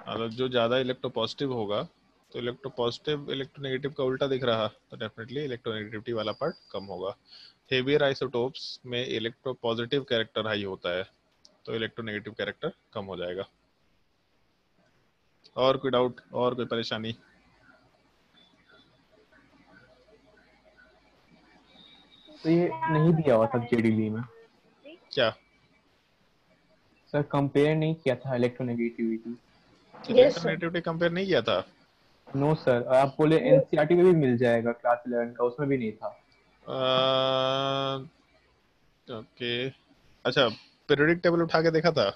अगर जो ज़्यादा इलेक्ट्रोपॉजिटिव होगा तो इलेक्ट्रोपॉजिटिव इलेक्ट्रोनेगेटिव का उल्टा दिख रहा तो डेफिनेटली इलेक्ट्रोनेगेटिविटी वाला पार्ट कम होगा। हेवियर आइसोटोप्स में इलेक्ट्रोपॉजिटिव कैरेक्टर हाई होता है तो इलेक्ट्रोनेगेटिव कैरेक्टर कम हो जाएगा। और कोई डाउट और कोई परेशानी? तो ये नहीं दिया हुआ था जेडीबी में क्या सर, कंपेयर नहीं किया था इलेक्ट्रोनेगेटिविटी। इलेक्ट्रोनेगेटिविटी कंपेयर नहीं किया था? नो सर, आप बोले एनसीईआरटी में भी मिल जाएगा क्लास 11 का, उसमें भी नहीं था। ओके अच्छा, पीरियोडिक टेबल उठा के देखा था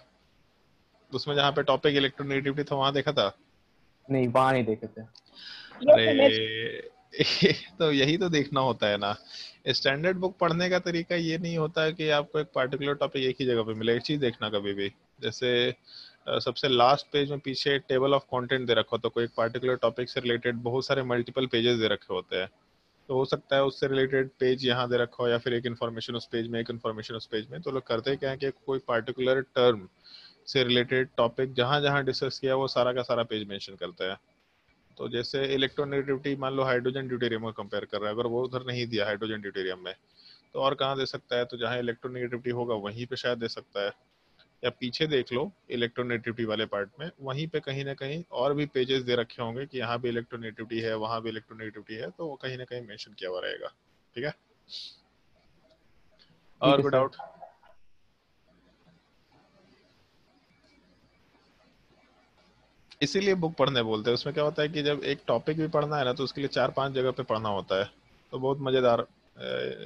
उसमें जहाँ पे टॉपिक इलेक्ट्रोनेगेटिविटी था वहां देखा था? नहीं, वहां नहीं देखे थे। अरे तो यही तो देखना होता है ना। स्टैंडर्ड बुक पढ़ने का तरीका ये नहीं होता है कि आपको एक पार्टिकुलर टॉपिक एक ही जगह पे मिले। एक चीज देखना कभी भी, जैसे सबसे लास्ट पेज में पीछे टेबल ऑफ कंटेंट दे रखा हो तो कोई एक पार्टिकुलर टॉपिक से रिलेटेड बहुत सारे मल्टीपल पेजेस दे रखे होते हैं। तो हो सकता है उससे रिलेटेड पेज यहाँ दे रखा हो या फिर एक इन्फॉर्मेशन उस पेज में, एक इन्फॉर्मेशन उस पेज में। तो लोग करते क्या है कि कोई पार्टिकुलर टर्म से रिलेटेड टॉपिक जहाँ जहाँ डिस्कस किया वो सारा का सारा पेज मेंशन करते हैं। तो जैसे इलेक्ट्रोनेगेटिविटी मान लो हाइड्रोजन ड्यूटेरियम को कंपेयर कर रहा है, अगर वो उधर नहीं दिया हाइड्रोजन ड्यूटेरियम में तो और कहाँ दे सकता है? तो जहाँ इलेक्ट्रोनेगेटिविटी होगा वहीं पे शायद दे सकता है। या पीछे देख लो इलेक्ट्रोनेगेटिविटी वाले पार्ट में, वहीं पे कहीं ना कहीं और भी पेजेस दे रखे होंगे कि यहाँ भी इलेक्ट्रोनेगेटिविटी है, वहां भी इलेक्ट्रोनेगेटिविटी है, तो वो कहीं ना कहीं मेंशन किया हुआ रहेगा। ठीक है, ठीक और है कोई सर। डाउट? इसीलिए बुक पढ़ने बोलते हैं। उसमें क्या होता है कि जब एक टॉपिक भी पढ़ना है ना तो उसके लिए 4-5 जगह पे पढ़ना होता है, तो बहुत मजेदार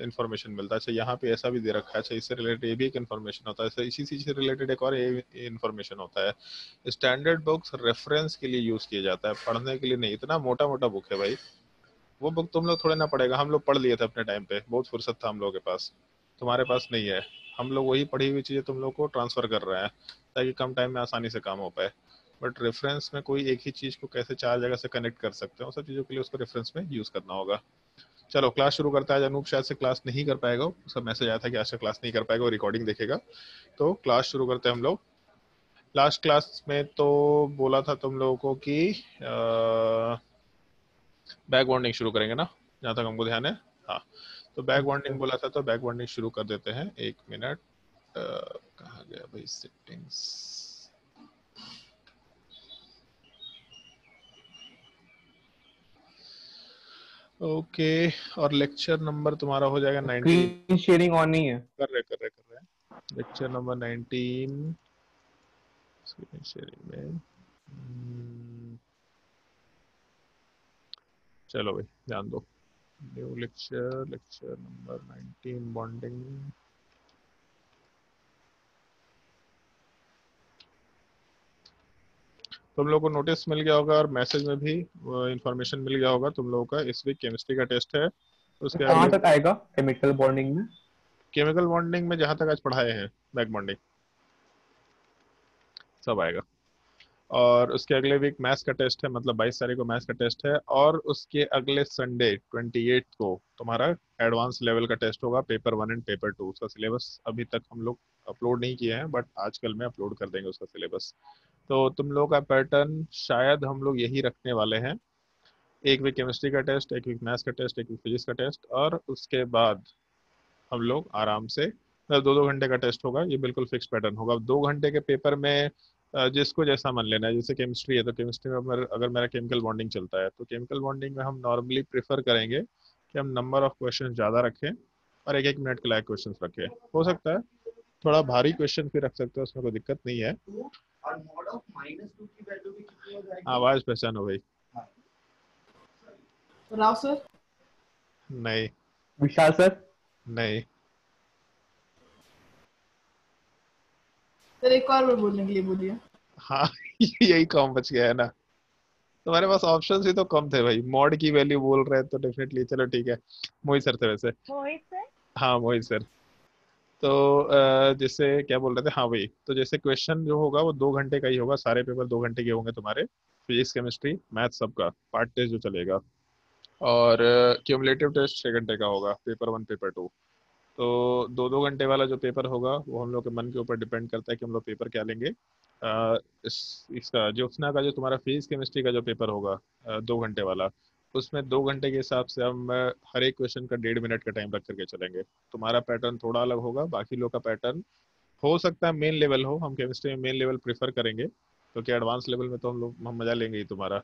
इन्फॉर्मेशन मिलता है। अच्छा यहाँ पे ऐसा भी दे रखा है, अच्छा इससे रिलेटेड ये भी एक इन्फॉर्मेशन होता है, अच्छा इसी चीज से रिलेटेड एक और ये इन्फॉर्मेशन होता है। स्टैंडर्ड बुक्स रेफरेंस के लिए यूज किया जाता है, पढ़ने के लिए नहीं। इतना मोटा मोटा बुक है भाई, वो बुक तुम लोग थोड़े ना पढ़ेगा। हम लोग पढ़ लिए थे अपने टाइम पे, बहुत फुर्सत था हम लोगों के पास, तुम्हारे पास नहीं है। हम लोग वही पढ़ी हुई चीजें तुम लोग को ट्रांसफर कर रहे हैं ताकि कम टाइम में आसानी से काम हो पाए। बट रेफरेंस में कोई एक ही चीज को कैसे 4 जगह से कनेक्ट कर सकते हैं, उन सब चीजों के लिए उसको रेफरेंस में यूज करना होगा। चलो क्लास शुरू करता है। आज अनूप शायद से क्लास नहीं कर पाएगा, उसका मैसेज आया था कि आज से क्लास नहीं कर पाएगा, वो रिकॉर्डिंग देखेगा। तो क्लास शुरू करते हैं हम लोग। लास्ट क्लास में तो बोला था तुम लोगों को कि बैक बॉन्डिंग शुरू करेंगे ना, जहाँ तक हमको ध्यान है। हाँ, तो बैक बॉन्डिंग बोला था, तो बैक बॉन्डिंग शुरू कर देते हैं। एक मिनट, कहाँ गया भाई सेटिंग्स? ओके, और लेक्चर नंबर तुम्हारा हो जाएगा 19। स्क्रीन शेयरिंग ऑन नहीं है। कर रहे लेक्चर नंबर 19 स्क्रीन शेयरिंग में। चलो भाई ध्यान दो। New lecture, lecture number 19 bonding. तुम लोग को नोटिस मिल गया होगा और मैसेज में भी इंफॉर्मेशन मिल गया होगा तुम लोगों का इस वीक केमिस्ट्री का टेस्ट है। तो उसके कहाँ अगले तक आएगा केमिकल बॉन्डिंग में? केमिकल बॉन्डिंग में जहां तक आज पढ़ाए हैं बैक बॉन्डिंग सब आएगा। और उसके अगले वीक मैथ्स का टेस्ट है, मतलब 22 तारीख को मैथ्स का टेस्ट है। और उसके अगले संडे 28 को तुम्हारा एडवांस लेवल का टेस्ट होगा, पेपर 1 एंड पेपर 2। उसका सिलेबस अभी तक हम लोग अपलोड नहीं किए हैं, बट आजकल में अपलोड कर देंगे उसका सिलेबस। तो तुम लोग का पैटर्न शायद हम लोग यही रखने वाले हैं, एक वीक केमिस्ट्री का टेस्ट, एक वीक मैथ्स का टेस्ट, एक वीक फिजिक्स का टेस्ट, और उसके बाद हम लोग आराम से 2-2 घंटे का टेस्ट होगा। ये बिल्कुल फिक्स पैटर्न होगा। 2 घंटे के पेपर में जिसको जैसा मन लेना है, जैसे केमिस्ट्री है तो केमिस्ट्री में अगर मेरा केमिकल बॉन्डिंग चलता है तो केमिकल बॉन्डिंग में हम नॉर्मली प्रेफर करेंगे कि हम नंबर ऑफ क्वेश्चन ज़्यादा रखें और 1-1 मिनट के लायक क्वेश्चन रखें। हो सकता है थोड़ा भारी क्वेश्चन भी रख सकते हो, उसमें कोई दिक्कत नहीं है। और मॉड ऑफ -2 की वैल्यू भी कितनी हो जाएगी? आवाज़ पहचानो भाई। राव सर? नहीं विशाल सर? नहीं, सर एक और बार बोलने के लिए बोलिए। हाँ यही काम बच गया है ना। तुम्हारे पास ऑप्शंस भी तो कम थे भाई, मॉड की वैल्यू बोल रहे हैं तो डेफिनेटली। चलो ठीक है, मोहित सर थे वैसे। मोहित सर। हाँ मोहित सर। तो जैसे क्या बोल रहे थे, हाँ भाई, तो जैसे क्वेश्चन जो होगा वो 2 घंटे का ही होगा। सारे पेपर 2 घंटे के होंगे तुम्हारे, फिजिक्स केमिस्ट्री मैथ सबका पार्ट टेस्ट जो चलेगा। और क्यूमुलेटिव टेस्ट 6 घंटे का होगा, पेपर 1 पेपर 2। तो 2-2 घंटे वाला जो पेपर होगा वो हम लोग के मन के ऊपर डिपेंड करता है कि हम लोग पेपर क्या लेंगे। इसका ज्योत्सना का जो तुम्हारा फिजिक्स केमिस्ट्री का जो पेपर होगा 2 घंटे वाला, उसमें 2 घंटे के हिसाब से हम हर एक क्वेश्चन का 1.5 मिनट का टाइम रख करके चलेंगे। तुम्हारा पैटर्न थोड़ा अलग होगा, बाकी लोग का पैटर्न हो सकता है मेन लेवल हो। हम केमिस्ट्री में मेन लेवल प्रेफर करेंगे, क्योंकि एडवांस लेवल में तो हम मजा लेंगे ही तुम्हारा।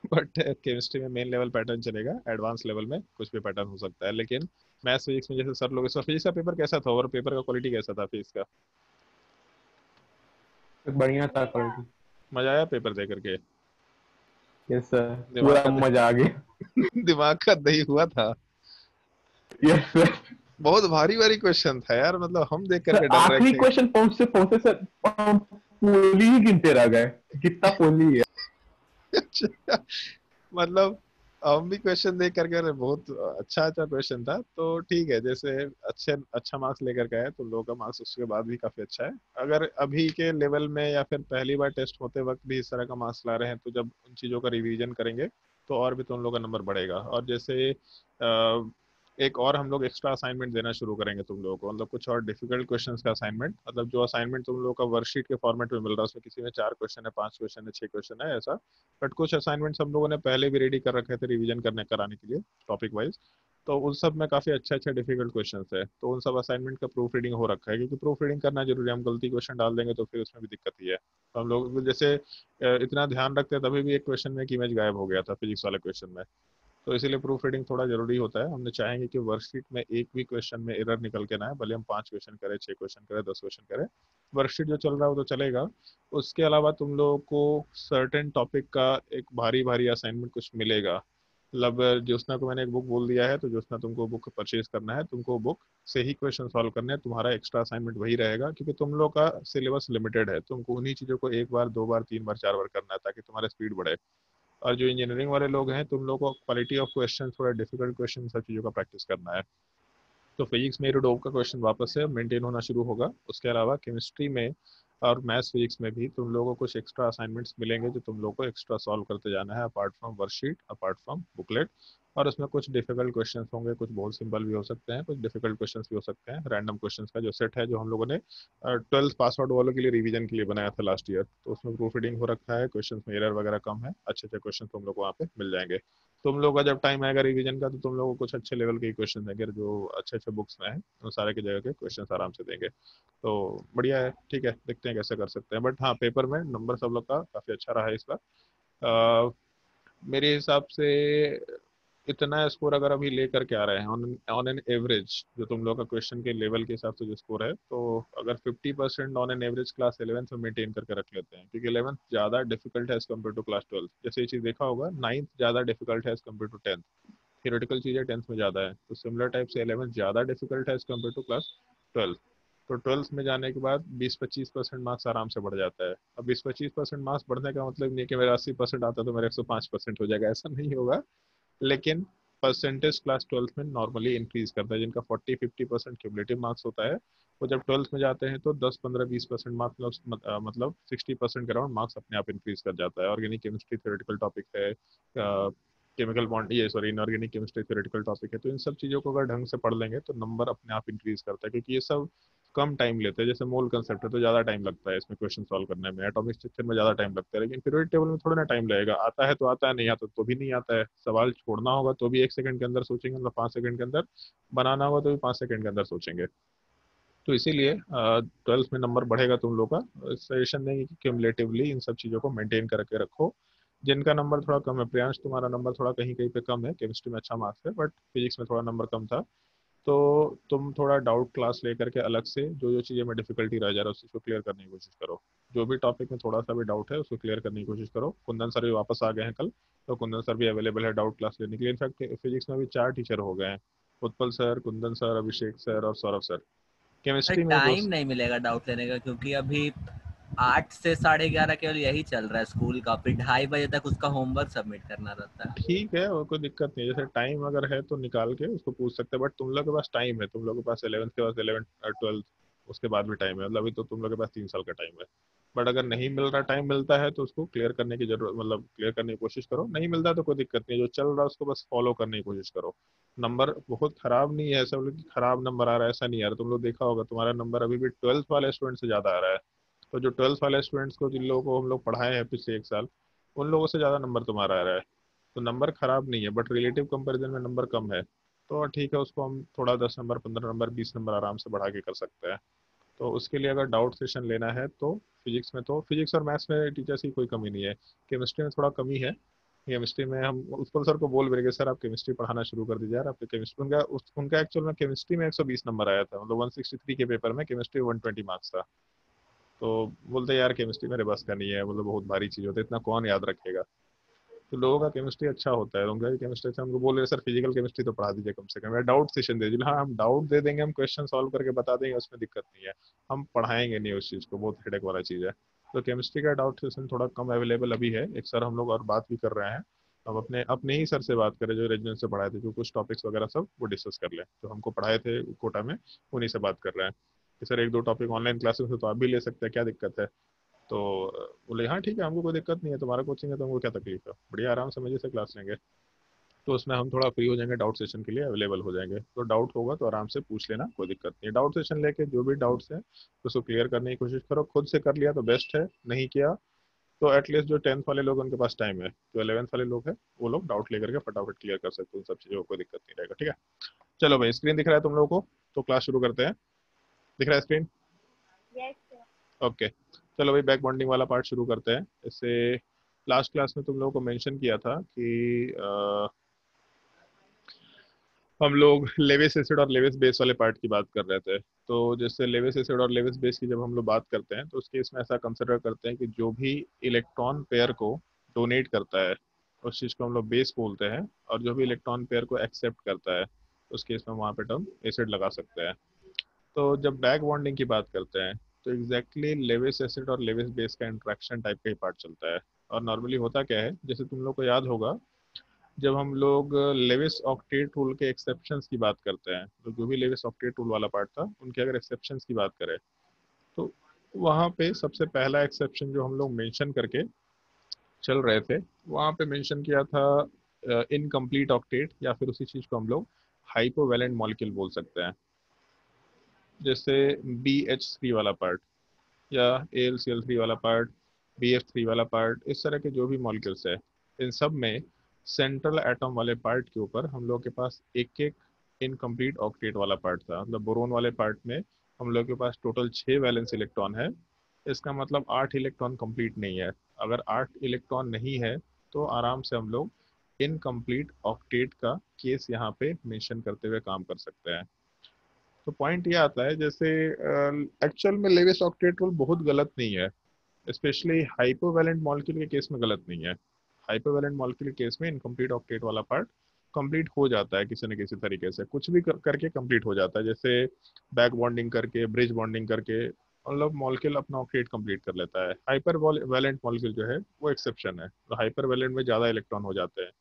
बट केमिस्ट्री में मेन लेवल पैटर्न चलेगा, एडवांस लेवल में कुछ भी पैटर्न हो सकता है। लेकिन मैथ्स फिजिक्स में जैसे सर लोग, इस फिजिक्स का पेपर कैसा था और पेपर का क्वालिटी कैसा था फिजिक्स का? बढ़िया था क्वालिटी। मजा आया पेपर दे करके? यस सर, दिमाग पूरा का मजा आ गया। दिमाग का दही हुआ था। Yes sir. बहुत भारी भारी क्वेश्चन था यार, मतलब हम देख सर करके डर रहे आखिरी थे। क्वेश्चन पहुंचते पहुंचते सर हम पोली ही गिनते रह गए, कितना पोली है। मतलब हम भी क्वेश्चन देख करके, अरे बहुत अच्छा अच्छा क्वेश्चन था। तो ठीक है, जैसे अच्छा मार्क्स लेकर के आए तो लोगों का मार्क्स उसके बाद भी काफी अच्छा है। अगर अभी के लेवल में या फिर पहली बार टेस्ट होते वक्त भी इस तरह का मार्क्स ला रहे हैं, तो जब उन चीजों का रिवीजन करेंगे तो और भी तो उन लोगों का नंबर बढ़ेगा। और जैसे एक और हम लोग एक्स्ट्रा असाइनमेंट देना शुरू करेंगे तुम लोगों को, मतलब कुछ और डिफिकल्ट क्वेश्चंस का असाइनमेंट। मतलब जो असाइनमेंट तुम लोगों का वर्कशीट के फॉर्मेट में मिल रहा है, उसमें किसी में 4 क्वेश्चन है, 5 क्वेश्चन है, 6 क्वेश्चन है, ऐसा। बट कुछ असाइनमेंट्स हम लोगों ने पहले भी रेडी कर रखे थे रिवीजन करने कराने के लिए, टॉपिक वाइज। तो उन सब में काफी अच्छे अच्छे डिफिकल्ट क्वेश्चंस है, तो उन सब असाइनमेंट का प्रूफ रीडिंग हो रखा है, क्योंकि प्रूफ रीडिंग करना जरूरी है। हम गलती क्वेश्चन डाल देंगे तो फिर उसमें भी दिक्कत ही है। तो हम लोग जैसे इतना ध्यान रखते हैं, तभी भी एक क्वेश्चन में एक इमेज गायब हो गया था फिजिक्स वाले क्वेश्चन में। तो इसीलिए प्रूफ रीडिंग थोड़ा जरूरी होता है। हमने चाहेंगे कि वर्कशीट में एक भी क्वेश्चन में एरर निकल के ना आए, भले हम 5 क्वेश्चन करें, 6 क्वेश्चन करें, 10 क्वेश्चन करें। वर्कशीट जो चल रहा है वो तो चलेगा। उसके अलावा तुम लोगों को सर्टेन टॉपिक का एक भारी भारी असाइनमेंट कुछ मिलेगा। मतलब ज्योत्सना को मैंने एक बुक बोल दिया है, तो ज्योत्सना तुमको बुक परचेज करना है, तुमको बुक से ही क्वेश्चन सॉल्व करने हैं। तुम्हारा एक्स्ट्रा असाइनमेंट वही रहेगा, क्योंकि तुम लोग का सिलेबस लिमिटेड है। तुमको उन्हीं चीजों को एक बार, 2 बार, 3 बार, 4 बार करना है, ताकि तुम्हारा स्पीड बढ़े। और जो इंजीनियरिंग वाले लोग हैं, तुम लोगों को क्वालिटी ऑफ क्वेश्चन, थोड़ा डिफिकल्ट क्वेश्चन, सब चीज़ों का प्रैक्टिस करना है। तो फिजिक्स में यूरोडोव का क्वेश्चन वापस से मेंटेन होना शुरू होगा। उसके अलावा केमिस्ट्री में और मैथ्स फिजिक्स में भी तुम लोगों को कुछ एक्स्ट्रा असाइनमेंट्स मिलेंगे, जो तुम लोगों को एक्स्ट्रा सॉल्व करते जाना है, apart from worksheet, apart from booklet. और उसमें कुछ डिफिकल्ट क्वेश्चंस होंगे, कुछ बहुत सिंपल भी हो सकते हैं, कुछ डिफिकल्ट क्वेश्चंस भी हो सकते हैं। रैंडम क्वेश्चंस का जो सेट है, जो हम लोगों ने 12th पास आउट वालों के लिए रिवीजन के लिए बनाया था लास्ट ईयर, तो उसमें प्रूफ रीडिंग हो रखा है। क्वेश्चंस में एरर वगैरह कम है, अच्छे अच्छे क्वेश्चन तुम लोग को वहाँ पे मिल जाएंगे। तुम लोग का जब टाइम आएगा रिवीजन का, तो तुम लोगों को कुछ अच्छे लेवल के क्वेश्चन देंगे, जो अच्छे अच्छे बुक्स में है, उन सारे की जगह के क्वेश्चन आराम से देंगे। तो बढ़िया है, ठीक है, देखते हैं कैसे कर सकते हैं। बट हाँ, पेपर में नंबर सब लोग का काफी अच्छा रहा है इस बार। मेरे हिसाब से इतना स्कोर अगर अभी लेकर के आ रहे हैं ऑन ऑन एन एवरेज, जो तुम लोग का क्वेश्चन के लेवल के हिसाब से जो स्कोर है, तो अगर 50% on an average class 11th में मेंटेन करके रख लेते हैं, क्योंकि 11th ज़्यादा डिफिकल्ट है as compare to class 12th। जैसे ये चीज़ देखा होगा, 9th ज़्यादा डिफिकल्ट है as compare to 10th। Theoretical चीज़ें 10th में ज़्यादा है, तो सिमिलर टाइप से 11th ज़्यादा डिफिकल्ट है as compare to class 12th। तो 12th में जाने के बाद 20-25% मार्क्स आराम से बढ़ जाता है। अब 20-25% मार्क्स बढ़ने का मतलब नहीं कि मेरा 80% आता तो मेरा 105% हो जाएगा, ऐसा नहीं होगा। लेकिन परसेंटेज क्लास 12th में नॉर्मली इंक्रीज करता है। जिनका 40-50% क्यूमुलेटिव मार्क्स होता है, वो जब 12th में जाते हैं तो 10-15-20% मार्क्स, मतलब 60% के अराउंड मार्क्स अपने आप इंक्रीज कर जाता है। ऑर्गेनिक केमिस्ट्री थ्योरेटिकल टॉपिक है, केमिकल बॉन्ड, ये sorry, inorganic chemistry theoretical topic है। तो इन सब चीज़ों को अगर ढंग से पढ़ लेंगे तो नंबर अपने आप इंक्रीज करता है, क्योंकि ये सब कम टाइम लेते हैं। जैसे मोल कंसेप्ट है तो ज़्यादा टाइम लगता है इसमें क्वेश्चन सॉल्व करने में, एटॉमिक स्ट्रक्चर में ज़्यादा टाइम लगता है। लेकिन पीरियोडिक टेबल में थोड़ा ना टाइम लगेगा, आता है तो आता है, नहीं आता तो भी नहीं आता है। सवाल छोड़ना होगा तो भी 1 सेकंड के अंदर सोचेंगे, मतलब 5 सेकंड के अंदर। बनाना होगा तो भी 5 सेकंड के अंदर सोचेंगे। तो इसीलिए 12th में नंबर बढ़ेगा तुम लोग का। सजेशन देंगे कि क्यूमुलेटिवली इन सब चीज़ों को मेंटेन करके रखो। जिनका नंबर थोड़ा कम है, प्रियांश तुम्हारा नंबर थोड़ा कहीं कहीं पे कम है, केमिस्ट्री में अच्छा मार्क्स है बट फिजिक्स में थोड़ा नंबर कम था। तो तुम थोड़ा डाउट क्लास लेकर के अलग से जो जो चीज़ें में डिफिकल्टी रह जा रहा है उसको क्लियर करने की कोशिश करो। जो भी टॉपिक में थोड़ा सा भी डाउट है उसको क्लियर करने की कोशिश करो। कुंदन सर भी वापस आ गए हैं कल, तो कुंदन सर भी अवेलेबल है डाउट क्लास लेने के लिए। इनफैक्ट फिजिक्स में भी 4 टीचर हो गए हैं, उत्पल सर, कुंदन सर, अभिषेक सर और सौरभ सर। अरे केमिस्ट्री में दो। टाइम नहीं मिलेगा डाउट लेने का, क्योंकि अभी 8 से 11:30 केवल यही चल रहा है स्कूल का, फिर 2:30 बजे तक उसका होमवर्क सबमिट करना रहता है। ठीक है, और कोई दिक्कत नहीं है। जैसे टाइम अगर है तो निकाल के उसको पूछ सकते हैं, बट तुम लोग के पास टाइम है, तुम लोग के पास 11th के बाद 11th 12th उसके बाद भी टाइम है, मतलब अभी तो तुम लोग के पास 3 साल का टाइम है। बट अगर नहीं मिल रहा, टाइम मिलता है तो उसको क्लियर करने की जरूरत, मतलब क्लियर करने की कोशिश करो। नहीं मिलता तो कोई दिक्कत नहीं है, जो चल रहा है उसको बस फॉलो करने की कोशिश करो। नंबर बहुत खराब नहीं है, ऐसा बोलो कि खराब नंबर आ रहा है, ऐसा नहीं आ रहा। तुम लोग देखा होगा तुम्हारा नंबर अभी भी 12th वाले स्टूडेंट से ज्यादा आ रहा है। तो जो 12th वाले स्टूडेंट्स को, जिन लोगों को हम लोग पढ़ाए हैं पिछले 1 साल, उन लोगों से ज़्यादा नंबर तुम्हारा आ रहा है। तो नंबर खराब नहीं है, बट रिलेटिव कंपैरिजन में नंबर कम है। तो ठीक है, उसको हम थोड़ा 10 नंबर, 15 नंबर, 20 नंबर आराम से बढ़ा के कर सकते हैं। तो उसके लिए अगर डाउट सेशन लेना है तो फिजिक्स में, तो फिजिक्स और मैथ्स में टीचर्स की कोई कमी नहीं है। केमिस्ट्री में थोड़ा कमी है। केमिस्ट्री में हम उत्पल सर को बोल भी रहे कि सर आप केमिस्ट्री पढ़ाना शुरू कर दीजिए यार, आपके केमिस्ट्री, उनका एक्चुअल में केमिस्ट्री में 120 नंबर आया था, मतलब 163 के पेपर में, केमिस्ट्री 120 मार्क्स था। तो बोलते यार केमिस्ट्री मेरे बस का नहीं है, मतलब बहुत भारी चीज़ होती है, इतना कौन याद रखेगा। तो लोगों का केमिस्ट्री अच्छा होता है, उनका केमिस्ट्री से हमको बोल रहे सर फिजिकल केमिस्ट्री तो पढ़ा दीजिए कम से कम, या डाउट सेशन दे दीजिए। हाँ, हम डाउट दे देंगे, हम क्वेश्चन सॉल्व करके बता देंगे, उसमें दिक्कत नहीं है। हम पढ़ाएंगे नहीं उस चीज़ को, बहुत हेडेक वाला चीज़ है। तो केमिस्ट्री का डाउट सेशन थोड़ा कम अवेलेबल अभी है। एक सर हम लोग और बात भी कर रहे हैं, अब अपने अपने ही सर से बात करें जो रेजिडेंस से पढ़ाए थे, जो कुछ टॉपिक्स वगैरह सब वो डिस्कस कर लें, जो हमको पढ़ाए थे कोटा में, उन्हीं से बात कर रहे हैं कि सर 1-2 टॉपिक ऑनलाइन क्लासेस में तो आप भी ले सकते हैं, क्या दिक्कत है। तो बोले हाँ ठीक है, हमको कोई दिक्कत नहीं है, तुम्हारा कोचिंग है तो हमको क्या तकलीफ है, बढ़िया आराम से मजे से क्लास लेंगे। तो उसमें हम थोड़ा फ्री हो जाएंगे, डाउट सेशन के लिए अवेलेबल हो जाएंगे। तो डाउट होगा तो आराम से पूछ लेना, कोई दिक्कत नहीं है। डाउट सेशन लेके जो भी डाउट्स हैं उसको क्लियर करने की कोशिश करो। खुद से कर लिया तो बेस्ट है, नहीं किया तो एटलीस्ट जो 10th वाले लोग उनके पास टाइम है, जो 11th वाले लोग हैं वो लोग डाउट लेकर के फटाफट क्लियर कर सकते हैं उन सब चीज़ों को, कोई दिक्कत नहीं रहेगा। ठीक है, चलो भाई, स्क्रीन दिख रहा है तुम लोगों को? तो क्लास शुरू करते हैं। दिख रहा है स्क्रीन? Yes sir. ओके, चलो भाई, बैक बॉन्डिंग वाला पार्ट शुरू करते हैं। इससे लास्ट क्लास में तुम लोगों को मेंशन किया था कि हम लोग लेविस एसिड और लेविस बेस वाले पार्ट की बात कर रहे थे। तो जैसे लेविस एसिड और लेविस बेस की जब हम लोग बात करते हैं तो उस केस में ऐसा कंसिडर करते हैं कि जो भी इलेक्ट्रॉन पेयर को डोनेट करता है उस चीज़ को हम लोग बेस बोलते हैं, और जो भी इलेक्ट्रॉन पेयर को एक्सेप्ट करता है उस केस में वहाँ पे टर्म एसिड लगा सकते हैं। तो जब बैक बॉन्डिंग की बात करते हैं तो एग्जैक्टली लेविस एसिड और लेविस बेस का इंट्रैक्शन टाइप का ही पार्ट चलता है। और नॉर्मली होता क्या है, जैसे तुम लोग को याद होगा, जब हम लोग लेविस ऑक्टेट रूल के एक्सेप्शंस की बात करते हैं, तो जो भी लेविस ऑक्टेट रूल वाला पार्ट था उनके अगर एक्सेप्शंस की बात करें तो वहाँ पे सबसे पहला एक्सेप्शन जो हम लोग मेंशन करके चल रहे थे, वहाँ पे मेंशन किया था इनकम्प्लीट ऑक्टेट, या फिर उसी चीज़ को हम लोग हाइपोवैलेंट मॉलिक्यूल बोल सकते हैं। जैसे BH3 वाला पार्ट, या AlCl3 वाला पार्ट, BF3 वाला पार्ट, इस तरह के जो भी मॉलिक्यूल्स है, इन सब में सेंट्रल एटम वाले पार्ट के ऊपर हम लोग के पास एक एक इनकम्प्लीट ऑक्टेट वाला पार्ट था। मतलब बोरोन वाले पार्ट में हम लोग के पास टोटल 6 वैलेंस इलेक्ट्रॉन है। इसका मतलब 8 इलेक्ट्रॉन कंप्लीट नहीं है। अगर 8 इलेक्ट्रॉन नहीं है तो आराम से हम लोग इनकम्प्लीट ऑक्टेट का केस यहाँ पे मेंशन करते हुए काम कर सकते हैं। तो पॉइंट ये आता है, जैसे एक्चुअल में लेविस ऑक्टेट रूल बहुत गलत नहीं है, स्पेशली हाइपोवैलेंट मॉलिक्यूल के केस में गलत नहीं है। हाइपोवैलेंट मॉलिक्यूल के केस में इनकम्प्लीट ऑक्टेट वाला पार्ट कंप्लीट हो जाता है, किसी न किसी तरीके से कुछ भी करके कंप्लीट हो जाता है। जैसे बैक बॉन्डिंग करके, ब्रिज बॉन्डिंग करके, मतलब मॉलिक्यूल अपना ऑक्टेट कंप्लीट कर लेता है। हाइपर वैलेंट मॉलिक्यूल जो है वो एक्सेप्शन है, तो हाइपर वैलेंट में ज़्यादा इलेक्ट्रॉन हो जाते हैं।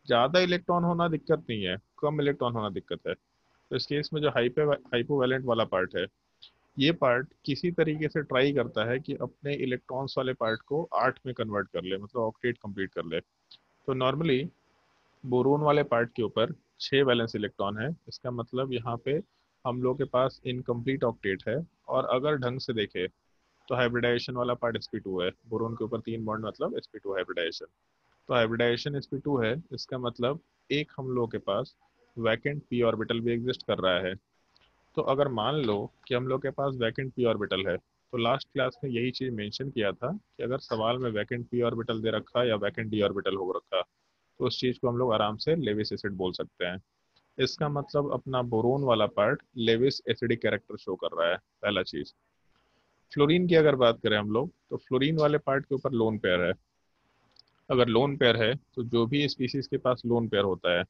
ज़्यादा इलेक्ट्रॉन होना दिक्कत नहीं है, कम इलेक्ट्रॉन होना दिक्कत है। तो इस केस में जो हाइपोवैलेंट वाला पार्ट है, ये पार्ट किसी तरीके से ट्राई करता है कि अपने इलेक्ट्रॉन्स वाले पार्ट को 8 में कन्वर्ट कर ले, मतलब ऑक्टेट कंप्लीट कर ले। तो नॉर्मली बोरोन वाले पार्ट के ऊपर 6 वैलेंस इलेक्ट्रॉन है, इसका मतलब यहाँ पे हम लोग के पास इनकम्प्लीट ऑक्टेट है। और अगर ढंग से देखे तो हाइब्रिडाइजेशन वाला पार्ट sp2 है, बोरोन के ऊपर 3 बॉन्ड मतलब sp2 हाइब्रिडाइजेशन। तो हाइब्रिडाइजेशन sp2 है, इसका मतलब एक हम लोग के पास वैकेंट p ऑर्बिटल भी एग्जिस्ट कर रहा है। तो अगर मान लो कि हम लोग के पास वैकेंट p ऑर्बिटल है, तो लास्ट क्लास में यही चीज़ मेंशन किया था कि अगर सवाल में वैकेंट p ऑर्बिटल दे रखा या वैकेंट d ऑर्बिटल हो रखा तो उस चीज़ को हम लोग आराम से लेविस एसिड बोल सकते हैं। इसका मतलब अपना बोरोन वाला part Lewis acidic character show कर रहा है, पहला चीज़। फ्लोरीन की अगर बात करें हम लोग, तो फ्लोरीन वाले पार्ट के ऊपर लोन पेयर है। अगर लोन पेयर है तो जो भी स्पीसीज के पास लोन पेयर होता है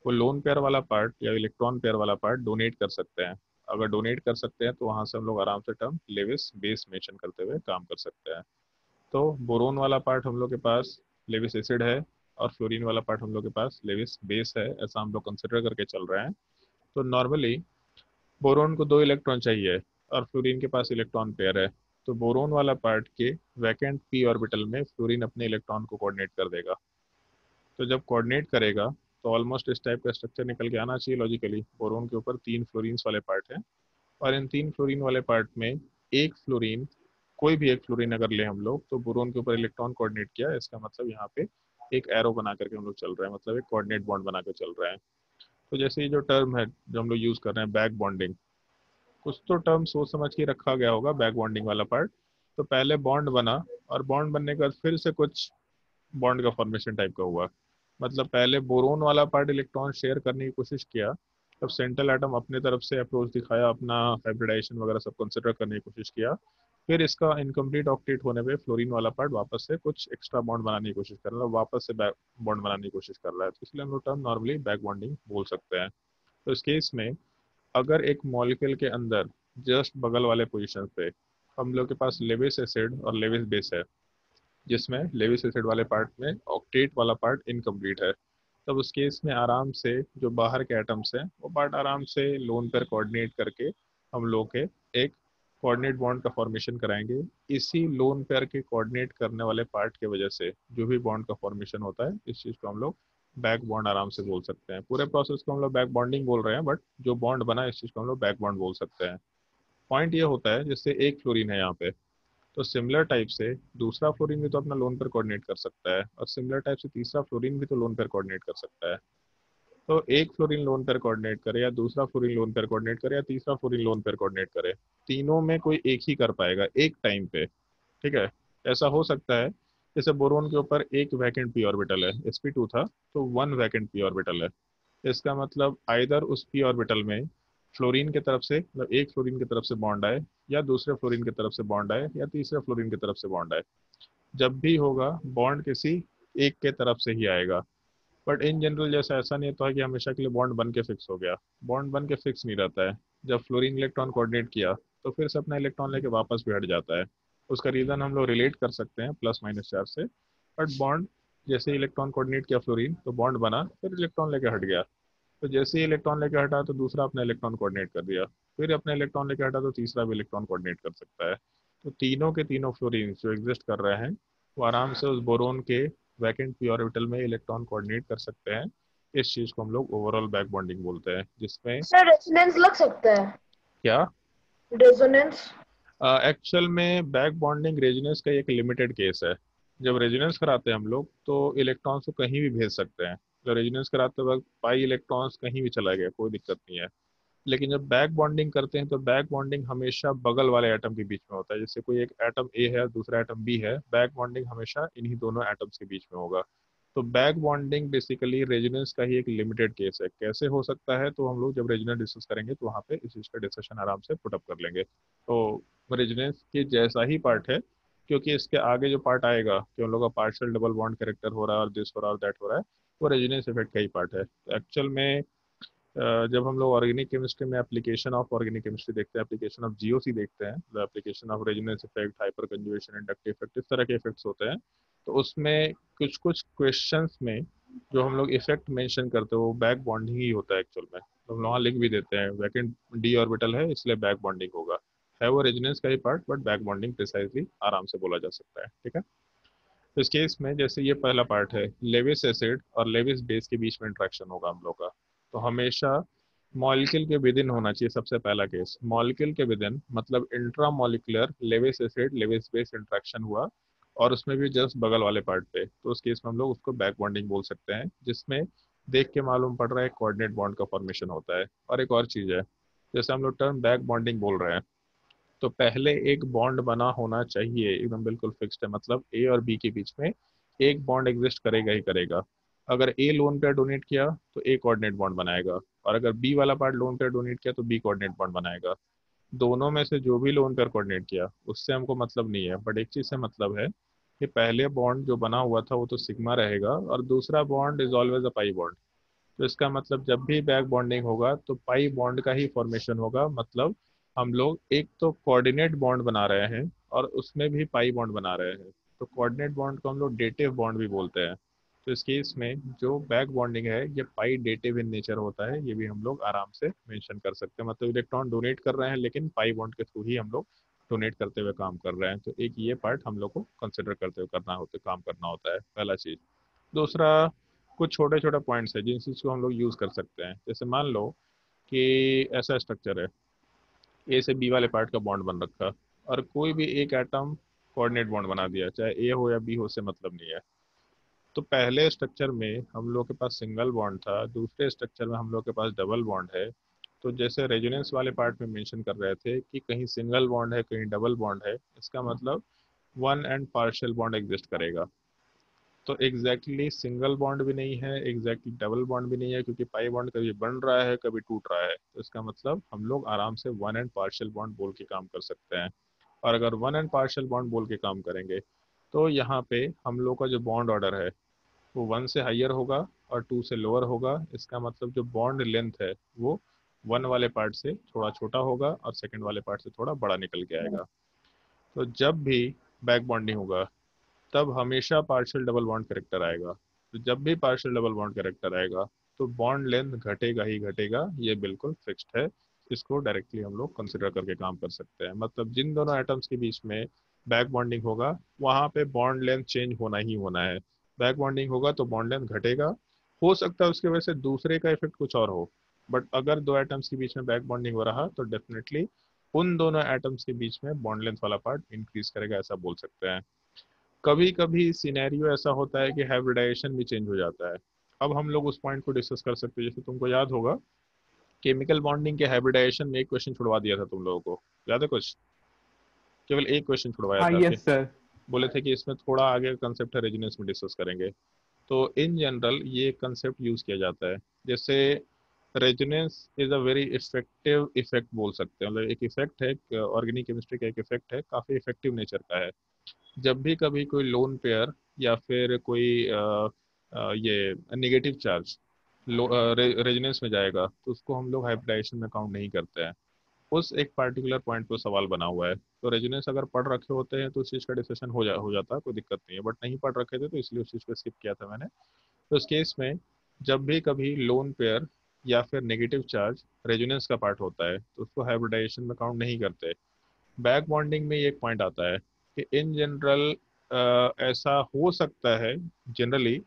वो लोन पेयर वाला पार्ट या इलेक्ट्रॉन पेयर वाला पार्ट डोनेट कर सकते हैं। अगर डोनेट कर सकते हैं तो वहां से हम लोग आराम से टर्म लेविस बेस मेंशन करते हुए काम कर सकते हैं। तो बोरोन वाला पार्ट हम लोग के पास लेविस एसिड है, और फ्लोरीन वाला पार्ट हम लोग के पास लेविस बेस है, ऐसा हम लोग कंसिडर करके चल रहे हैं। तो नॉर्मली बोरोन को 2 इलेक्ट्रॉन चाहिए और फ्लोरीन के पास इलेक्ट्रॉन पेयर है, तो बोरोन वाला पार्ट के वैकेंट p ऑर्बिटल में फ्लोरीन अपने इलेक्ट्रॉन को कोऑर्डिनेट कर देगा। तो जब कोऑर्डिनेट करेगा तो ऑलमोस्ट इस टाइप का स्ट्रक्चर निकल के आना चाहिए लॉजिकली। बोरोन के ऊपर 3 फ्लोरीन्स वाले पार्ट हैं, और इन 3 फ्लोरीन वाले पार्ट में एक फ्लोरीन कोई भी एक फ्लोरीन अगर ले हम लोग, तो बोरोन के ऊपर इलेक्ट्रॉन कोऑर्डिनेट किया, इसका मतलब यहाँ पे एक एरो बना करके हम लोग चल रहे हैं, मतलब एक कोऑर्डिनेट बॉन्ड बना कर चल रहे हैं। तो जैसे ये जो टर्म है जो हम लोग यूज कर रहे हैं बैक बॉन्डिंग, कुछ तो टर्म सोच समझ के रखा गया होगा बैक बॉन्डिंग वाला पार्ट। तो पहले बॉन्ड बना, और बॉन्ड बनने के बाद फिर से कुछ बॉन्ड का फॉर्मेशन टाइप का हुआ। मतलब पहले बोरोन वाला पार्ट इलेक्ट्रॉन शेयर करने की कोशिश किया, तब सेंट्रल एटम अपने तरफ से अप्रोच दिखाया, अपना हाइब्रिडाइजेशन वगैरह सब कंसिडर करने की कोशिश किया। फिर इसका इनकम्प्लीट ऑक्टेट होने पे फ्लोरीन वाला पार्ट वापस से कुछ एक्स्ट्रा बॉन्ड बनाने की कोशिश कर रहा है, वापस से बैक बॉन्ड बनाने की कोशिश कर रहा है, तो इसलिए हम लोग टर्म नॉर्मली बैक बॉन्डिंग बोल सकते हैं। तो इस केस में अगर एक मॉलिक्यूल के अंदर जस्ट बगल वाले पोजीशन पे हम लोग के पास लेविस एसिड और लेविस बेस है, जिसमें लेविस एसिड वाले पार्ट में ऑक्टेट वाला पार्ट इनकम्प्लीट है, तब उस केस में आराम से जो बाहर के एटम्स हैं वो पार्ट आराम से लोन पेयर कोऑर्डिनेट करके हम लोग के एक कोऑर्डिनेट बॉन्ड का फॉर्मेशन कराएंगे। इसी लोन पेयर के कोऑर्डिनेट करने वाले पार्ट की वजह से जो भी बॉन्ड का फॉर्मेशन होता है, इस चीज़ को हम लोग बैक बॉन्ड आराम से बोल सकते हैं। पूरे प्रोसेस को हम लोग बैक बॉन्डिंग बोल रहे हैं, बट जो बॉन्ड बना इस चीज़ को हम लोग बैक बॉन्ड बोल सकते हैं। पॉइंट ये होता है जैसे एक फ्लोरीन है यहाँ पे, तो सिमिलर टाइप से दूसरा फ्लोरीन भी तो अपना लोन पेयर कोऑर्डिनेट कर सकता है, और सिमिलर टाइप से तीसरा फ्लोरीन भी तो लोन पेयर कोऑर्डिनेट कर सकता है। तो एक फ्लोरीन लोन पेयर कोऑर्डिनेट करे, या दूसरा फ्लोरीन लोन पेयर कोऑर्डिनेट करे, या तीसरा फ्लोरीन लोन पेयर कोऑर्डिनेट करे, तीनों में कोई एक ही कर पाएगा एक टाइम पे। ठीक है, ऐसा हो सकता है जैसे बोरोन के ऊपर एक वैकेंट पी ऑर्बिटल है, sp2 था, तो वन वैकेंट पी ऑर्बिटल है। इसका मतलब आइदर उस पी ऑर्बिटल में फ्लोरीन की तरफ से, मतलब एक फ्लोरीन की तरफ से बॉन्ड आए, या दूसरे फ्लोरीन की तरफ से बॉन्ड आए, या तीसरे फ्लोरीन की तरफ से बॉन्ड आए। जब भी होगा बॉन्ड किसी एक के तरफ से ही आएगा। बट इन जनरल जैसा ऐसा नहीं होता है कि हमेशा के लिए बॉन्ड बन के फिक्स हो गया। बॉन्ड बन के फिक्स नहीं रहता है। जब फ्लोरीन इलेक्ट्रॉन कोऑर्डिनेट किया तो फिर से अपना इलेक्ट्रॉन लेके वापस भी हट जाता है। उसका रीज़न हम लोग रिलेट कर सकते हैं प्लस माइनस चार्ज से। बट बॉन्ड जैसे इलेक्ट्रॉन कोऑर्डिनेट किया फ्लोरीन, तो बॉन्ड बना, फिर इलेक्ट्रॉन लेके हट गया। तो जैसे ही इलेक्ट्रॉन लेके हटा तो दूसरा अपना इलेक्ट्रॉन कोऑर्डिनेट कर दिया, फिर अपना इलेक्ट्रॉन लेके हटा तो तीसरा भी इलेक्ट्रॉन कोऑर्डिनेट कर सकता है। तो तीनों के तीनों फ्लोरीन जो एग्जिस्ट कर रहे हैं वो आराम से उस बोरोन के वैकेंट पी ऑर्बिटल में इलेक्ट्रॉन कोऑर्डिनेट कर सकते हैं। इस चीज को हम लोग ओवरऑल बैक बॉन्डिंग बोलते हैं, जिसमें सर रेजोनेंस लग सकता है। क्या रेजोनेंस। एक्चुअल में बैक बॉन्डिंग रेजोनेंस का एक लिमिटेड केस है। जब रेजोनेंस कराते हैं हम लोग तो इलेक्ट्रॉन्स को कहीं भी भेज सकते हैं। जब रेजोनेंस कराते वक्त पाई इलेक्ट्रॉन्स कहीं भी चला गया, कोई दिक्कत नहीं है। लेकिन जब बैक बॉन्डिंग करते हैं तो बैक बॉन्डिंग हमेशा बगल वाले एटम के बीच में होता है। जैसे कोई एक एटम ए है, दूसरा एटम बी है, बैक बॉन्डिंग हमेशा इन्हीं दोनों एटम्स के बीच में होगा। तो बैक बॉन्डिंग बेसिकली रेजोनेंस का ही एक लिमिटेड केस है। कैसे हो सकता है तो हम लोग जब रेजोनेंस डिस्कस करेंगे तो वहाँ पे इस चीज़ का डिस्कशन आराम से पुटअप कर लेंगे। तो रेजोनेंस के जैसा ही पार्ट है, क्योंकि इसके आगे जो पार्ट आएगा कि हम लोग का पार्शियल डबल बॉन्ड कैरेक्टर हो रहा है और दिस हो रहा है और दैट हो रहा है, वो रेजोनेंस इफेक्ट का ही पार्ट है। तो एक्चुअल में जब हम लोग ऑर्गेनिक केमिस्ट्री में एप्लीकेशन ऑफ ऑर्गेनिक केमिस्ट्री देखते हैं, एप्लीकेशन ऑफ जीओसी देखते हैं, the application of resonance effect, hyper conjugation, inductive effect, इस तरह के इफेक्ट्स होते हैं। तो उसमें कुछ कुछ क्वेश्चंस में जो हम लोग इफेक्ट मेंशन करते हैं वो बैक बॉन्डिंग ही होता है एक्चुअल में। तो हम वहाँ लिख भी देते हैं वैकेंट डी ऑर्बिटल है इसलिए बैक बॉन्डिंग होगा। है वो रेजोनेंस का ही part, but back bonding precisely आराम से बोला जा सकता है। ठीक है, तो इस केस में जैसे ये पहला पार्ट है, लेविस एसिड और लेविस बेस के बीच में इंट्रैक्शन होगा हम लोग का। तो हमेशा मॉलिक्यूल के विद इन होना चाहिए सबसे पहला केस। मॉलिक्यूल के विद इन मतलब intramolecular Lewis acid Lewis base interaction हुआ, और उसमें भी जस्ट बगल वाले पार्ट पे, तो उस केस में हम लोग उसको बैक बॉन्डिंग बोल सकते हैं, जिसमें देख के मालूम पड़ रहा है कोऑर्डिनेट बॉन्ड का फॉर्मेशन होता है। और एक और चीज़ है, जैसे हम लोग टर्म बैक बॉन्डिंग बोल रहे हैं, तो पहले एक बॉन्ड बना होना चाहिए, एकदम बिल्कुल फिक्स्ड है, मतलब ए और बी के बीच में एक बॉन्ड एग्जिस्ट करेगा ही करेगा। अगर ए लोन पेयर डोनेट किया तो ए कोऑर्डिनेट बॉन्ड बनाएगा, और अगर बी वाला पार्ट लोन पेयर डोनेट किया तो बी कोऑर्डिनेट बॉन्ड बनाएगा। दोनों में से जो भी लोन पेयर कोऑर्डिनेट किया उससे हमको मतलब नहीं है, बट एक चीज़ से मतलब है कि पहले बॉन्ड जो बना हुआ था वो तो सिग्मा रहेगा, और दूसरा bond is always a pi bond. तो इसका मतलब जब भी बैक बॉन्डिंग होगा तो पाई बॉन्ड का ही फॉर्मेशन होगा। मतलब हम लोग एक तो कोऑर्डिनेट बॉन्ड बना रहे हैं और उसमें भी पाई बॉन्ड बना रहे हैं। तो कोऑर्डिनेट बॉन्ड को हम लोग डेटिव बॉन्ड भी बोलते हैं। तो इस केस में जो बैक बॉन्डिंग है ये पाई डेटिव इन नेचर होता है, ये भी हम लोग आराम से मेंशन कर सकते हैं। मतलब इलेक्ट्रॉन डोनेट कर रहे हैं लेकिन पाई बॉन्ड के थ्रू ही हम लोग डोनेट करते हुए काम कर रहे हैं। तो एक ये पार्ट हम लोग को कंसिडर करते हुए करना होता है, काम करना होता है, पहला चीज़। दूसरा, कुछ छोटे छोटे पॉइंट्स है जिन चीज़ को हम लोग यूज़ कर सकते हैं। जैसे मान लो कि ऐसा स्ट्रक्चर है, ए से बी वाले पार्ट का बॉन्ड बन रखा, और कोई भी एक एटम कोऑर्डिनेट बॉन्ड बना दिया, चाहे ए हो या बी हो, से मतलब नहीं है। तो पहले स्ट्रक्चर में हम लोग के पास सिंगल बॉन्ड था, दूसरे स्ट्रक्चर में हम लोग के पास डबल बॉन्ड है। तो जैसे रेजोनेंस वाले पार्ट में मेंशन कर रहे थे कि कहीं सिंगल बॉन्ड है कहीं डबल बॉन्ड है, इसका मतलब one and partial bond exist करेगा। तो एग्जैक्टली सिंगल बॉन्ड भी नहीं है, एग्जैक्टली डबल बॉन्ड भी नहीं है, क्योंकि पाई बॉन्ड कभी बन रहा है कभी टूट रहा है। तो इसका मतलब हम लोग आराम से वन एंड पार्शियल बॉन्ड बोल के काम कर सकते हैं। और अगर वन एंड पार्शियल बॉन्ड बोल के काम करेंगे तो यहाँ पे हम लोग का जो बॉन्ड ऑर्डर है वो वन से हाइयर होगा और टू से लोअर होगा। इसका मतलब जो बॉन्ड लेंथ है वो वन वाले पार्ट से थोड़ा छोटा होगा और सेकंड वाले पार्ट से थोड़ा बड़ा निकल के आएगा। तो जब भी बैक बॉन्डिंग होगा तब हमेशा पार्शियल डबल बॉन्ड करेक्टर आएगा। तो जब भी पार्शियल डबल बॉन्ड करेक्टर आएगा तो बॉन्ड लेंथ घटेगा ही घटेगा, ये बिल्कुल फिक्स्ड है। इसको डायरेक्टली हम लोग कंसिडर करके काम कर सकते हैं। मतलब जिन दोनों एटम्स के बीच में बैक बॉन्डिंग होगा वहाँ पे बॉन्ड लेंथ चेंज होना ही होना है। बैक बॉन्डिंग होगा तो बॉन्ड लेंथ घटेगा, हो सकता है उसकी वजह से दूसरे का इफेक्ट कुछ और हो, बट अगर दो एटम्स के बीच में बैक बॉन्डिंग हो रहा तो डेफिनेटली उन दोनों एटम्स के बीच में बॉन्ड लेंथ वाला पार्ट इंक्रीज करेगा, ऐसा बोल सकते हैं। कभी कभी सिनेरियो ऐसा होता है कि हाइब्रिडाइजेशन भी चेंज हो जाता है। अब हम लोग उस पॉइंट को डिस्कस कर सकते हैं। जैसे तुमको याद होगा केमिकल बॉन्डिंग के हाइब्रिडाइजेशन में एक क्वेश्चन छुड़वा दिया था तुम लोगों को, याद है कुछ? केवल एक क्वेश्चन छुड़वाया हाँ था कि यस सर। बोले थे कि इसमें थोड़ा आगे कंसेप्ट है, रेजोनेंस में डिस्कस करेंगे। तो इन जनरल ये कंसेप्ट यूज किया जाता है। जैसे resonance is a very effective effect बोल सकते हैं, मतलब एक इफेक्ट है, ऑर्गेनिक केमिस्ट्री का एक इफेक्ट है, काफी इफेक्टिव नेचर का है। जब भी कभी कोई लोन पेयर या फिर कोई ये नेगेटिव चार्ज रेजोनेंस में जाएगा तो उसको हम लोग हाइब्रिडाइजेशन में काउंट नहीं करते हैं। उस एक पार्टिकुलर पॉइंट पर सवाल बना हुआ है। तो रेजोनेंस अगर पढ़ रखे होते हैं तो उस चीज़ का डिस्कशन हो जाता है, कोई दिक्कत नहीं है, बट नहीं पढ़ रखे थे तो इसलिए उस चीज़ को स्किप किया था मैंने। तो उस केस में जब भी कभी लोन पेयर या फिर नेगेटिव चार्ज रेजोनेंस का पार्ट होता है तो उसको हाइब्रिडाइजेशन में काउंट नहीं करते। बैक बॉन्डिंग में ये एक पॉइंट आता है कि इन जनरल ऐसा हो सकता है जनरली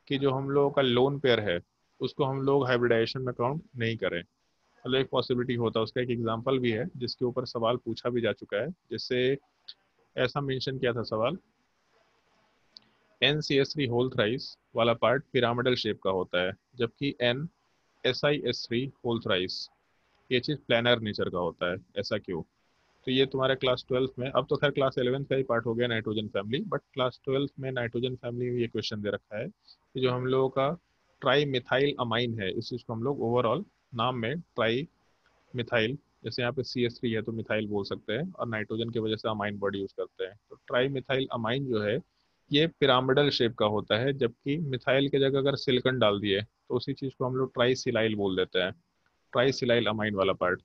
कि जो हम लोगों का लोन पेयर है उसको हम लोग हाइब्रिडाइजेशन में काउंट नहीं करें। मतलब एक पॉसिबिलिटी होता है, उसका एक एग्जांपल भी है जिसके ऊपर सवाल पूछा भी जा चुका है। जैसे ऐसा मेंशन किया था सवाल, NCS3 होल थ्राइस वाला पार्ट पिरामिडल शेप का होता है जबकि NSiS3 होल थ्राइस ये चीज़ प्लानर नेचर का होता है, ऐसा क्यों? तो ये तुम्हारे क्लास 12 में, अब तो खैर क्लास 11 का ही पार्ट हो गया नाइट्रोजन फैमिली, बट क्लास 12 में नाइट्रोजन फैमिली में ये क्वेश्चन दे रखा है कि जो हम लोगों का ट्राई मिथाइल अमाइन है, इस चीज़ को हम लोग ओवरऑल नाम में ट्राई मिथाइल, जैसे यहाँ पे CH3 है तो मिथाइल बोल सकते हैं और नाइट्रोजन की वजह से अमाइन वर्ड यूज करते हैं। तो ट्राई मिथाइल अमाइन जो है ये पिरामिडल शेप का होता है, जबकि मिथाइल की जगह अगर सिलिकन डाल दिए तो उसी चीज़ को हम लोग ट्राई सिलाइल बोल देते हैं। ट्राई सिलाइल अमाइन वाला पार्ट,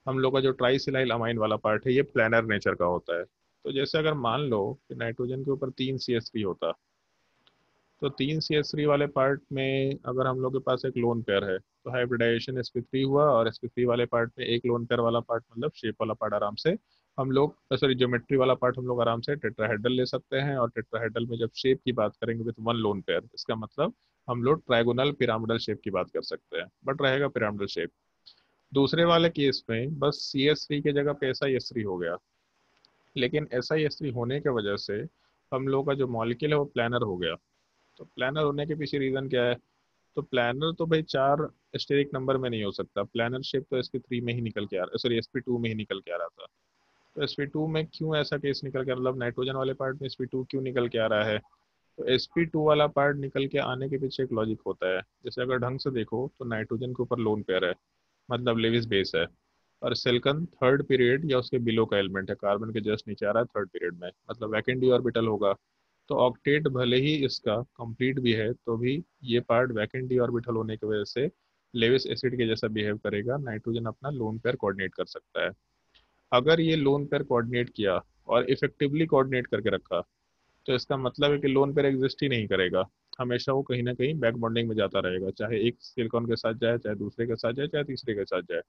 हम लोग का जो ट्राइसिलाइल अमाइन वाला पार्ट है ये प्लानर नेचर का होता है। तो जैसे अगर मान लो कि नाइट्रोजन के ऊपर 3 CH3 होता तो 3 CH3 वाले पार्ट में अगर हम लोग के पास एक लोन पेयर है तो हाइब्रिडाइजेशन sp3 हुआ, और sp3 वाले पार्ट में एक लोन पेयर वाला पार्ट मतलब शेप वाला पार्ट आराम से हम लोग, सॉरी ज्योमेट्री वाला पार्ट हम लोग आराम से टेट्राहेड्रल ले सकते हैं। और टेट्राहेड्रल में जब शेप की बात करेंगे विद वन लोन पेयर, इसका मतलब हम लोग ट्राइगोनल पिरामिडल शेप की बात कर सकते हैं, बट रहेगा पिरामिडल शेप। दूसरे वाले केस में बस CH3 की जगह पे SiS3 हो गया, लेकिन SiS3 होने की वजह से हम लोग का जो मॉलिक्यूल है वो प्लानर हो गया। तो प्लानर होने के पीछे रीजन क्या है? तो प्लानर तो भाई चार स्टेरिक नंबर में नहीं हो सकता, प्लानर शेप तो sp3 में ही निकल के आ रहा, सॉरी sp2 में ही निकल के आ रहा था। तो sp2 में क्यों ऐसा केस निकल के, मतलब नाइट्रोजन वाले पार्ट में sp2 क्यों निकल के आ रहा है? तो sp2 वाला पार्ट निकल के आने के पीछे एक लॉजिक होता है। जैसे अगर ढंग से देखो तो नाइट्रोजन के ऊपर लोन पेयर है, मतलब लेविस बेस है, और सिलिकॉन थर्ड पीरियड या उसके बिलो का एलिमेंट है, कार्बन के जस्ट नीचे आ रहा है थर्ड पीरियड में, मतलब वैकेंट डी ऑर्बिटल होगा। तो ऑक्टेट भले ही इसका कंप्लीट भी है तो भी ये पार्ट वैकेंट डी ऑर्बिटल होने की वजह से लेविस एसिड के जैसा बिहेव करेगा, नाइट्रोजन अपना लोन पेयर कोऑर्डिनेट कर सकता है। अगर ये लोन पेयर कोऑर्डिनेट किया और इफेक्टिवली कोऑर्डिनेट करके रखा तो इसका मतलब है कि लोन पेयर एग्जिस्ट ही नहीं करेगा, हमेशा वो कहीं ना कहीं बैक बॉन्डिंग में जाता रहेगा, चाहे एक सिलिकॉन के साथ जाए, चाहे दूसरे के साथ जाए, चाहे तीसरे के साथ जाए।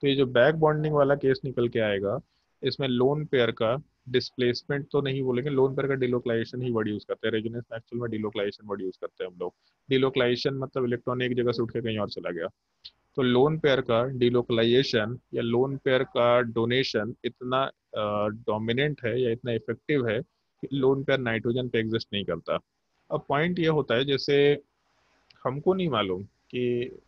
तो ये जो बैक बॉन्डिंग वाला केस निकल के आएगा इसमें लोन पेयर का डिस्प्लेसमेंट तो नहीं बोलेंगे, लोन पेयर का डिलोक्लाइजेशन ही वर्ड यूज करते हैं। रेजोनेंस में एक्चुअल में डिलोक्लाइजेशन वर्ड यूज करते हैं हम लोग। डिलोक्लाइजेशन मतलब इलेक्ट्रॉन एक जगह से उठ के कहीं और चला गया। तो लोन पेयर का डिलोकलाइजेशन या लोन पेयर का डोनेशन इतना डोमिनेंट है या इतना इफेक्टिव है कि लोन पेयर नाइट्रोजन पे एग्जिस्ट नहीं करता। अब पॉइंट ये होता है, जैसे हमको नहीं मालूम कि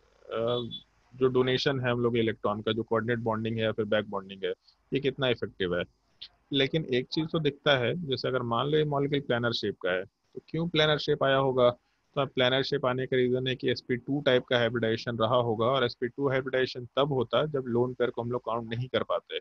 जो डोनेशन है हम लोग इलेक्ट्रॉन का, जो कोऑर्डिनेट बॉन्डिंग है या फिर बैक बॉन्डिंग है, ये कितना इफेक्टिव है। लेकिन एक चीज तो दिखता है, जैसे अगर मान लो ये मॉलिक्यूल प्लानर शेप का है, तो क्यों प्लानर शेप आया होगा। तो प्लानर शेप आने का रीजन है कि sp2 टाइप का हाइब्रिडाइजेशन रहा होगा, और sp2 हाइब्रिडाइजेशन तब होता जब लोन पेयर को हम लोग काउंट नहीं कर पाते।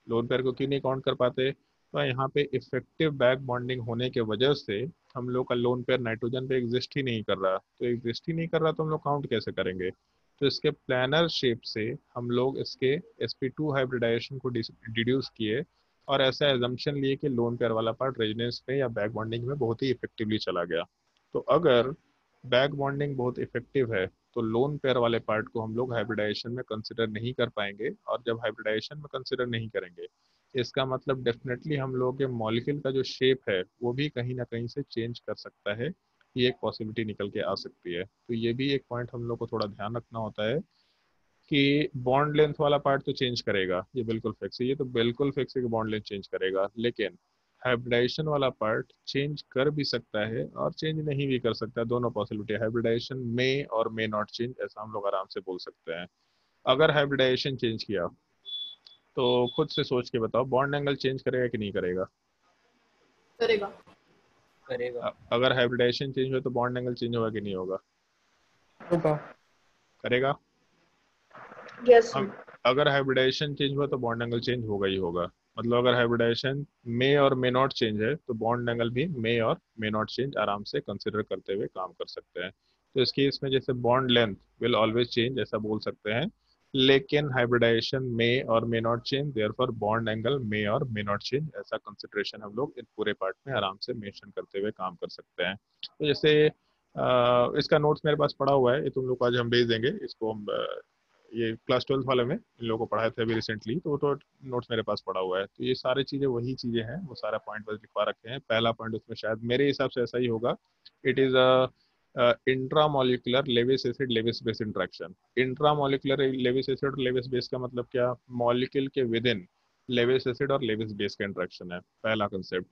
लोन पेयर को क्यों नहीं काउंट कर पाते, तो यहाँ पे इफेक्टिव बैक बॉन्डिंग होने के वजह से हम लोग का लोन पेयर नाइट्रोजन पे एग्जिस्ट ही नहीं कर रहा। तो एग्जिस्ट ही नहीं कर रहा तो हम लोग काउंट कैसे करेंगे। तो इसके प्लानर शेप से हम लोग इसके sp2 हाइब्रिडाइजेशन को डिड्यूस किए, और ऐसा एजम्पशन लिए कि लोन पेयर वाला पार्ट रेजोनेंस में या बैक बॉन्डिंग में बहुत ही इफेक्टिवली चला गया। तो अगर बैक बॉन्डिंग बहुत इफेक्टिव है तो लोन पेयर वाले पार्ट को हम लोग हाइब्रिडाइजेशन में कंसिडर नहीं कर पाएंगे, और जब हाइब्रिडाइजेशन में कंसिडर नहीं करेंगे, इसका मतलब डेफिनेटली हम लोग के मॉलिक्यूल का जो शेप है वो भी कहीं ना कहीं से चेंज कर सकता है। ये एक पॉसिबिलिटी निकल के आ सकती है। तो ये भी एक पॉइंट हम लोग को थोड़ा ध्यान रखना होता है कि बॉन्ड लेंथ वाला पार्ट तो चेंज करेगा, ये बिल्कुल फिक्स है, ये तो बिल्कुल फिक्स है कि बॉन्ड लेंथ चेंज करेगा, लेकिन हाइब्रिडाइजेशन वाला पार्ट चेंज कर भी सकता है और चेंज नहीं भी कर सकता। दोनों पॉसिबिलिटी, हाइब्रिडाइजेशन में और मे नॉट चेंज, ऐसा हम लोग आराम से बोल सकते हैं। अगर हाइब्रिडाइजेशन चेंज किया तो खुद से सोच के बताओ, बॉन्ड एंगल चेंज करेगा कि नहीं करेगा। करेगा। करेगा। अगर हाइब्रिडाइजेशन चेंज हो तो बॉन्ड एंगल चेंज होगा कि नहीं होगा। होगा। करेगा। यस हम अगर हाइब्रिडाइजेशन चेंज हुआ तो बॉन्ड एंगल चेंज होगा ही होगा। मतलब अगर hybridisation may or may not change है तो बॉन्ड एंगल भी मे और मे नॉट चेंज आराम से कंसिडर करते हुए काम कर सकते हैं। तो इस केस में जैसे bond length will always change ऐसा बोल सकते हैं, लेकिन hybridisation may or may not change, therefore bond angle may or may not change, ऐसा कंसिडरेशन हम लोग इन पूरे पार्ट में आराम से मेंशन करते हुए काम कर सकते हैं। तो जैसे इसका नोट्स मेरे पास पड़ा हुआ है, ये तुम लोग को आज हम भेज देंगे। इसको हम ये क्लास 12 वाले में इन लोगों को पढ़ाए थे अभी रिसेंटली, तो वो तो नोट्स मेरे पास पड़ा हुआ है। तो ये सारी चीज़ें वही चीज़ें हैं, वो सारा पॉइंट बस लिखवा रखे हैं। पहला पॉइंट उसमें शायद मेरे हिसाब से ऐसा ही होगा, it is a intramolecular Lewis acid Lewis base interaction. Intramolecular Lewis acid और लेविस बेस का मतलब क्या, मॉलिक्यूल के विद इन लेविस एसिड और लेविस बेस का इंट्रैक्शन है, पहला कंसेप्ट।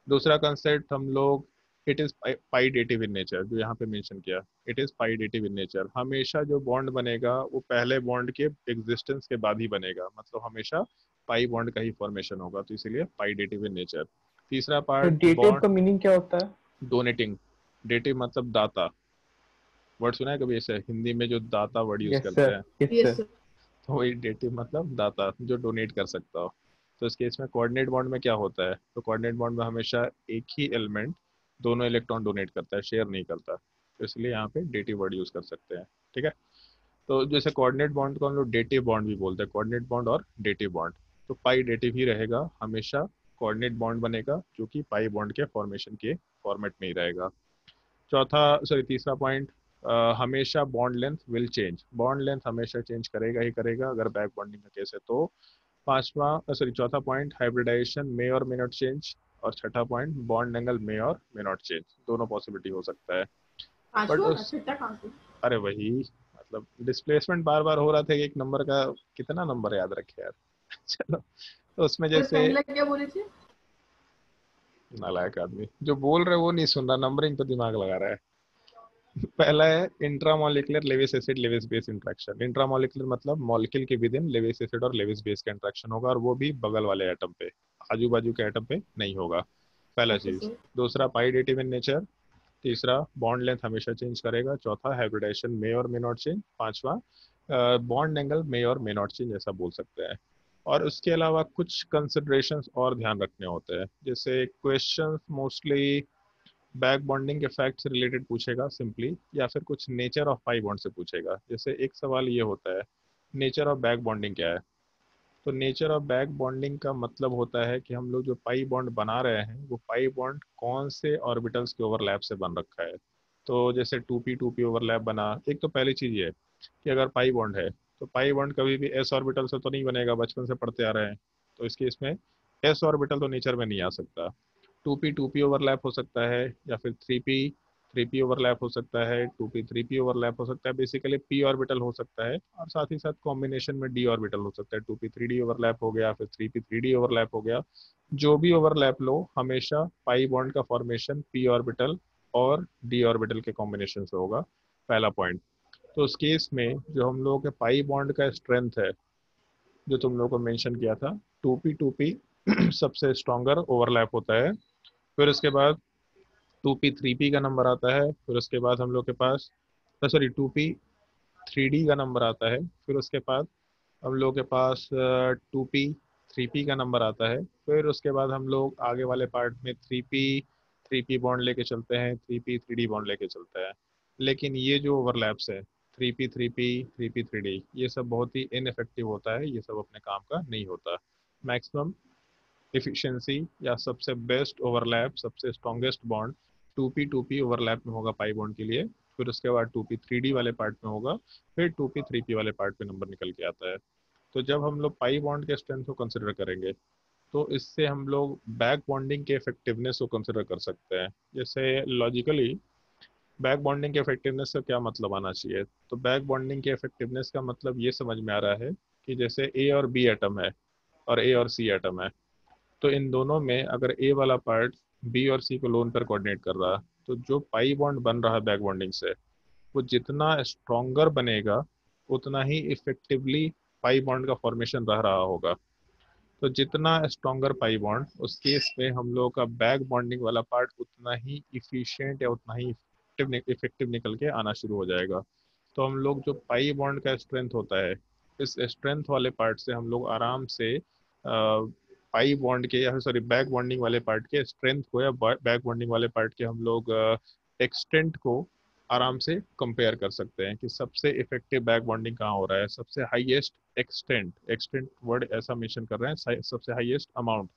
दूसरा कंसेप्ट हम लोग, it is pi dative in nature, जो यहाँ पे मेंशन किया, it is pi dative in nature. हमेशा जो बॉन्ड बनेगा वो पहले बॉन्ड के एग्जिस्टेंस के बाद ही बनेगा, मतलब हमेशा पाई बॉन्ड का ही फॉर्मेशन होगा, तो इसीलिए पाइडेटिव इन नेचर। तीसरा तो पार्ट डेटिव का बॉन्ड मीनिंग क्या होता है? डोनेटिंग। डेटिव मतलब दाता, वर्ड सुना है कभी ऐसे हिंदी में जो दाता वर्ड यूज यस करते सर, हैं, यस यस सर। सर। तो वही डेटिव मतलब दाता जो डोनेट कर सकता हो। तो इस केस में कोऑर्डिनेट बॉन्ड में क्या होता है, तो कोऑर्डिनेट बॉन्ड में हमेशा एक ही एलिमेंट दोनों इलेक्ट्रॉन डोनेट करता है, शेयर नहीं करता, तो इसलिए यहाँ पे डेटिव वर्ड यूज कर सकते हैं। ठीक है। तो जैसे कोऑर्डिनेट बॉन्ड को हम लोग डेटिव बॉन्ड भी बोलते हैं, कोऑर्डिनेट बॉन्ड और डेटिव बॉन्ड। तो पाई डेटिव ही रहेगा हमेशा, कोऑर्डिनेट बॉन्ड बनेगा जो कि पाई बॉन्ड के फॉर्मेशन के फॉर्मेट में ही रहेगा। तीसरा पॉइंट, हमेशा bond length will change, bond length हमेशा चेंज करेगा ही करेगा अगर बैक बॉन्डिंग का केस है तो। चौथा point, hybridisation may or may not change. और छठा point, bond angle may or may not change, दोनों पॉसिबिलिटी हो सकता है। बट पांचवा उस छठा कहाँ से? अरे वही, मतलब डिस्प्लेसमेंट बार बार हो रहा था कि एक नंबर का कितना नंबर याद रखे यार। चलो, तो उसमें तो जैसे पहला क्या बोले थे? नालायक आदमी जो बोल रहे वो नहीं सुन रहा, नंबरिंग पे दिमाग लगा रहा है। पहला है intramolecular Lewis acid Lewis base interaction. Intramolecular मतलब मॉलिक्यूल के विद इन लेविस एसिड और लेविस बेस का इंट्रैक्शन होगा, और वो भी बगल वाले एटम पे, आजू बाजू के एटम पे नहीं होगा, पहला ओके चीज। सर। दूसरा, पाइडेटिव इन नेचर। तीसरा, बॉन्ड लेंथ हमेशा चेंज करेगा। चौथा, hybridisation may or may not change. पांचवा, bond angle may or may not change, ऐसा बोल सकते हैं। और उसके अलावा कुछ कंसिडरेशंस और ध्यान रखने होते हैं, जैसे क्वेश्चंस मोस्टली बैक बॉन्डिंग के फैक्ट से रिलेटेड पूछेगा सिंपली, या फिर कुछ नेचर ऑफ पाई बॉन्ड से पूछेगा। जैसे एक सवाल ये होता है, नेचर ऑफ बैक बॉन्डिंग क्या है। तो नेचर ऑफ बैक बॉन्डिंग का मतलब होता है कि हम लोग जो पाई बॉन्ड बना रहे हैं वो पाई बॉन्ड कौन से ऑर्बिटल्स के ओवरलैप से बन रखा है। तो जैसे 2p ओवरलैप बना, एक तो पहली चीज ये है कि अगर पाई बॉन्ड है तो पाई बॉन्ड कभी भी एस ऑर्बिटल से तो नहीं बनेगा, बचपन से पढ़ते आ रहे हैं। तो इसके इसमें एस ऑर्बिटल तो नेचर में नहीं आ सकता। 2p ओवरलैप हो सकता है, या फिर 3p ओवरलैप हो सकता है, 2p 3p ओवरलैप हो सकता है, बेसिकली p ऑर्बिटल हो सकता है, और साथ ही साथ कॉम्बिनेशन में d ऑर्बिटल हो सकता है। 2p 3d ओवरलैप हो गया, फिर 3p 3d ओवरलैप हो गया। जो भी ओवरलैप लो, हमेशा पाई बॉन्ड का फॉर्मेशन p ऑर्बिटल और d ऑर्बिटल के कॉम्बिनेशन से होगा, पहला पॉइंट। तो उस केस में जो हम लोगों के पाई बॉन्ड का स्ट्रेंथ है, जो तुम लोगों को मेंशन किया था, 2p सबसे स्ट्रॉन्गर ओवरलैप होता है। फिर उसके बाद 2p 3p का नंबर आता है। फिर उसके बाद हम लोग के पास, सॉरी, 2p 3d का नंबर आता है। फिर उसके बाद हम लोग के पास 2p 3p का नंबर आता है। फिर उसके बाद हम लोग आगे वाले पार्ट में 3p बॉन्ड लेके चलते हैं, 3p 3d बॉन्ड लेके चलते हैं। लेकिन ये जो ओवरलैप्स है, 3p 3d, ये सब बहुत ही इनफेक्टिव होता है, ये सब अपने काम का नहीं होता। मैक्सिमम एफिशिएंसी या सबसे बेस्ट ओवरलैप, सबसे स्ट्रॉन्गेस्ट बॉन्ड 2p ओवरलैप में होगा पाई बॉन्ड के लिए। फिर उसके बाद 2p 3d वाले पार्ट में होगा। फिर 2p 3p वाले पार्ट पे नंबर निकल के आता है। तो जब हम लोग पाई बॉन्ड के स्ट्रेंथ को कंसिडर करेंगे, तो इससे हम लोग बैक बॉन्डिंग के इफेक्टिवनेस को कंसिडर कर सकते हैं। जैसे लॉजिकली बैक बॉन्डिंग के इफेक्टिवनेस का क्या मतलब आना चाहिए, तो बैक बॉन्डिंग के इफेक्टिवनेस का मतलब ये समझ में आ रहा है कि जैसे ए और बी एटम है और ए और सी एटम है, तो इन दोनों में अगर ए वाला पार्ट बी और सी को लोन पर कोऑर्डिनेट कर रहा है, तो जो पाई बॉन्ड बन रहा है बैक बॉन्डिंग से, वो जितना स्ट्रॉन्गर बनेगा, उतना ही इफेक्टिवली पाई बॉन्ड का फॉर्मेशन रह रहा होगा। तो जितना स्ट्रॉन्गर पाई बॉन्ड, उस केस में हम लोगों का बैक बॉन्डिंग वाला पार्ट उतना ही इफिशिएंट या उतना ही इफेक्टिव निकल के आना शुरू हो जाएगा। तो हम लोग जो पाई बॉन्ड का स्ट्रेंथ होता है, इस स्ट्रेंथ वाले पार्ट से हम लोग आराम से पाई बॉन्ड के, या सॉरी बैक बॉन्डिंग वाले पार्ट के स्ट्रेंथ को, या बैक बॉन्डिंग वाले पार्ट के हम लोग एक्सटेंट को आराम से कंपेयर कर सकते हैं कि सबसे इफेक्टिव बैक बॉन्डिंग कहाँ हो रहा है, सबसे हाईएस्ट एक्सटेंट, एक्सटेंट वर्ड ऐसा मेंशन कर रहे हैं, सबसे हाईएस्ट अमाउंट,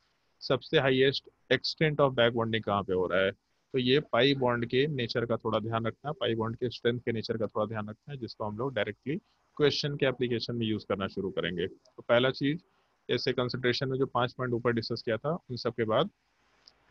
सबसे highest extent of back bonding कहाँ पे हो रहा है। तो ये पाई बॉन्ड के नेचर का थोड़ा ध्यान रखना, पाई बॉन्ड के स्ट्रेंथ के नेचर का थोड़ा ध्यान रखना है, जिसको हम लोग डायरेक्टली क्वेश्चन के एप्लीकेशन में यूज करना शुरू करेंगे। तो पहला चीज, ऐसे कंसिडरेशन में जो 5 पॉइंट ऊपर डिस्कस किया था, उन सब के बाद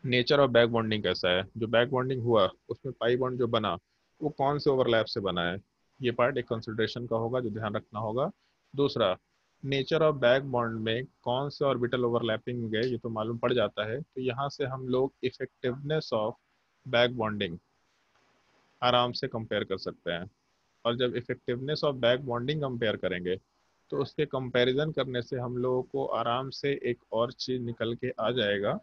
नेचर ऑफ बैक बॉन्डिंग कैसा है, जो बैक बॉन्डिंग हुआ उसमें पाई बॉन्ड जो बना, वो कौन से ओवरलैप से बना है, ये पार्ट एक कंसिडरेशन का होगा जो ध्यान रखना होगा। दूसरा, नेचर ऑफ बैक बॉन्ड में कौन से ऑर्बिटल ओवरलैपिंग में गए, ये तो मालूम पड़ जाता है। तो यहाँ से हम लोग इफेक्टिवनेस ऑफ बैक बॉन्डिंग आराम से कंपेयर कर सकते हैं। और जब effectiveness of back bonding compare करेंगे, तो उसके कंपैरिजन करने से हम लोगों को आराम से एक और चीज़ निकल के आ जाएगा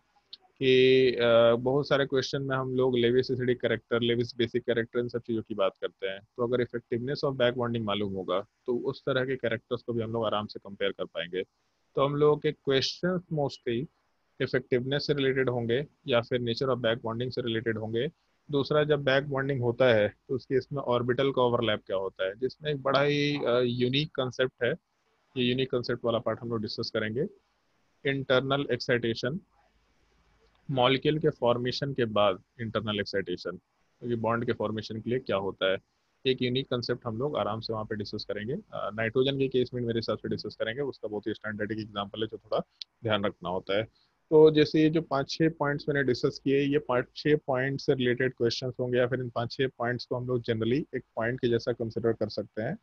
कि बहुत सारे क्वेश्चन में हम लोग Lewis acidic character, Lewis basic character, इन सब चीज़ों की बात करते हैं। तो अगर इफेक्टिवनेस ऑफ बैक बॉन्डिंग मालूम होगा, तो उस तरह के कैरेक्टर्स को भी हम लोग आराम से कंपेयर कर पाएंगे। तो हम लोगों के क्वेश्चन मोस्टली इफेक्टिवनेस से रिलेटेड होंगे या फिर नेचर ऑफ बैक बॉन्डिंग से रिलेटेड होंगे। दूसरा, जब बैक बॉन्डिंग होता है तो उसके इसमें ऑर्बिटल का ओवरलैप क्या होता है, जिसमें एक बड़ा ही यूनिक कंसेप्ट है। ये यूनिक कंसेप्ट वाला पार्ट हम लोग डिस्कस करेंगे। इंटरनल एक्साइटेशन, मॉलिक्यूल के फॉर्मेशन के बाद इंटरनल एक्साइटेशन, क्योंकि बॉन्ड के फॉर्मेशन के लिए क्या होता है, एक यूनिक कंसेप्ट हम लोग आराम से वहाँ पे डिस्कस करेंगे। नाइट्रोजन के केस में मेरे हिसाब से डिस्कस करेंगे, उसका बहुत ही स्टैंडर्ड एग्जाम्पल है जो थोड़ा ध्यान रखना होता है। तो जैसे ये जो 5-6 पॉइंट्स मैंने डिस्कस किए, ये 5-6 पॉइंट से रिलेटेड क्वेश्चन होंगे, या फिर इन 5-6 पॉइंट्स को हम लोग जनरली एक पॉइंट के जैसा कंसिडर कर सकते हैं।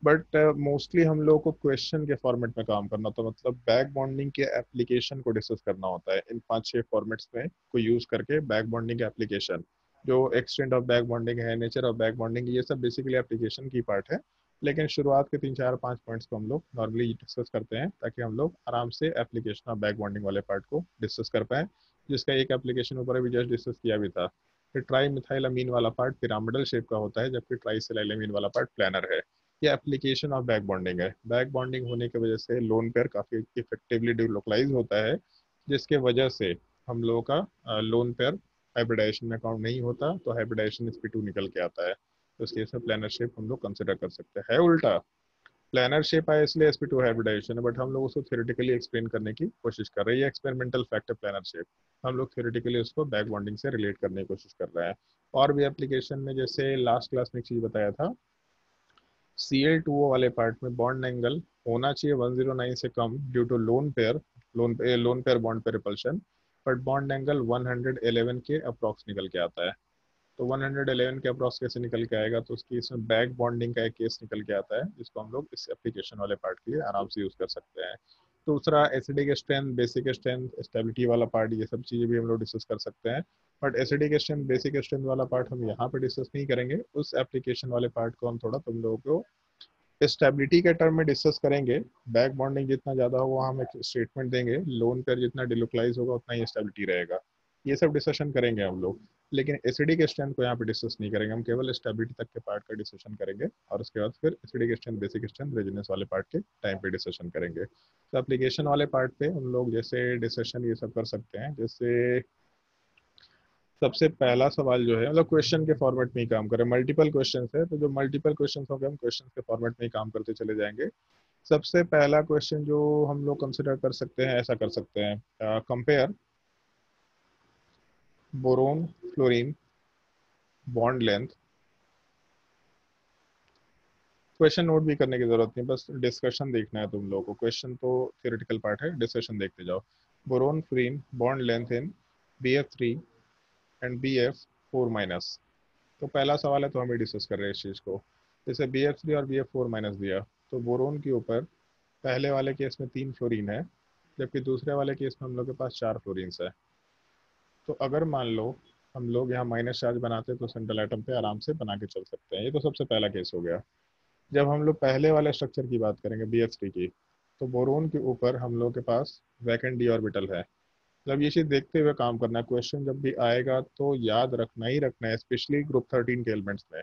बट मोस्टली हम लोग को क्वेश्चन के फॉर्मेट में काम करना, तो मतलब बैक बॉन्डिंग के एप्लीकेशन को डिस्कस करना होता है इन 5-6 फॉर्मेट्स में को यूज करके। बैक बॉन्डिंग के एप्लीकेशन, जो एक्सटेंट ऑफ बैक बॉन्डिंग है, नेचर ऑफ बैक बॉन्डिंग, ये सब बेसिकली एप्लीकेशन की पार्ट है। लेकिन शुरुआत के 3-4-5 पॉइंट्स को हम लोग नॉर्मली डिस्कस करते हैं, ताकि हम लोग आराम से एप्लीकेशन ऑफ बैक बॉन्डिंग वाले पार्ट को डिस्कस कर पाएँ, जिसका एक एप्लीकेशन ऊपर अभी जस्ट डिस्कस किया भी था। फिर ट्राई मिथाइल अमीन वाला पार्ट पिरामिडल शेप का होता है, जबकि ट्राइसिलाइलामीन वाला पार्ट प्लानर है। ये एप्लीकेशन ऑफ बैक बॉन्डिंग है। बैक बॉन्डिंग होने की वजह से लोन पेयर काफ़ी इफेक्टिवली डिलोकलाइज होता है, जिसके वजह से हम लोगों का लोन पेयर हाइब्रिडाइजेशन में काउंट नहीं होता, तो हाइब्रिडाइजेशन sp2 निकल के आता है। तो इस केस में प्लानर शेप हम लोग कंसिडर कर सकते हैं। उल्टा, प्लानर शेप आया इसलिए sp2 हाइब्रिडाइजेशन है, बट हम लोग उसको थ्योरेटिकली एक्सप्लेन करने की कोशिश कर रहे हैं। ये एक्सपेरिमेंटल फैक्ट है प्लानर शेप, हम लोग थ्योरेटिकली उसको बैक बॉन्डिंग से रिलेट करने की कोशिश कर रहे हैं। और भी एप्लीकेशन में, जैसे लास्ट क्लास में एक चीज़ बताया था, Cl2O वाले पार्ट में बॉन्ड एंगल होना चाहिए 109 से कम due to lone pair, lone pair bond पे रिपल्शन, बट बॉन्ड एंगल 111 के अप्रॉक्स निकल के आता है। तो 111 के अप्रॉक्स कैसे निकल के आएगा, तो उसकी इसमें बैक बॉन्डिंग का एक केस निकल के आता है जिसको हम लोग इस एप्लीकेशन वाले पार्ट के लिए आराम से यूज़ कर सकते हैं। दूसरा acidic strength, basic strength, stability वाला पार्ट, ये सब चीज़ें भी हम लोग डिस्कस कर सकते हैं। But acidic strength, basic strength वाला पार्ट हम यहाँ पे डिस्कस नहीं करेंगे, उस एप्लीकेशन वाले पार्ट को हम थोड़ा तुम लोगों को स्टेबिलिटी के टर्म में डिस्कस करेंगे। बैक बॉन्डिंग जितना ज़्यादा होगा हम एक स्टेटमेंट देंगे, लोन पेयर जितना डिलोकलाइज होगा उतना ही स्टेबिलिटी रहेगा, ये सब डिस्कशन करेंगे हम लोग। लेकिन एसिडिक स्ट्रेंथ को यहाँ पे डिस्कस नहीं करेंगे, हम केवल स्टेबिलिटी तक के पार्ट का डिस्कशन करेंगे और उसके बाद फिर एसिडिक स्ट्रेंथ, बेसिक स्ट्रेंथ, रेजिनेस वाले पार्ट के टाइम पे डिस्कशन करेंगे। तो एप्लीकेशन वाले पार्ट पे हम लोग जैसे डिस्कशन ये सब कर सकते हैं, जैसे सबसे पहला सवाल जो है, मतलब क्वेश्चन के फॉर्मेट में ही काम करें, मल्टीपल क्वेश्चंस है तो जो मल्टीपल क्वेश्चंस होंगे हम क्वेश्चन के फॉर्मेट में ही काम करते चले जाएंगे। सबसे पहला क्वेश्चन जो हम लोग कंसिडर कर सकते हैं, ऐसा कर सकते हैं, compare boron fluorine bond length. Question note भी करने की जरूरत नहीं, बस डिस्कशन देखना है तुम लोगों को, क्वेश्चन तो थियोरेटिकल पार्ट है, डिस्कशन देखते जाओ। Boron fluorine bond length in BF3 and BF4 minus. तो पहला सवाल है तो हम ही डिस्कस कर रहे हैं इस चीज़ को। जैसे BF3 और BF4 माइनस दिया, तो बोरोन के ऊपर पहले वाले केस में 3 फ्लोरीन है, जबकि दूसरे वाले केस में हम लोग के पास 4 फ्लोरीन्स है। तो अगर मान लो हम लोग यहाँ माइनस चार्ज बनाते तो सेंट्रल एटम पे आराम से बना के चल सकते हैं, ये तो सबसे पहला केस हो गया। जब हम लोग पहले वाले स्ट्रक्चर की बात करेंगे BF3 की, तो बोरोन के ऊपर हम लोग के पास वैकेंट डी ऑर्बिटल है। मतलब ये चीज़ देखते हुए काम करना है, क्वेश्चन जब भी आएगा तो याद रखना ही रखना है, स्पेशली ग्रुप 13 के एलिमेंट्स में।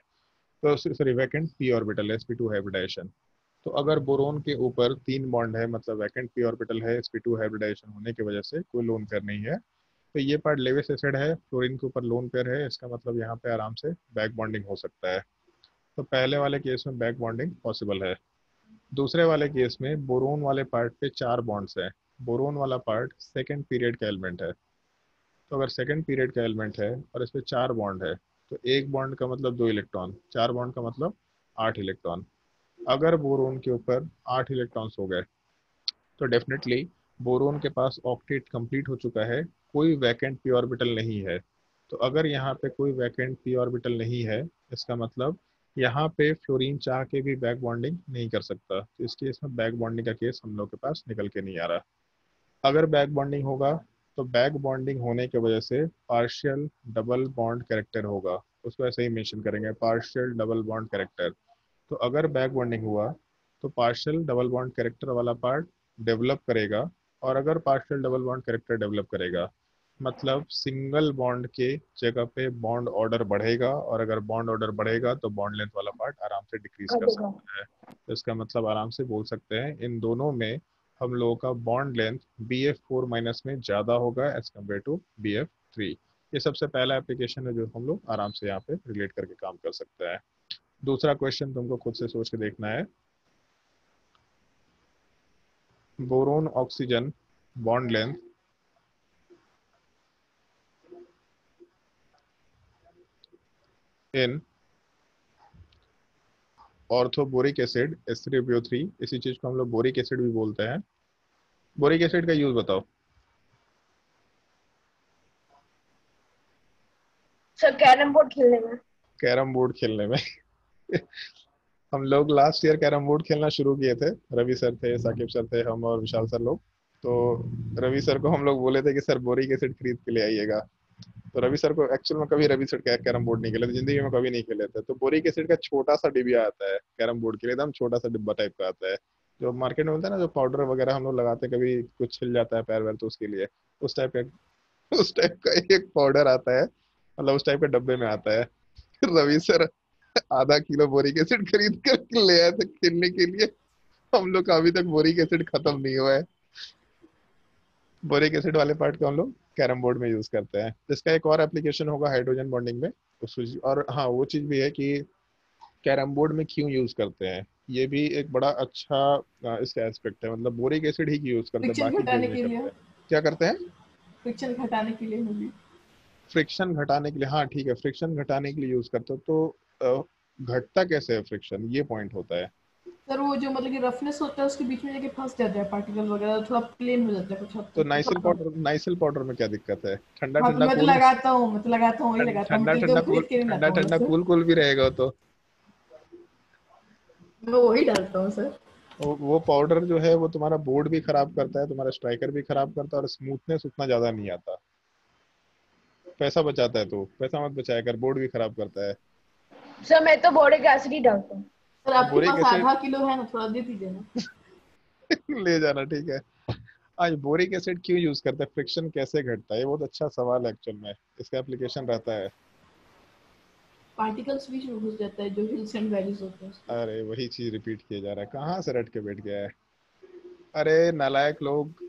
तो सॉरी, वैकेंट पी ऑर्बिटल है, sp2 हाइब्रिडाइजेशन। तो अगर बोरोन के ऊपर 3 बॉन्ड है, मतलब वैकेंट पी ऑर्बिटल है, sp2 हाइब्रिडाइजेशन होने की वजह से कोई लोन पेयर नहीं है, तो ये पार्ट लेविस एसिड है, फ्लोरीन के ऊपर लोन पेयर है, इसका मतलब यहाँ पे आराम से बैक बॉन्डिंग हो सकता है। तो पहले वाले केस में बैक बॉन्डिंग पॉसिबल है। दूसरे वाले केस में बोरोन वाले पार्ट पे 4 बॉन्ड्स हैं, बोरोन वाला पार्ट सेकेंड पीरियड का एलिमेंट है। तो अगर सेकेंड पीरियड का एलिमेंट है और इसमें 4 बॉन्ड है, तो एक बॉन्ड का मतलब 2 इलेक्ट्रॉन, 4 बॉन्ड का मतलब 8 इलेक्ट्रॉन। अगर बोरोन के ऊपर 8 इलेक्ट्रॉन्स हो गए तो डेफिनेटली बोरोन के पास ऑक्टेट कंप्लीट हो चुका है, कोई वैकेंट पी ऑर्बिटल नहीं है। तो अगर यहाँ पे कोई वैकेंट पी ऑर्बिटल नहीं है, इसका मतलब यहाँ पे फ्लोरीन चाह के भी बैक बॉन्डिंग नहीं कर सकता, तो इस केस में बैक बॉन्डिंग का केस हम लोग के पास निकल के नहीं आ रहा। अगर बैक बॉन्डिंग होगा तो बैक बॉन्डिंग होने की वजह से पार्शियल डबल बॉन्ड कैरेक्टर होगा, उसको ऐसे ही मेंशन करेंगे, पार्शियल डबल बॉन्ड कैरेक्टर। तो अगर बैक बॉन्डिंग हुआ तो पार्शियल डबल बॉन्ड कैरेक्टर वाला पार्ट डेवलप करेगा, और अगर partial double bond character develop करेगा मतलब सिंगल बॉन्ड के जगह पे बॉन्ड ऑर्डर बढ़ेगा, और अगर बॉन्ड ऑर्डर बढ़ेगा तो बॉन्ड लेंथ वाला पार्ट आराम से डिक्रीज कर सकता है। तो इसका मतलब आराम से बोल सकते हैं इन दोनों में हम लोगों का बॉन्ड लेंथ BF4 माइनस में ज़्यादा होगा एज कम्पेयर टू BF3। ये सबसे पहला एप्लीकेशन है जो हम लोग आराम से यहाँ पे रिलेट करके काम कर सकते हैं। दूसरा क्वेश्चन तुमको खुद से सोच के देखना है, बोरोन ऑक्सीजन बॉन्ड लेंथ इन ऑर्थोबोरिक एसिड H3PO3, इसी चीज को हम लोग बोरिक एसिड भी बोलते हैं। बोरिक एसिड का यूज बताओ। सर कैरम बोर्ड खेलने में। कैरम बोर्ड खेलने में हम लोग लास्ट ईयर कैरम बोर्ड खेलना शुरू किए थे, रवि सर थे, साकिब सर थे, हम और विशाल सर लोग। तो रवि सर को हम लोग बोले थे कि सर बोरिक एसिड खरीद के ले आइएगा। तो रवि सर को एक्चुअल में कभी रवि सर कैरम बोर्ड नहीं खेले थे, जिंदगी में कभी नहीं खेले थे। तो बोरिक एसिड का छोटा सा डिबिया आता है कैरम बोर्ड के लिए, एकदम छोटा सा डिब्बा टाइप का आता है, जो मार्केट में मिलता है ना, जो पाउडर वगैरह हम लोग लगाते हैं, कभी कुछ छिल जाता है पैर वैर तो उसके लिए, उस टाइप का उस टाइप का एक पाउडर आता है, मतलब उस टाइप के डब्बे में आता है। रवि सर आधा किलो बोरिक एसिड खरीद कर ले आए थे खेलने के लिए। हम लोग का अभी तक बोरिक एसिड खत्म नहीं हुआ है। बोरिक एसिड वाले पार्ट को हम लोग कैरम बोर्ड में यूज करते हैं। इसका एक और एप्लीकेशन होगा हाइड्रोजन बॉन्डिंग में और हाँ वो चीज भी है कि कैरम बोर्ड में क्यों यूज करते हैं, ये भी एक बड़ा अच्छा इसका एस्पेक्ट है। मतलब बोरिक एसिड ही यूज करते हैं, फ्रिक्शन बाकी केस घटाने नहीं के करते लिए। हैं। क्या करते हैं? फ्रिक्शन घटाने के लिए होगी। फ्रिक्शन घटाने के लिए, हाँ ठीक है, फ्रिक्शन घटाने के लिए यूज करते हो। तो घटता कैसे है फ्रिक्शन, ये पॉइंट होता है। सर वो जो मतलब कि रफनेस होता है उसके बीच में जाके फंस जाता है पार्टिकल वगैरह, थोड़ा प्लेन हो जाता है कुछ हद तो तक। नाइसिल पाउडर में क्या दिक्कत है? ठंडा हाँ तो ठंडा मैं तो कूल, लगाता हूँ, मैं तो लगाता हूँ, वही लगाता हूँ, ठंडा दिल ठंडा को कूल, खरीद के नहीं ठंडा लाता हूँ ठंडा वैसे। कूल भी रहेगा तो। मैं वही डालता हूँ सर। वो पाउडर जो है वो तुम्हारा बोर्ड भी खराब करता है, तुम्हारा स्ट्राइकर भी खराब करता है, और स्मूथनेस उतना ज्यादा नहीं आता। पैसा बचाता है तो पैसा मत बचाया कर, बोर्ड भी खराब करता है। सर मैं तो बोरिक एसिड ही डालता हूँ। सर आपके बोरिक पास एसिड आधा किलो है ना, थोड़ा दे दीजिए ना। ले जाना, ठीक है। आज बोरिक एसिड क्यों यूज करते हैं, फ्रिक्शन कैसे घटता है, ये बहुत अच्छा सवाल है एक्चुअल में, इसका एप्लीकेशन रहता है। पार्टिकल्स बीच में घुस जाता है जो हिल्स एंड वैलीज होते हैं उसके। अरे वही चीज रिपीट किया जा रहा है, कहाँ से रट के बैठ गया है। अरे नालायक लोग।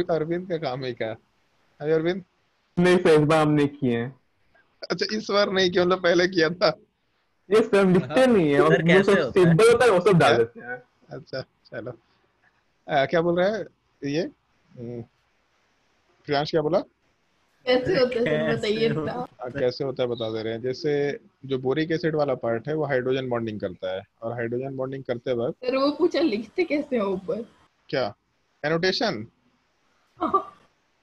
अरविंद का काम है क्या? अरे अरविंद, नहीं सर, इस बार हमने किए हैं। अच्छा इस बार नहीं किया, मतलब पहले किया था? ये सर हम लिखते नहीं है, और सर जो कैसे सब होता है? सिंबल होता है वो सब डाल क्या? देते हैं। अच्छा चलो। क्या बोल रहा है ये? प्रियांश क्या बोला? कैसे होता है सर, कैसे बताइए ना। होता है? कैसे होता है बता दे रहे हैं। जैसे जो बोरिक एसिड वाला पार्ट है वो हाइड्रोजन बॉन्डिंग करता है, और हाइड्रोजन बॉन्डिंग करते वक्त सर वो पूछा लिखते कैसे हो ऊपर। क्या एनोटेशन।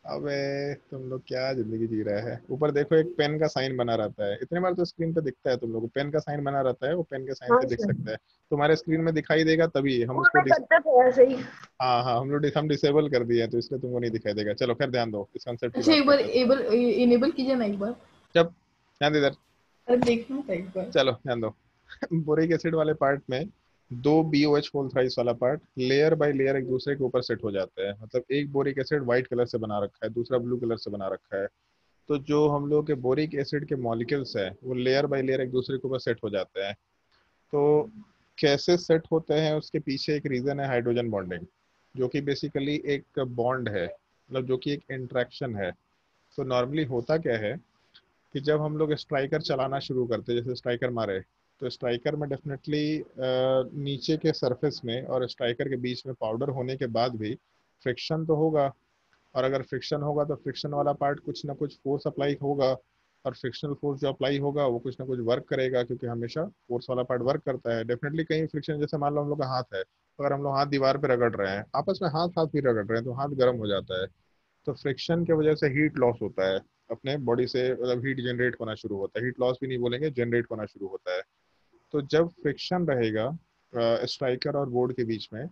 अबे तुम लोग क्या जिंदगी जी रहे हैं। ऊपर देखो एक पेन का साइन बना रहता है, इतने बार तो स्क्रीन पे दिखता है तुम लोग को, पेन का साइन बना रहता है, वो पेन के साइन हाँ से दिख सर, सकता है। तुम्हारे स्क्रीन में दिखाई देगा तभी हम स्कूल उसको में करते थे ऐसे ही। हाँ हाँ, हम डिसेबल कर दिए हैं तो इसलिए तुमको नहीं दिखाई देगा। चलो फिर ध्यान दो, इस कंसेप्ट की अच्छा बात एक बार करते हैं थोड़ा। एबल इनेबल कीजिए ना एक बार। जब ध्यान दे इधर, अरे देखना था एक बार। चलो ध्यान दो। बोरिक एसिड वाले पार्ट में दो BOH होल थ्राइस वाला पार्ट लेयर बाय लेयर एक दूसरे के ऊपर सेट हो जाते हैं। मतलब एक बोरिक एसिड व्हाइट कलर से बना रखा है, दूसरा ब्लू कलर से बना रखा है। तो जो हम लोग के बोरिक एसिड के मॉलिक्यूल्स हैं वो लेयर बाय लेयर एक दूसरे के ऊपर सेट हो जाते हैं। तो कैसे सेट होते हैं उसके पीछे एक रीजन है हाइड्रोजन बॉन्डिंग, जो कि बेसिकली एक बॉन्ड है, मतलब जो कि एक इंट्रैक्शन है। तो नॉर्मली होता क्या है कि जब हम लोग स्ट्राइकर चलाना शुरू करते हैं, जैसे स्ट्राइकर मारे, तो स्ट्राइकर में डेफिनेटली नीचे के सरफेस में और स्ट्राइकर के बीच में पाउडर होने के बाद भी फ्रिक्शन तो होगा। और अगर फ्रिक्शन होगा तो फ्रिक्शन वाला पार्ट कुछ ना कुछ फोर्स अप्लाई होगा, और फ्रिक्शनल फोर्स जो अप्लाई होगा वो कुछ ना कुछ वर्क करेगा, क्योंकि हमेशा फोर्स वाला पार्ट वर्क करता है। डेफिनेटली कहीं फ्रिक्शन, जैसे मान लो हम लोग का हाथ है, अगर हम लोग हाथ दीवार पे रगड़ रहे हैं, आपस में हाथ हाथ भी रगड़ रहे हैं, तो हाथ गर्म हो जाता है। तो फ्रिक्शन की वजह से हीट लॉस होता है अपने बॉडी से, मतलब हीट जनरेट होना शुरू होता है, हीट लॉस भी नहीं बोलेंगे, जनरेट होना शुरू होता है। तो जब फ्रिक्शन रहेगा स्ट्राइकर और बोर्ड के बीच में,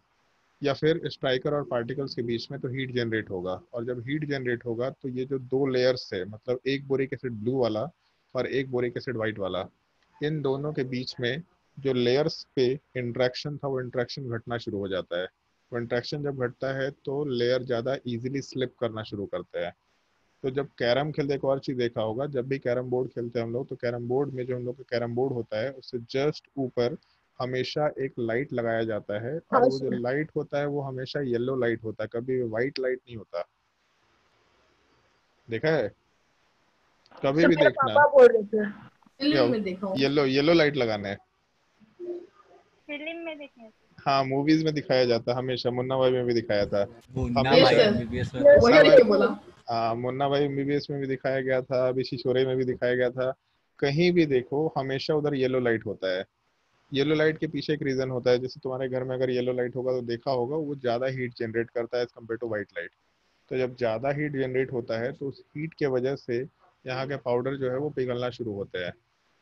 या फिर स्ट्राइकर और पार्टिकल्स के बीच में, तो हीट जनरेट होगा। और जब हीट जनरेट होगा तो ये जो दो लेयर्स थे, मतलब एक बोरिक एसिड ब्लू वाला और एक बोरिक एसिड व्हाइट वाला, इन दोनों के बीच में जो लेयर्स पे इंट्रैक्शन था वो इंट्रैक्शन घटना शुरू हो जाता है। वो इंट्रैक्शन जब घटता है तो लेयर ज़्यादा इजीली स्लिप करना शुरू करते हैं। तो जब कैरम खेलते, एक और चीज़ देखा होगा, जब भी कैरम बोर्ड खेलते हैं हम लोग, तो कैरम बोर्ड में जो हम लोग का कैरम बोर्ड होता है उससे जस्ट ऊपर हमेशा एक लाइट लगाया जाता है, और हाँ वो जो सर। लाइट होता है वो हमेशा येलो लाइट होता है, कभी व्हाइट लाइट नहीं होता। देखा है? कभी सर भी मेरे देखना। पापा बोल रहे थे। क्या? फिल्म में देखा हूँ। येलो येलो लाइट लगाना है। फिल्म में देखे। हाँ मूवीज में दिखाया जाता है हमेशा, मुन्ना भाई में भी दिखाया था मुन्ना यस भाई हमेशा। सर, एमबीबीएस में यस कौन वही मुन्ना सर, देख भाई, के यही बोला। है। मुन्ना भाई MBBS में भी दिखाया गया था, अभी छिछोरे में भी दिखाया गया था। कहीं भी देखो हमेशा उधर येलो लाइट होता है। येलो लाइट के पीछे एक रीजन होता है, जैसे तुम्हारे घर में अगर येलो लाइट होगा तो देखा होगा वो ज़्यादा हीट जनरेट करता है as compare to white light. तो जब ज़्यादा हीट जनरेट होता है तो उस हीट के वजह से यहाँ के पाउडर जो है वो पिघलना शुरू होते हैं।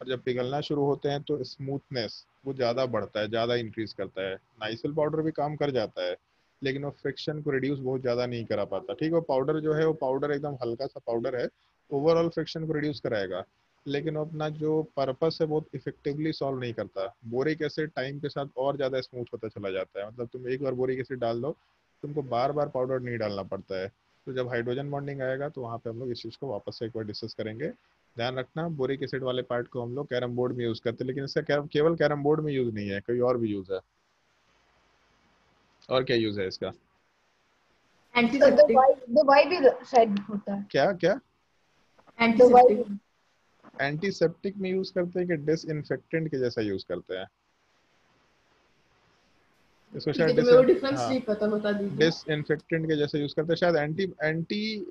और जब पिघलना शुरू होते हैं तो स्मूथनेस वो ज़्यादा बढ़ता है, ज़्यादा इंक्रीज करता है। नाइसिल पाउडर भी काम कर जाता है, लेकिन वो फ्रिक्शन को रिड्यूस बहुत ज़्यादा नहीं करा पाता। ठीक है, वो पाउडर जो है वो पाउडर एकदम हल्का सा पाउडर है, ओवरऑल फ्रिक्शन को रिड्यूस कराएगा, लेकिन वो अपना जो पर्पस है बहुत इफेक्टिवली सॉल्व नहीं करता। बोरिक एसिड टाइम के साथ और ज़्यादा स्मूथ होता चला जाता है, मतलब तुम एक बार बोरिक एसिड डाल दो, तुमको बार बार पाउडर नहीं डालना पड़ता है। तो जब हाइड्रोजन बॉन्डिंग आएगा तो वहाँ पे हम लोग इस चीज़ को वापस से एक बार डिस्कस करेंगे। ध्यान रखना, बोरिक एसिड वाले पार्ट को हम लोग कैरम बोर्ड में यूज़ करते हैं, लेकिन इसका केवल कैरम बोर्ड में यूज़ नहीं है, कोई और भी यूज़ है। और क्या यूज़ है इसका? Sir antiseptic. दवाई भी शायद होता है। क्या क्या? दवाई एंटीसेप्टिक। भी। एंटीसेप्टिक में यूज़ करते हैं कि डिसइंफेक्टेंट के जैसा यूज़ करते हैं? इसको ठीक है, शायद तो डिस, मेरे को डिफरेंस हाँ, नहीं पता, बता दीजिए। डिसइंफेक्टेंट के जैसे यूज़ करते हैं शायद। एंटी एंटी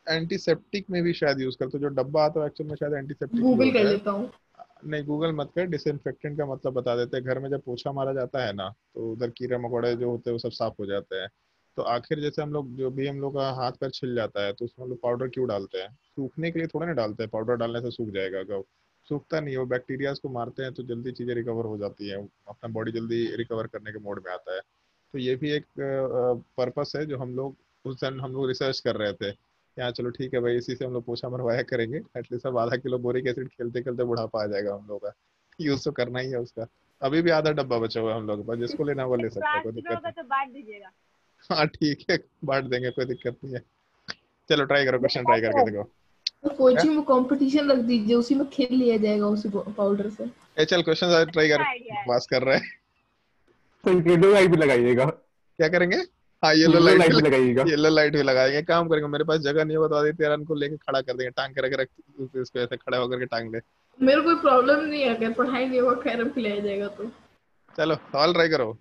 एंटीसेप्टिक में भी शायद यूज़ करते हैं, जो डब्बा आता है एक्चुअल में शायद एंटीसेप्टिक ही गूगल कर होता है। लेता हूँ। नहीं गूगल मत कर, डिसइंफेक्टेंट का मतलब बता देते हैं। घर में जब पोछा मारा जाता है ना तो उधर कीड़े मकोड़े जो होते हैं वो सब साफ हो जाते हैं। तो आखिर जैसे हम लोग जो भी हम लोग का हाथ पैर छिल जाता है तो उसमें हम लोग पाउडर क्यों डालते हैं? सूखने के लिए थोड़ा ना डालते हैं, पाउडर डालने से सूख जाएगा क्या? सूखता नहीं है, वो बैक्टीरियाज को मारते हैं तो जल्दी चीजें रिकवर हो जाती हैं, अपना बॉडी जल्दी रिकवर करने के मोड में आता है। तो ये भी एक पर्पस है जो हम लोग उस दिन हम लोग रिसर्च कर रहे थे। यहाँ चलो ठीक है भाई, इसी से हम लोग पोछा मरवाया करेंगे, एटलीस्ट अब आधा किलो बोरिक एसिड खेलते खेलते बुढ़ापा आ जाएगा हम लोग का। यूज तो करना ही है उसका। अभी भी आधा डब्बा बचा हुआ है हम लोग के पास, जिसको लेना वो ले सकता है, 108 कोई किलो दिक्कत होगा नहीं। तो बांट दीजिएगा। हाँ ठीक है, बांट देंगे, कोई दिक्कत नहीं है। चलो ट्राई करो, क्वेश्चन ट्राई करके देखो। तो क्या? कोचिंग में कंपटीशन रख दीजिए, उसी में खेल लिया जाएगा उसी पाउडर से। चल क्वेश्चन ट्राई कर, अच्छा आइडिया है। पास कर रहे हैं। तो येलो लाइट भी लगाइएगा, क्या करेंगे? हाँ येलो येलो लाइट लाइट भी, भी लगाइएगा। येलो लाइट भी लगाएंगे। काम करेंगे, मेरे पास जगह नहीं होगा तो आदित्य यार को लेके खड़ा कर देंगे, टांग के रख इसको ऐसे खड़ा होकर के टांग ले। मेरे कोई प्रॉब्लम नहीं है, अगर पढ़ाई नहीं होगा खैर खिलाया जाएगा तो। चलो सवाल ट्राई करो।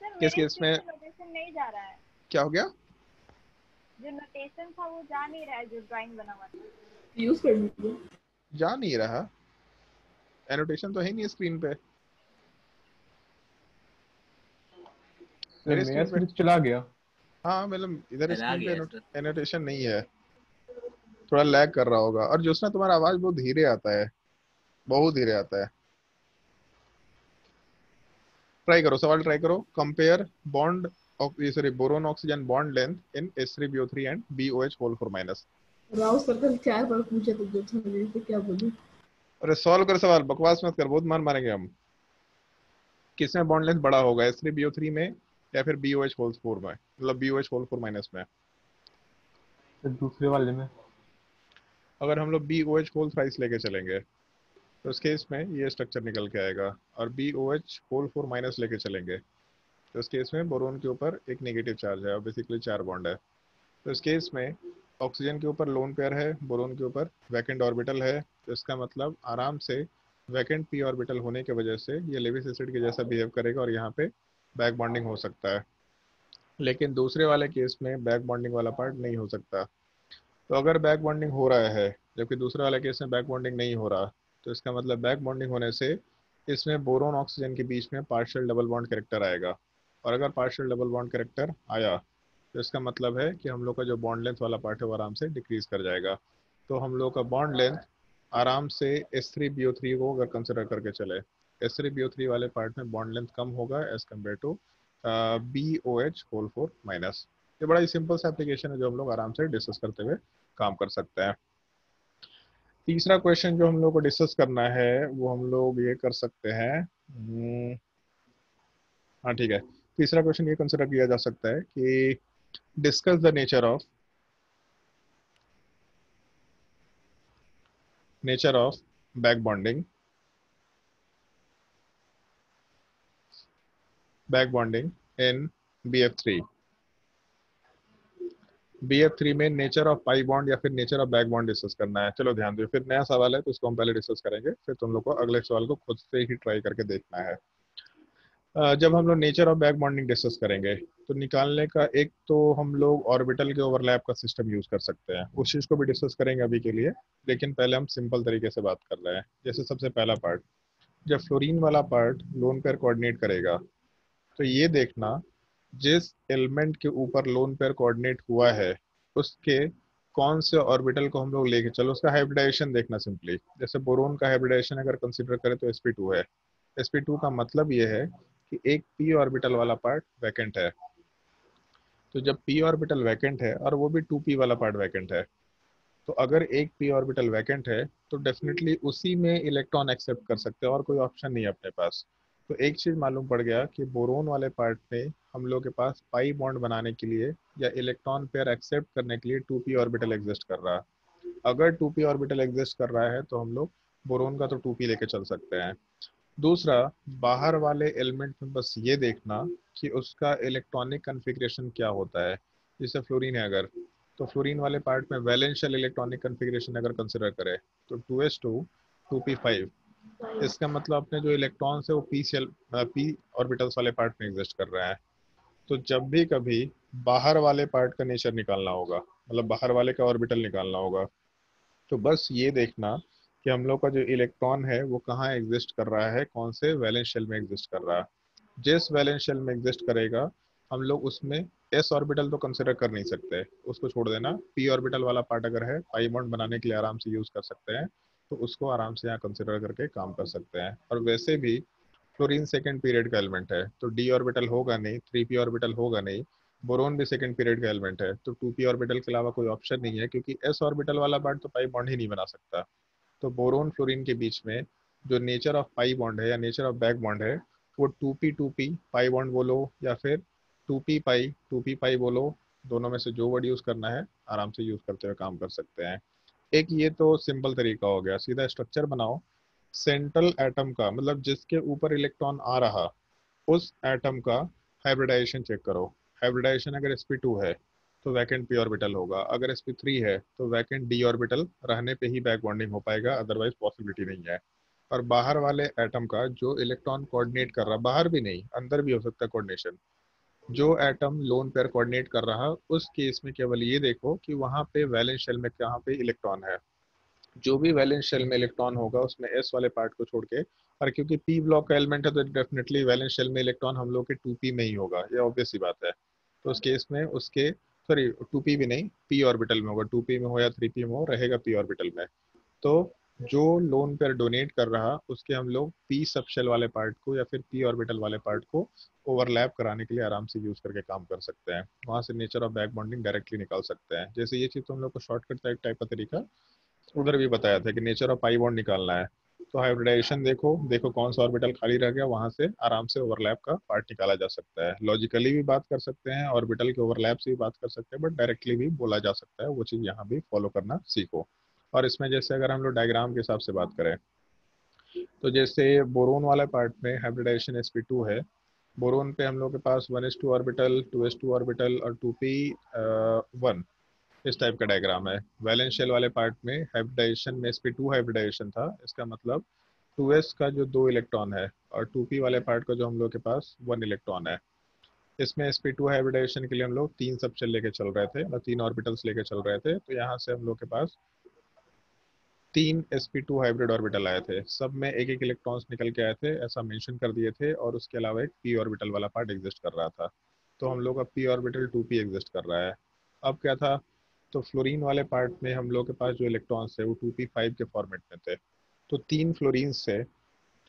सर किस मेरे केस स्क्रीन में पे नोटेशन नहीं जा रहा है। क्या हो गया? जो नोटेशन था वो जा नहीं रहा है, जो ड्राइंग बना हुआ था। यूज कर लीजिए। जा नहीं रहा? एनोटेशन तो है नहीं स्क्रीन पे, मेरे मेरा स्क्रीन पे। स्क्रीन चला गया। हाँ मतलब इधर चला स्क्रीन पे गया सर। एनोटेशन नहीं है, थोड़ा लैग कर रहा होगा। और ज्योत्सना तुम्हारा आवाज बहुत धीरे आता है, बहुत धीरे आता है। ट्राई करो, सवाल ट्राई करो। Compare bond sorry boron oxygen bond length in H3BO3 and BOH whole 4 minus. Rao sir कल 4 बार पूछे तो जो था मेरे से क्या बोलूं। अरे सॉल्व कर सवाल, बकवास मत कर, बहुत मार मारेंगे हम। किसमें बॉन्ड लेंथ बड़ा होगा, H3BO3 में या फिर BOH होल 4 में, मतलब BOH होल 4 माइनस में? तो दूसरे वाले में। अगर हम लोग BOH होल थ्राइस लेके चलेंगे तो उस केस में ये स्ट्रक्चर निकल के आएगा। और BOH होल 4 माइनस लेके चलेंगे तो इस केस में बोरोन के ऊपर एक नेगेटिव चार्ज है और बेसिकली 4 बॉन्ड है। तो इस केस में ऑक्सीजन के ऊपर लोन पेयर है, बोरोन के ऊपर वैकेंट ऑर्बिटल है। तो इसका मतलब आराम से वैकेंट p ऑर्बिटल होने की वजह से ये लेविस एसिड के जैसा बिहेव करेगा और यहाँ पे बैक बॉन्डिंग हो सकता है। लेकिन दूसरे वाले केस में बैक बॉन्डिंग वाला पार्ट नहीं हो सकता। तो अगर बैक बॉन्डिंग हो रहा है जबकि दूसरे वाले केस में बैक बॉन्डिंग नहीं हो रहा, तो इसका मतलब बैक बॉन्डिंग होने से इसमें बोरोन ऑक्सीजन के बीच में पार्शियल डबल बॉन्ड कैरेक्टर आएगा। और अगर पार्शियल डबल बॉन्ड कैरेक्टर आया तो इसका मतलब है कि हम लोग का जो बॉन्ड लेंथ वाला पार्ट है वो आराम से डिक्रीज कर जाएगा। तो हम लोग का बॉन्ड लेंथ आराम से H3BO3 को अगर कंसिडर करके चले, H3BO3 वाले पार्ट में बॉन्ड लेंथ कम होगा as compare to BOH whole 4 minus. ये बड़ा ही सिंपल सा एप्लीकेशन है जो हम लोग आराम से डिस्कस करते हुए काम कर सकते हैं। तीसरा क्वेश्चन जो हम लोग को डिस्कस करना है वो हम लोग ये कर सकते हैं। हाँ ठीक है, तीसरा क्वेश्चन ये कंसिडर किया जा सकता है कि discuss the nature of back bonding in BF3। BF3 में नेचर ऑफ पाई बॉन्ड या फिर nature of back bond discuss करना है। चलो ध्यान दो, फिर नया सवाल है तो उसको हम पहले डिस्कस करेंगे, फिर तुम लोग को अगले सवाल को खुद से ही ट्राई करके देखना है। जब हम लोग nature of back bonding discuss करेंगे तो निकालने का एक तो हम लोग ऑर्बिटल के ओवरलैप का सिस्टम यूज कर सकते हैं, उस चीज को भी डिस्कस करेंगे अभी के लिए। लेकिन पहले हम सिंपल तरीके से बात कर रहे हैं। जैसे सबसे पहला पार्ट, जब फ्लोरीन वाला पार्ट लोन पेयर कोऑर्डिनेट करेगा तो ये देखना जिस एलिमेंट के ऊपर लोन पेयर कोऑर्डिनेट हुआ है उसके कौन से ऑर्बिटल को हम लोग लेके चलो, उसका हाइब्रिडाइजेशन देखना सिंपली। जैसे बोरोन का हाइब्रिडाइजेशन अगर कंसीडर करें तो sp2 है। sp2 का मतलब ये है कि एक p ऑर्बिटल वाला पार्ट वैकेंट है। तो जब p ऑर्बिटल वैकेंट है और वो भी 2p वाला पार्ट वैकेंट है, तो अगर एक p ऑर्बिटल वैकेंट है तो डेफिनेटली उसी में इलेक्ट्रॉन एक्सेप्ट कर सकते हैं और कोई ऑप्शन नहीं है अपने पास। तो एक चीज मालूम पड़ गया कि बोरोन वाले पार्ट में हम लोग के पास पाई बॉन्ड बनाने के लिए या इलेक्ट्रॉन पेयर एक्सेप्ट करने के लिए 2p ऑर्बिटल एग्जिस्ट कर रहा है। अगर 2p ऑर्बिटल एग्जिस्ट कर रहा है तो हम लोग बोरोन का तो 2p लेके चल सकते हैं। दूसरा, बाहर वाले एलिमेंट में बस ये देखना कि उसका इलेक्ट्रॉनिक कन्फिग्रेशन क्या होता है। जैसे फ्लोरीन है अगर, तो फ्लोरीन वाले पार्ट में वैलेंस शेल इलेक्ट्रॉनिक कन्फिग्रेशन अगर कंसिडर करें तो 2s2 2p5। इसका मतलब अपने जो इलेक्ट्रॉन्स है वो p ऑर्बिटल्स वाले पार्ट में एग्जिस्ट कर रहे हैं। तो जब भी कभी बाहर वाले पार्ट का नेचर निकालना होगा, मतलब बाहर वाले का ऑर्बिटल निकालना होगा, तो बस ये देखना कि हम लोग का जो इलेक्ट्रॉन है वो कहाँ एग्जिस्ट कर रहा है, कौन से वैलेंस शेल में एग्जिस्ट कर रहा है। जिस वैलेंस शेल में एग्जिस्ट करेगा हम लोग उसमें एस ऑर्बिटल तो कंसिडर कर नहीं सकते, उसको छोड़ देना। पी ऑर्बिटल वाला पार्ट अगर है पाई बॉन्ड बनाने के लिए आराम से यूज कर सकते हैं, तो उसको आराम से यहाँ कंसिडर करके काम कर सकते हैं। और वैसे भी फ्लोरीन सेकंड पीरियड का एलिमेंट है, तो डी ऑर्बिटल होगा नहीं, 3p ऑर्बिटल होगा नहीं। बोरोन भी सेकंड पीरियड का एलिमेंट है, तो 2p ऑर्बिटल के अलावा कोई ऑप्शन नहीं है, क्योंकि एस ऑर्बिटल वाला पार्ट तो पाई बॉन्ड ही नहीं बना सकता। तो बोरोन फ्लोरीन के बीच में जो नेचर ऑफ पाई बॉन्ड है या नेचर ऑफ बैक बॉन्ड है, वो 2p पाई बॉन्ड बोलो या फिर 2p पाई बोलो, दोनों में से जो वर्ड यूज करना है आराम से यूज करते हुए काम कर सकते हैं। एक ये तो सिंपल तरीका हो गया। सीधा स्ट्रक्चर बनाओ, सेंट्रल एटम का मतलब जिसके ऊपर इलेक्ट्रॉन आ रहा उस एटम का हाइब्रिडाइजेशन चेक करो। हाइब्रिडाइजेशन अगर sp2 है तो वैकेंट p ऑर्बिटल होगा, अगर sp3 है तो वैकेंट d ऑर्बिटल रहने पे ही बैक बॉन्डिंग हो पाएगा, अदरवाइज पॉसिबिलिटी नहीं है। और बाहर वाले एटम का जो इलेक्ट्रॉन कोऑर्डिनेट कर रहा, बाहर भी नहीं अंदर भी हो सकता है कोऑर्डिनेशन, जो एटम लोन पेयर कोऑर्डिनेट कर रहा उस केस में केवल ये देखो कि वहां पे वैलेंस शेल में कहाँ पे इलेक्ट्रॉन है। जो भी वैलेंस शेल में इलेक्ट्रॉन होगा उसमें एस वाले पार्ट को छोड़ के, और क्योंकि पी ब्लॉक का एलिमेंट है तो डेफिनेटली वैलेंस शेल में इलेक्ट्रॉन हम लोग के 2p में ही होगा, ये ऑब्वियस सी बात है। तो उस केस में उसके सॉरी 2p भी नहीं, p ऑर्बिटल में होगा, 2p में हो या 3p में हो रहेगा p ऑर्बिटल में। तो जो लोन पेयर डोनेट कर रहा उसके हम लोग p सब शेल वाले पार्ट को या फिर p ऑर्बिटल वाले पार्ट को ओवरलैप कराने के लिए आराम से यूज करके काम कर सकते हैं। वहां से nature of back bonding directly निकाल सकते हैं। जैसे ये चीज तो हम लोग को शॉर्टकट टाइप का तरीका उधर भी बताया था कि नेचर ऑफ पाई बॉन्ड निकालना है, तो हाइब्रिडाइजेशन देखो, देखो कौन सा ऑर्बिटल खाली रह गया, वहां से आराम से ओवरलैप का पार्ट निकाला जा सकता है। लॉजिकली भी बात कर सकते हैं, ऑर्बिटल के ओवरलैप से भी बात कर सकते हैं, बट डायरेक्टली भी बोला जा सकता है। वो चीज़ यहाँ भी फॉलो करना सीखो। और इसमें जैसे अगर हम लोग डायग्राम के हिसाब से बात करें, तो जैसे बोरोन वाला पार्ट में हाइब्रिडाइजेशन sp2 है, बोरोन पे हम लोग के पास 1s2 ऑर्बिटल, 2s2 ऑर्बिटल और 2p1 इस टाइप का डायग्राम है। वैलेंस शेल वाले पार्ट में हाइब्रिडाइजेशन में sp2 हाइब्रिडाइजेशन था, इसका मतलब 2s का जो 2 इलेक्ट्रॉन है और 2p वाले पार्ट का जो हम लोग के पास 1 इलेक्ट्रॉन है। इसमें sp2 हाइब्रिडाइजेशन के लिए हम लोग 3 सबशेल लेके चल रहे थे और 3 ऑर्बिटल्स लेके चल रहे थे, तो यहाँ से हम लोग के पास 3 sp2 हाइब्रिड ऑर्बिटल आए थे, सब में एक एक इलेक्ट्रॉन्स निकल के आए थे, ऐसा मेंशन कर दिए थे। और उसके अलावा एक p ऑर्बिटल वाला पार्ट एग्जिस्ट कर रहा था, तो हम लोग का p ऑर्बिटल 2p एग्जिस्ट कर रहा है। अब क्या था, तो फ्लोरीन वाले पार्ट में हम लोग के पास जो इलेक्ट्रॉन्स थे वो 2p5 के फॉर्मेट में थे, तो 3 फ्लोरीन से,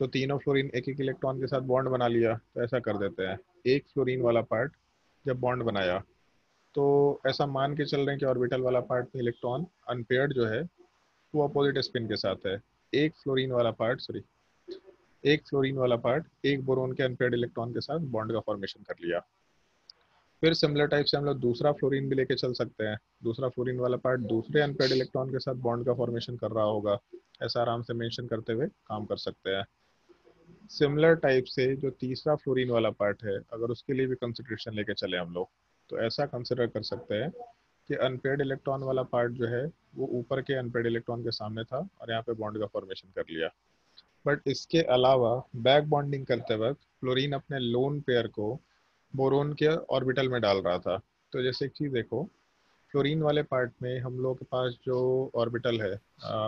तो तीनों फ्लोरीन एक एक इलेक्ट्रॉन के साथ बॉन्ड बना लिया। तो ऐसा कर देते हैं, एक फ्लोरीन वाला पार्ट जब बॉन्ड बनाया तो ऐसा मान के चल रहे हैं कि ऑर्बिटल वाला पार्ट में इलेक्ट्रॉन अनपेयर्ड जो है वो अपोजिट स्पिन के साथ है। एक फ्लोरीन वाला पार्ट सॉरी एक फ्लोरीन वाला पार्ट एक बोरोन के अनपेयर्ड इलेक्ट्रॉन के साथ बॉन्ड का फॉर्मेशन कर लिया। फिर सिमिलर टाइप से हम लोग दूसरा फ्लोरीन भी लेके चल सकते हैं, दूसरा फ्लोरीन वाला पार्ट दूसरे अनपेयर्ड इलेक्ट्रॉन के साथ बॉन्ड का फॉर्मेशन कर रहा होगा, ऐसा आराम से मेंशन करते हुए काम कर सकते हैं। सिमिलर टाइप से जो तीसरा फ्लोरीन वाला पार्ट है, अगर उसके लिए भी कंसिडरेशन लेके चले हम लोग, तो ऐसा कंसिडर कर सकते हैं कि अनपेयर्ड इलेक्ट्रॉन वाला पार्ट जो है वो ऊपर के अनपेयर्ड इलेक्ट्रॉन के सामने था और यहाँ पे बॉन्ड का फॉर्मेशन कर लिया। बट इसके अलावा बैक बॉन्डिंग करते वक्त फ्लोरीन अपने लोन पेयर को बोरोन के ऑर्बिटल में डाल रहा था। तो जैसे एक चीज देखो, फ्लोरीन वाले पार्ट में हम लोग के पास जो ऑर्बिटल है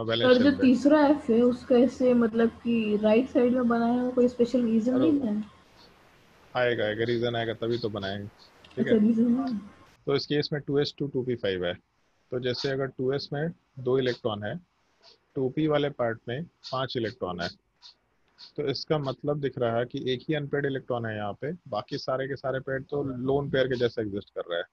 वैलेंस और शेल जो में, तीसरा एफ है उसका ऐसे मतलब कि राइट साइड में बनाया है, कोई स्पेशल रीजन अरे नहीं है? आएगा आएगा रीजन आएगा तभी तो बनाएंगे, ठीक अच्छा है। रीजन है। तो इस केस में 2s2 2p5 है, तो जैसे अगर 2s में 2 इलेक्ट्रॉन है, 2p वाले पार्ट में 5 इलेक्ट्रॉन है, तो इसका मतलब दिख रहा है कि एक ही अनपेयर्ड इलेक्ट्रॉन है यहाँ पे, बाकी सारे के सारे पेयर तो लोन पेयर के जैसा एग्जिस्ट कर रहा है।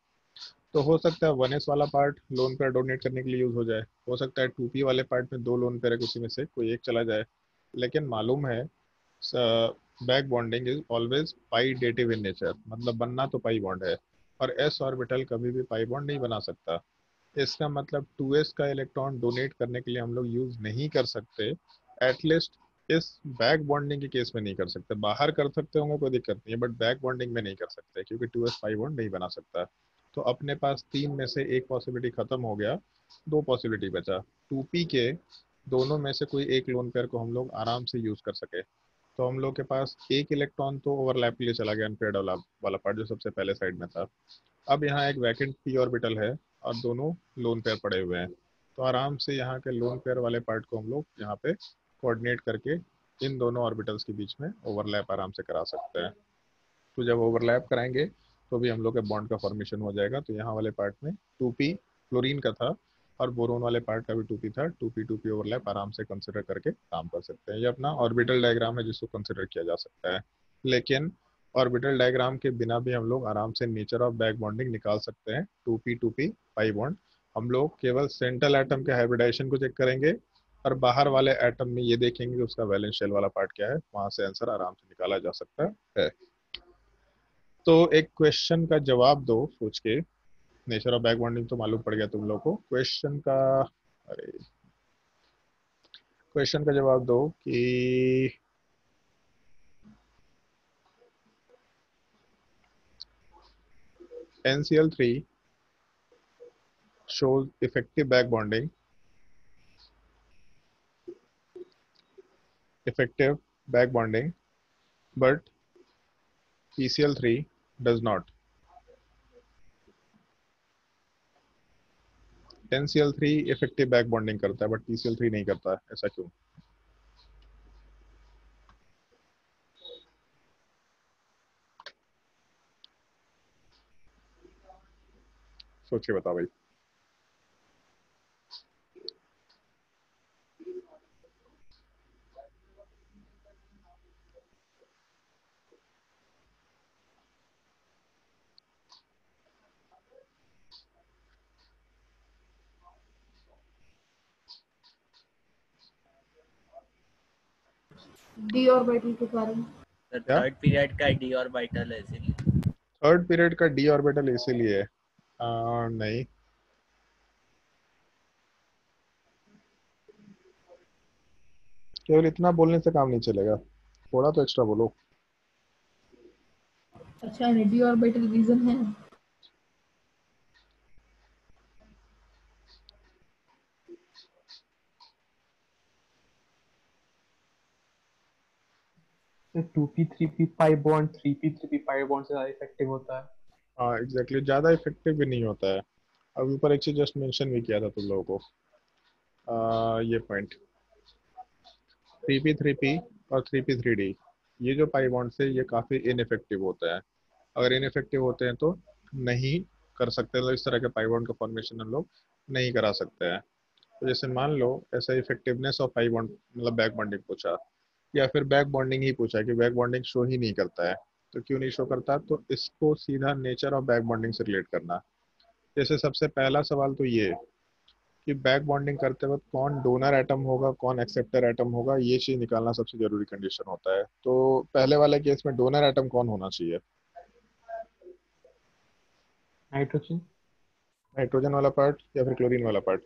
तो हो सकता है 1s वाला पार्ट लोन पेयर डोनेट करने के लिए यूज हो जाए, हो सकता है 2p वाले पार्ट में 2 लोन पेयर है, उसी में से कोई एक चला जाए। लेकिन मालूम है back bonding is always pi dative in nature, मतलब बनना तो पाई बॉन्ड है, और s ऑर्बिटल कभी भी पाई बॉन्ड नहीं बना सकता। इसका मतलब 2s का इलेक्ट्रॉन डोनेट करने के लिए हम लोग यूज नहीं कर सकते, एटलीस्ट इस बैक बॉन्डिंग के केस में नहीं कर सकते। बाहर कर सकते होंगे कोई दिक्कत नहीं है, बट बैक बॉन्डिंग में नहीं कर सकते क्योंकि 2s पाई बॉन्ड नहीं बना सकता। तो अपने पास 3 में से एक पॉसिबिलिटी खत्म हो गया, 2 पॉसिबिलिटी बचा। 2p के दोनों में से कोई एक लोन पेयर को हम लोग आराम से यूज कर सके, तो हम लोग के पास एक इलेक्ट्रॉन तो ओवरलैप के लिए चला गया अनपेयर्ड वाला पार्ट जो सबसे पहले साइड में था। अब यहाँ एक वैकेंट p ऑर्बिटल है और दोनों लोन पेयर पड़े हुए हैं, तो आराम से यहाँ के लोन पेयर वाले पार्ट को हम लोग यहाँ पे कोऑर्डिनेट करके इन दोनों ऑर्बिटल्स के बीच में ओवरलैप आराम से करा सकते हैं। तो जब ओवरलैप कराएंगे तो भी हम लोग के बॉन्ड का फॉर्मेशन हो जाएगा। तो यहाँ वाले पार्ट में 2p क्लोरीन का था और बोरोन वाले पार्ट का भी 2p था। 2p ओवरलैप आराम से कंसिडर करके काम कर सकते हैं। ये अपना ऑर्बिटल डायग्राम है जिसको कंसिडर किया जा सकता है। लेकिन ऑर्बिटल डायग्राम के बिना भी हम लोग आराम से नेचर ऑफ बैक बॉन्डिंग निकाल सकते हैं। 2p पाई बॉन्ड हम लोग केवल सेंट्रल एटम के हाइब्रिडाइजेशन को चेक करेंगे और बाहर वाले एटम में ये देखेंगे कि उसका वैलेंस शेल वाला पार्ट क्या है, वहां से आंसर आराम से निकाला जा सकता है। तो एक क्वेश्चन का जवाब दो सोच के। नेचर ऑफ बैक बॉन्डिंग तो मालूम पड़ गया तुम लोग को। क्वेश्चन का जवाब दो कि NCl3 shows effective back bonding but PCl3 does not. NCl3 effective back bonding करता है बट PCl3 नहीं करता है, ऐसा क्यों? सोच के बताओ भाई। डी ऑर्बिटल के कारण। थर्ड पीरियड का डी ऑर्बिटल है इसीलिए। थर्ड पीरियड का डी ऑर्बिटल इसीलिए नहीं। केवल इतना बोलने से काम नहीं चलेगा, थोड़ा तो एक्स्ट्रा बोलो। अच्छा, डी ऑर्बिटल रीजन है। तो 2p 3p pi bond 3p 3p pi bond से ज्यादा इफेक्टिव होता है। हाँ एग्जैक्टली, ज़्यादा इफेक्टिव भी नहीं होता है। अब ऊपर एक चीज़ जस्ट मेंशन भी किया था तुम लोगों को, ये पॉइंट 3p और 3p3d, ये जो पाई बॉन्ड से ये काफ़ी इनइफेक्टिव होता है। अगर इनइफेक्टिव होते हैं तो नहीं कर सकते, तो इस तरह के पाई बॉन्ड का फॉर्मेशन हम लोग नहीं करा सकते हैं। तो जैसे मान लो ऐसा इफेक्टिवनेस ऑफ पाई बॉन्ड मतलब बैक बॉन्डिंग पूछा, या फिर बैक बॉन्डिंग ही पूछा कि बैक बॉन्डिंग शो ही नहीं करता है, तो क्यों नहीं शो करता? तो इसको सीधा नेचर ऑफ बैक बॉन्डिंग से रिलेट करना। जैसे सबसे पहला सवाल तो ये कि बैक बॉन्डिंग करते वक्त कौन डोनर एटम होगा, कौन एक्सेप्टर एटम होगा, ये चीज निकालना सबसे जरूरी कंडीशन होता है। तो पहले वाले केस में डोनर एटम कौन होना चाहिए? नाइट्रोजन। नाइट्रोजन वाला पार्ट या फिर क्लोरीन वाला पार्ट?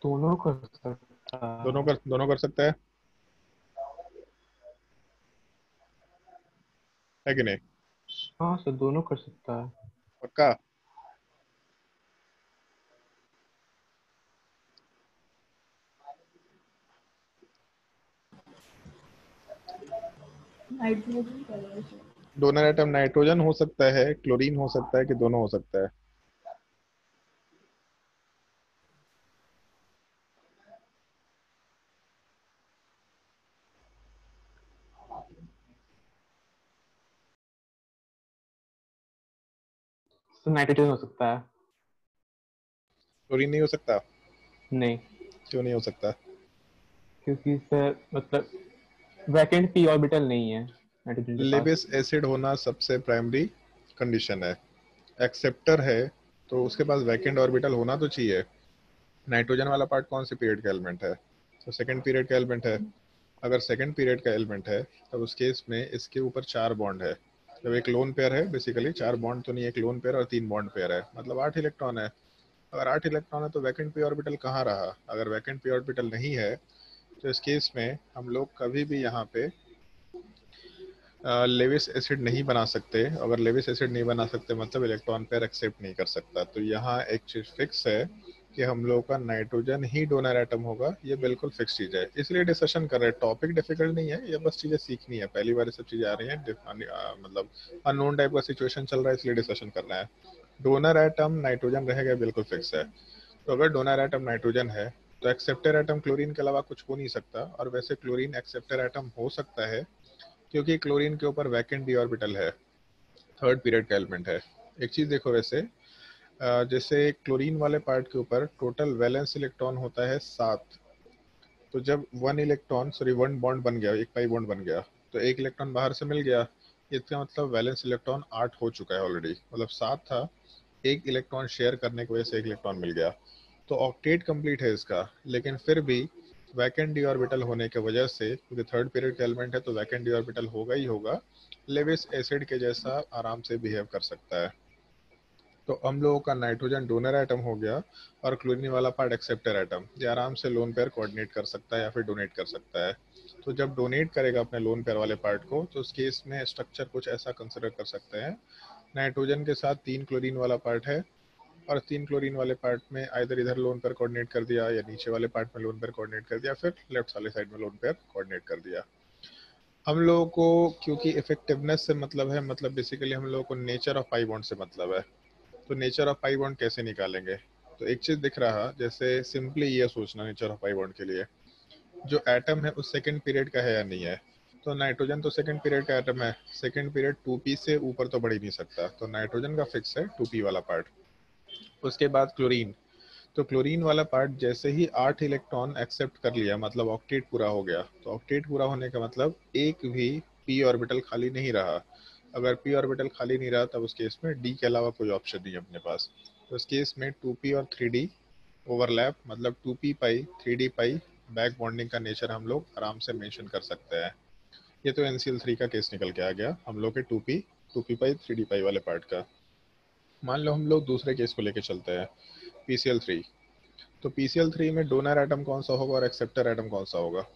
दोनों कर सकता है। दोनों कर सकता है कि नहीं? हाँ सर, दोनों कर सकता है। पक्का? नाइट्रोजन कर रहा है। डोनर एटम नाइट्रोजन हो सकता है, क्लोरीन हो सकता है, कि दोनों हो सकता है? तो नाइट्रोजन हो सकता है। क्लोरीन नहीं हो सकता? नहीं, क्यों नहीं हो सकता? क्योंकि सर मतलब वैकेंट p ऑर्बिटल नहीं है नाइट्रोजन के पास। लेविस एसिड होना सबसे प्राइमरी कंडीशन है। एक्सेप्टर है तो उसके पास वैकेंट ऑर्बिटल होना तो चाहिए। नाइट्रोजन वाला पार्ट कौन से पीरियड का एलिमेंट है? तो सेकंड पीरियड का एलिमेंट है। अगर सेकंड पीरियड का एलिमेंट है तब उस केस में इसके ऊपर 4 बॉन्ड है। जब एक लोन पेयर है, बेसिकली 4 बॉन्ड तो नहीं, एक लोन पेयर और 3 बॉन्ड पेयर है, मतलब 8 इलेक्ट्रॉन है। अगर 8 इलेक्ट्रॉन है तो वैकेंट p ऑर्बिटल कहाँ रहा? अगर वैकेंट p ऑर्बिटल नहीं है तो इस केस में हम लोग कभी भी यहाँ पे लेविस एसिड नहीं बना सकते। अगर लेविस एसिड नहीं बना सकते मतलब इलेक्ट्रॉन पेयर एक्सेप्ट नहीं कर सकता। तो यहाँ एक चीज फिक्स है कि हम लोग का नाइट्रोजन ही डोनर एटम होगा, ये बिल्कुल फिक्स चीज है। इसलिए डिस्कशन कर रहे हैं, टॉपिक डिफिकल्ट नहीं है, ये बस चीजें सीखनी है। पहली बार ये सब चीजें आ रही हैं, मतलब अननोन टाइप का सिचुएशन चल रहा है, इसलिए डिस्कशन कर रहे हैं। डोनर एटम नाइट्रोजन रहेगा, बिल्कुल फिक्स है। तो अगर डोनर एटम नाइट्रोजन है तो एक्सेप्टर एटम क्लोरीन के अलावा कुछ हो नहीं सकता, और वैसे क्लोरीन एक्सेप्टर एटम हो सकता है क्योंकि क्लोरीन के ऊपर वैकेंट डी ऑर्बिटल है, थर्ड पीरियड का एलिमेंट है। एक चीज देखो वैसे, जैसे क्लोरीन वाले पार्ट के ऊपर टोटल वैलेंस इलेक्ट्रॉन होता है 7, तो जब वन बॉन्ड बन गया, एक पाई बॉन्ड बन गया, तो एक इलेक्ट्रॉन बाहर से मिल गया, इसका मतलब वैलेंस इलेक्ट्रॉन 8 हो चुका है ऑलरेडी, मतलब 7 था, एक इलेक्ट्रॉन शेयर करने की वजह से एक इलेक्ट्रॉन मिल गया, तो ऑक्टेट कंप्लीट है इसका। लेकिन फिर भी वैकेंट डी ऑर्बिटल होने की वजह से, क्योंकि थर्ड पीरियड का एलिमेंट है तो वैकेंट डी ऑर्बिटल होगा ही होगा, लेविस एसिड के जैसा आराम से बिहेव कर सकता है। तो हम लोगों का नाइट्रोजन डोनर एटम हो गया और क्लोरीन वाला पार्ट एक्सेप्टर एटम, ये आराम से लोन पेयर कोऑर्डिनेट कर सकता है या फिर डोनेट कर सकता है। तो जब डोनेट करेगा अपने लोन पेयर वाले पार्ट को, तो उस केस में स्ट्रक्चर कुछ ऐसा कंसिडर कर सकते हैं, नाइट्रोजन के साथ 3 क्लोरीन वाला पार्ट है, और 3 क्लोरीन वाले पार्ट में आइदर इधर लोन पेयर कोऑर्डिनेट कर दिया, या नीचे वाले पार्ट में लोन पेयर कोऑर्डिनेट कर दिया, फिर लेफ्ट वाले साइड में लोन पेयर कोऑर्डिनेट कर दिया। हम लोगों को क्योंकि इफेक्टिवनेस से मतलब है, मतलब बेसिकली हम लोगों को नेचर ऑफ पाई बॉन्ड से मतलब है, तो नेचर ऑफ पाई बॉन्ड कैसे निकालेंगे? तो एक चीज दिख रहा, जैसे सिंपली ये सोचना नेचर ऑफ पाई बॉन्ड के लिए, जो एटम है उस सेकंड पीरियड का है या नहीं है। तो नाइट्रोजन तो सेकंड पीरियड का एटम है, सेकंड पीरियड 2p से ऊपर तो बढ़ ही नहीं सकता, तो नाइट्रोजन का फिक्स है 2p वाला पार्ट। उसके बाद क्लोरीन, तो क्लोरीन वाला पार्ट जैसे ही 8 इलेक्ट्रॉन एक्सेप्ट कर लिया, मतलब ऑक्टेट पूरा हो गया, तो ऑक्टेट पूरा होने का मतलब एक भी p ऑर्बिटल खाली नहीं रहा। अगर p ऑर्बिटल खाली नहीं रहा तब उस केस में d के अलावा कोई ऑप्शन नहीं है अपने पास, तो उस केस में 2p और 3d ओवरलैप, मतलब 2p पाई 3d पाई बैक बॉन्डिंग का नेचर हम लोग आराम से मेंशन कर सकते हैं। ये तो NCl3 का केस निकल के आ गया हम लोग के 2p पाई 3d पाई वाले पार्ट का। मान लो हम लोग दूसरे केस को लेके चलते हैं, PCl3। तो PCl3 में डोनर एटम कौन सा होगा और एक्सेप्टर एटम कौन सा होगा?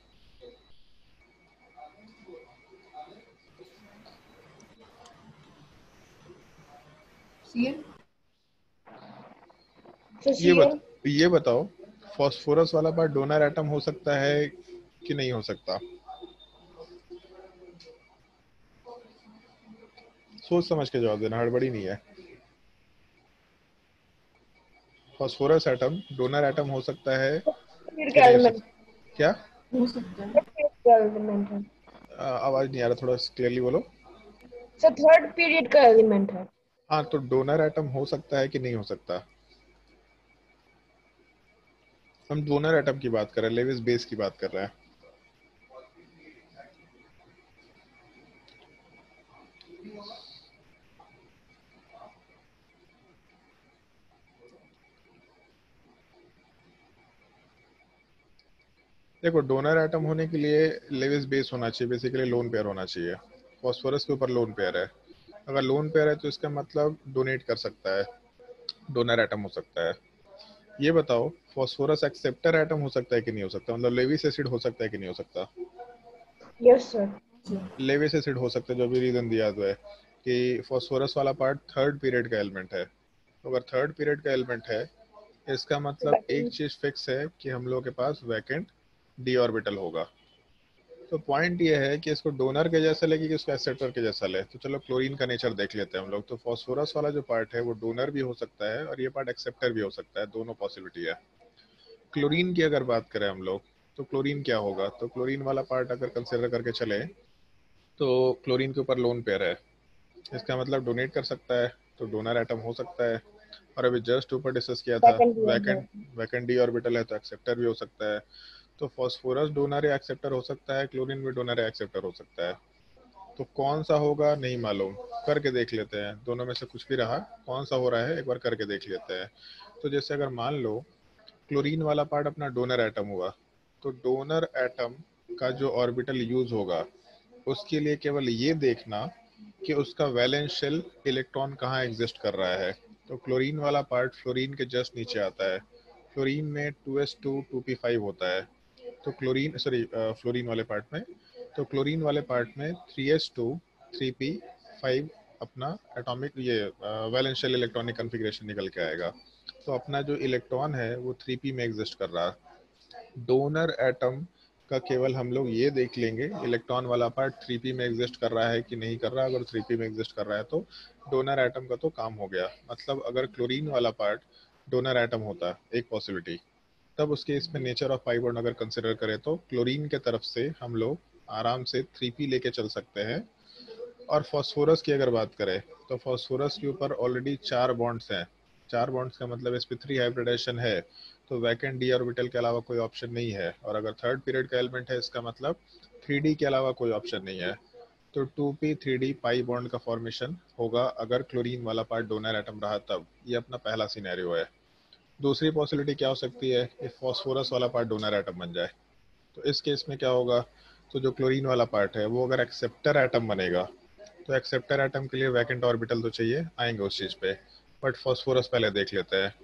Cl. ये बताओ, फास्फोरस वाला पार्ट डोनर एटम हो सकता है कि नहीं हो सकता? सोच समझ के जवाब देना, हड़बड़ी नहीं है। फास्फोरस एटम डोनर एटम हो सकता है कि नहीं हो सकता? क्या हो सकता है। एलिमेंट है आवाज नहीं आ रहा, थोड़ा क्लियरली बोलो। सर, थर्ड पीरियड का एलिमेंट है। हाँ, तो डोनर एटम हो सकता है कि नहीं हो सकता? हम डोनर एटम की बात कर रहे हैं, लेविस बेस की बात कर रहे हैं। देखो, डोनर एटम होने के लिए लेविस बेस होना चाहिए, बेसिकली लोन पेयर होना चाहिए। फास्फोरस के ऊपर लोन पेयर है, अगर लोन पेयर है तो इसका मतलब डोनेट कर सकता है, डोनर एटम हो सकता है। ये बताओ, फास्फोरस एक्सेप्टर एटम हो सकता है कि नहीं हो सकता? मतलब लेविस एसिड हो सकता है कि नहीं हो सकता? Yes sir. लेविस एसिड हो सकता है, जो भी रीजन दिया हुआ है कि फास्फोरस वाला पार्ट थर्ड पीरियड का एलिमेंट है। तो अगर थर्ड पीरियड का एलिमेंट है, इसका मतलब एक चीज फिक्स है कि हम लोग के पास वैकेंट डी ऑर्बिटल होगा। तो पॉइंट ये है कि इसको डोनर के जैसा ले कि इसको एक्सेप्टर के जैसा ले। तो चलो क्लोरीन का नेचर देख लेते हैं हम लोग। तो फास्फोरस वाला जो पार्ट है वो डोनर भी हो सकता है और ये पार्ट एक्सेप्टर भी हो सकता है, दोनों पॉसिबिलिटी है। क्लोरीन की अगर बात करें हम लोग, तो क्लोरीन क्या होगा? तो क्लोरीन वाला पार्ट अगर कंसिडर करके चले तो क्लोरीन के ऊपर लोन पेयर है, इसका मतलब डोनेट कर सकता है, तो डोनर एटम हो सकता है। और अभी जस्ट ऊपर डिस्कस किया था वैकेंट डी ऑर्बिटल है तो एक्सेप्टर भी हो सकता है। तो फास्फोरस डोनर या एक्सेप्टर हो सकता है, क्लोरीन भी डोनर या एक्सेप्टर हो सकता है। तो कौन सा होगा नहीं मालूम, करके देख लेते हैं। दोनों में से कुछ भी रहा, कौन सा हो रहा है एक बार करके देख लेते हैं। तो जैसे अगर मान लो क्लोरीन वाला पार्ट अपना डोनर एटम हुआ, तो डोनर एटम का जो ऑर्बिटल यूज होगा उसके लिए केवल ये देखना कि उसका वैलेंस शेल इलेक्ट्रॉन कहाँ एग्जिस्ट कर रहा है। तो क्लोरीन वाला पार्ट फ्लोरीन के जस्ट नीचे आता है। फ्लोरीन में 2s2 2p5 होता है, तो फ्लोरीन वाले पार्ट में, तो क्लोरीन वाले पार्ट में 3s2 3p5 अपना एटॉमिक ये वैलेंस शेल इलेक्ट्रॉनिक कॉन्फ़िगरेशन निकल के आएगा। तो अपना जो इलेक्ट्रॉन है वो 3p में एग्जिस्ट कर रहा है। डोनर एटम का केवल हम लोग ये देख लेंगे इलेक्ट्रॉन वाला पार्ट 3p में एग्जिस्ट कर रहा है कि नहीं कर रहा। अगर 3p में एग्जिस्ट कर रहा है तो डोनर एटम का तो काम हो गया। मतलब अगर क्लोरीन वाला पार्ट डोनर एटम होता है, एक पॉसिबिलिटी, तब उसके इसमें नेचर ऑफ पाई बॉन्ड अगर कंसिडर करें तो क्लोरीन के तरफ से हम लोग आराम से 3p लेके चल सकते हैं। और फॉस्फोरस की अगर बात करें तो फॉस्फोरस के ऊपर ऑलरेडी 4 बॉन्ड्स हैं। 4 बॉन्ड्स का मतलब sp3 हाइब्रिडेशन है, तो वैकेंट d ऑर्बिटल के अलावा कोई ऑप्शन नहीं है। और अगर थर्ड पीरियड का एलिमेंट है, इसका मतलब 3d के अलावा कोई ऑप्शन नहीं है। तो 2p 3d पाई बॉन्ड का फॉर्मेशन होगा अगर क्लोरीन वाला पार्ट डोनर एटम रहा तब। ये अपना पहला सिनेरियो है। दूसरी पॉसिबिलिटी क्या हो सकती है कि फॉस्फोरस वाला पार्ट डोनर एटम बन जाए। तो इस केस में क्या होगा, तो जो क्लोरीन वाला पार्ट है वो अगर एक्सेप्टर एटम बनेगा, तो एक्सेप्टर एटम के लिए वैकेंट ऑर्बिटल तो चाहिए, आएंगे उस चीज़ पे। बट फॉस्फोरस पहले देख लेते हैं।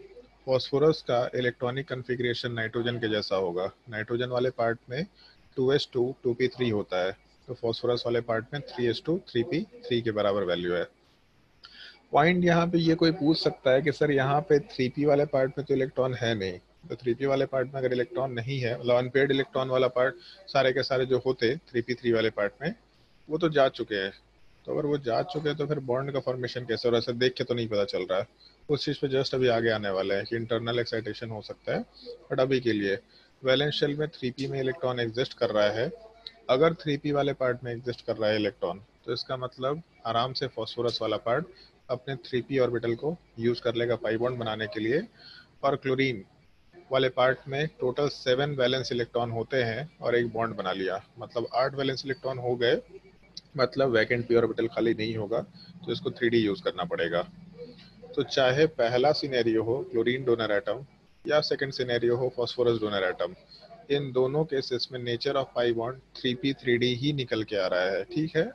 फॉस्फोरस का इलेक्ट्रॉनिक कन्फिग्रेशन नाइट्रोजन के जैसा होगा। नाइट्रोजन वाले पार्ट में 2s2 2p3 होता है, तो फॉस्फोरस वाले पार्ट में 3s2 3p3 के बराबर वैल्यू है। पॉइंट यहाँ पे ये कोई पूछ सकता है कि सर यहाँ पे 3p वाले पार्ट में तो इलेक्ट्रॉन है नहीं, तो 3p वाले पार्ट में अगर इलेक्ट्रॉन नहीं है, मतलब अनपेयर्ड इलेक्ट्रॉन वाला पार्ट सारे के सारे जो होते 3p3 वाले पार्ट में वो तो जा चुके हैं। तो अगर वो जा चुके हैं तो फिर बॉन्ड का फॉर्मेशन कैसे हो रहा है, सर देख के तो नहीं पता चल रहा है। उस चीज़ पे जस्ट अभी आगे आने वाला है कि इंटरनल एक्साइटेशन हो सकता है। बट अभी के लिए वैलेंस शेल में 3p में इलेक्ट्रॉन एग्जिस्ट कर रहा है। अगर 3p वाले पार्ट में एग्जिस्ट कर रहा है इलेक्ट्रॉन, तो इसका मतलब आराम से फॉस्फोरस वाला पार्ट अपने 3p ऑर्बिटल को यूज कर लेगा पाई बॉन्ड बनाने के लिए। और क्लोरीन वाले पार्ट में टोटल 7 वैलेंस इलेक्ट्रॉन होते हैं और एक बॉन्ड बना लिया, मतलब 8 वैलेंस इलेक्ट्रॉन हो गए, मतलब वैकेंट p ऑर्बिटल खाली नहीं होगा, तो इसको 3d यूज करना पड़ेगा। तो चाहे पहला सिनेरियो हो क्लोरीन डोनर एटम या सेकंड सिनेरियो हो फॉस्फोरस डोनर एटम, इन दोनों केसेस में nature of pi bond 3p 3d ही निकल के आ रहा है। ठीक है,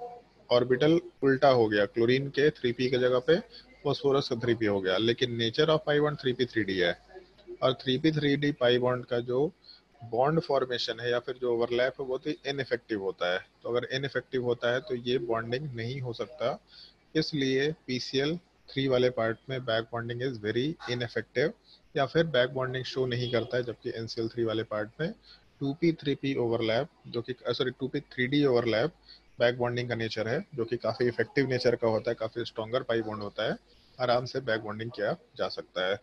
ऑर्बिटल उल्टा हो गया, क्लोरीन के 3p की जगह पे फॉस्फोरस का 3p हो गया, लेकिन nature of pi bond 3p 3d है। और 3p 3d पाई बॉन्ड का जो बॉन्ड फॉर्मेशन है या फिर जो ओवरलैप है वो तो इनइफेक्टिव होता है। तो अगर इनइफेक्टिव होता है तो ये बॉन्डिंग नहीं हो सकता, इसलिए PCl 3 वाले पार्ट में back bonding is very ineffective, या फिर बैक बॉन्डिंग शो नहीं करता है। जबकि NCl 3 वाले पार्ट में 2p 3p ओवरलैप, जो कि sorry 2p 3d overlap back bonding का नेचर है, जो कि काफ़ी इफेक्टिव नेचर का होता है, काफ़ी स्ट्रॉन्गर पाई बॉन्ड होता है, आराम से बैक बॉन्डिंग किया जा सकता है।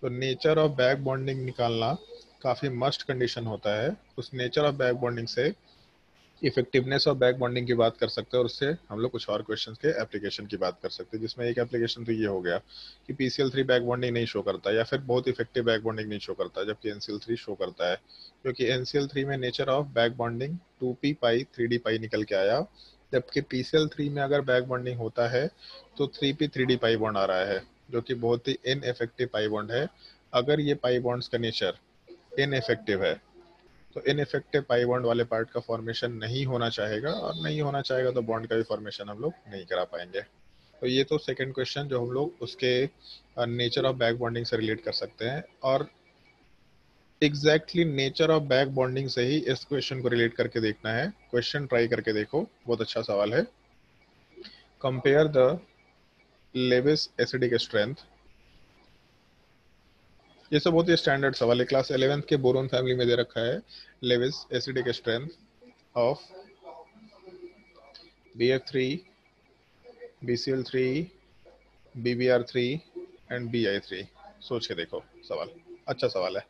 तो नेचर ऑफ बैक बॉन्डिंग निकालना काफ़ी मस्ट कंडीशन होता है। उस नेचर ऑफ बैक बॉन्डिंग से इफेक्टिवनेस ऑफ बैक बॉन्डिंग की बात कर सकते हैं, और उससे हम लोग कुछ और क्वेश्चंस के एप्लीकेशन की बात कर सकते हैं, जिसमें एक एप्लीकेशन तो ये हो गया कि PCl3 बैक बॉन्डिंग नहीं शो करता या फिर बहुत इफेक्टिव बैक बॉन्डिंग नहीं शो करता, जबकि NCl3 शो करता है। क्योंकि NCl3 में nature of back bonding 2p pi 3d पाई निकल के आया, जबकि PCl3 में अगर बैक बॉन्डिंग होता है तो 3p 3d पाई बॉन्ड आ रहा है, जो कि बहुत ही इनइफेक्टिव पाई बॉन्ड है। अगर ये पाई बॉन्ड्स का नेचर इनइफेक्टिव है तो इनइफेक्टिव पाई बॉन्ड वाले पार्ट का फॉर्मेशन नहीं होना चाहेगा, और नहीं होना चाहेगा तो बॉन्ड का भी फॉर्मेशन हम लोग नहीं करा पाएंगे। तो ये तो सेकंड क्वेश्चन जो हम लोग उसके नेचर ऑफ बैक बॉन्डिंग से रिलेट कर सकते हैं। और exactly nature of back bonding से ही इस क्वेश्चन को रिलेट करके देखना है। क्वेश्चन ट्राई करके देखो, बहुत अच्छा सवाल है। Compare the Lewis acidic strength, ये सब बहुत ही स्टैंडर्ड सवाल है, क्लास 11th के बोरोन फैमिली में दे रखा है। Lewis acidic strength of BF3, BCl3, BBr3 and Bi3। सोच के देखो, सवाल अच्छा सवाल है।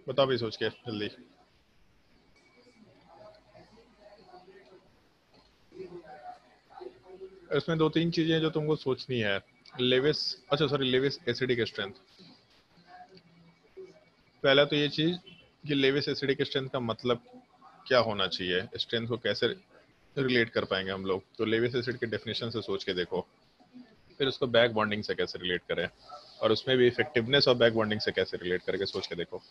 बताओ भी सोच के जल्दी। इसमें दो तीन चीजें जो तुमको सोचनी है। Lewis acidic strength. पहला तो ये चीज कि लेविस एसिडिक स्ट्रेंथ का मतलब क्या होना चाहिए, स्ट्रेंथ को कैसे रिलेट कर पाएंगे हम लोग। तो लेविस एसिड के डेफिनेशन से सोच के देखो, फिर उसको बैक बॉन्डिंग से कैसे रिलेट करें, और उसमें भी इफेक्टिवनेस ऑफ बैक बॉन्डिंग से कैसे रिलेट करके सोच के देखो।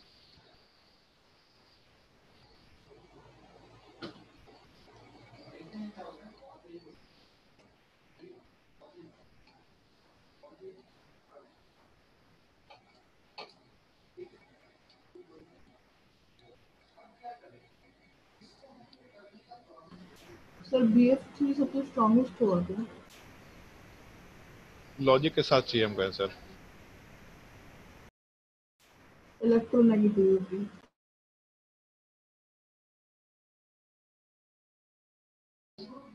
सर BF3 सबसे स्ट्रॉन्गेस्ट होगा क्या? लॉजिक के साथ चाहिए हमको आंसर। इलेक्ट्रोनेगेटिविटी।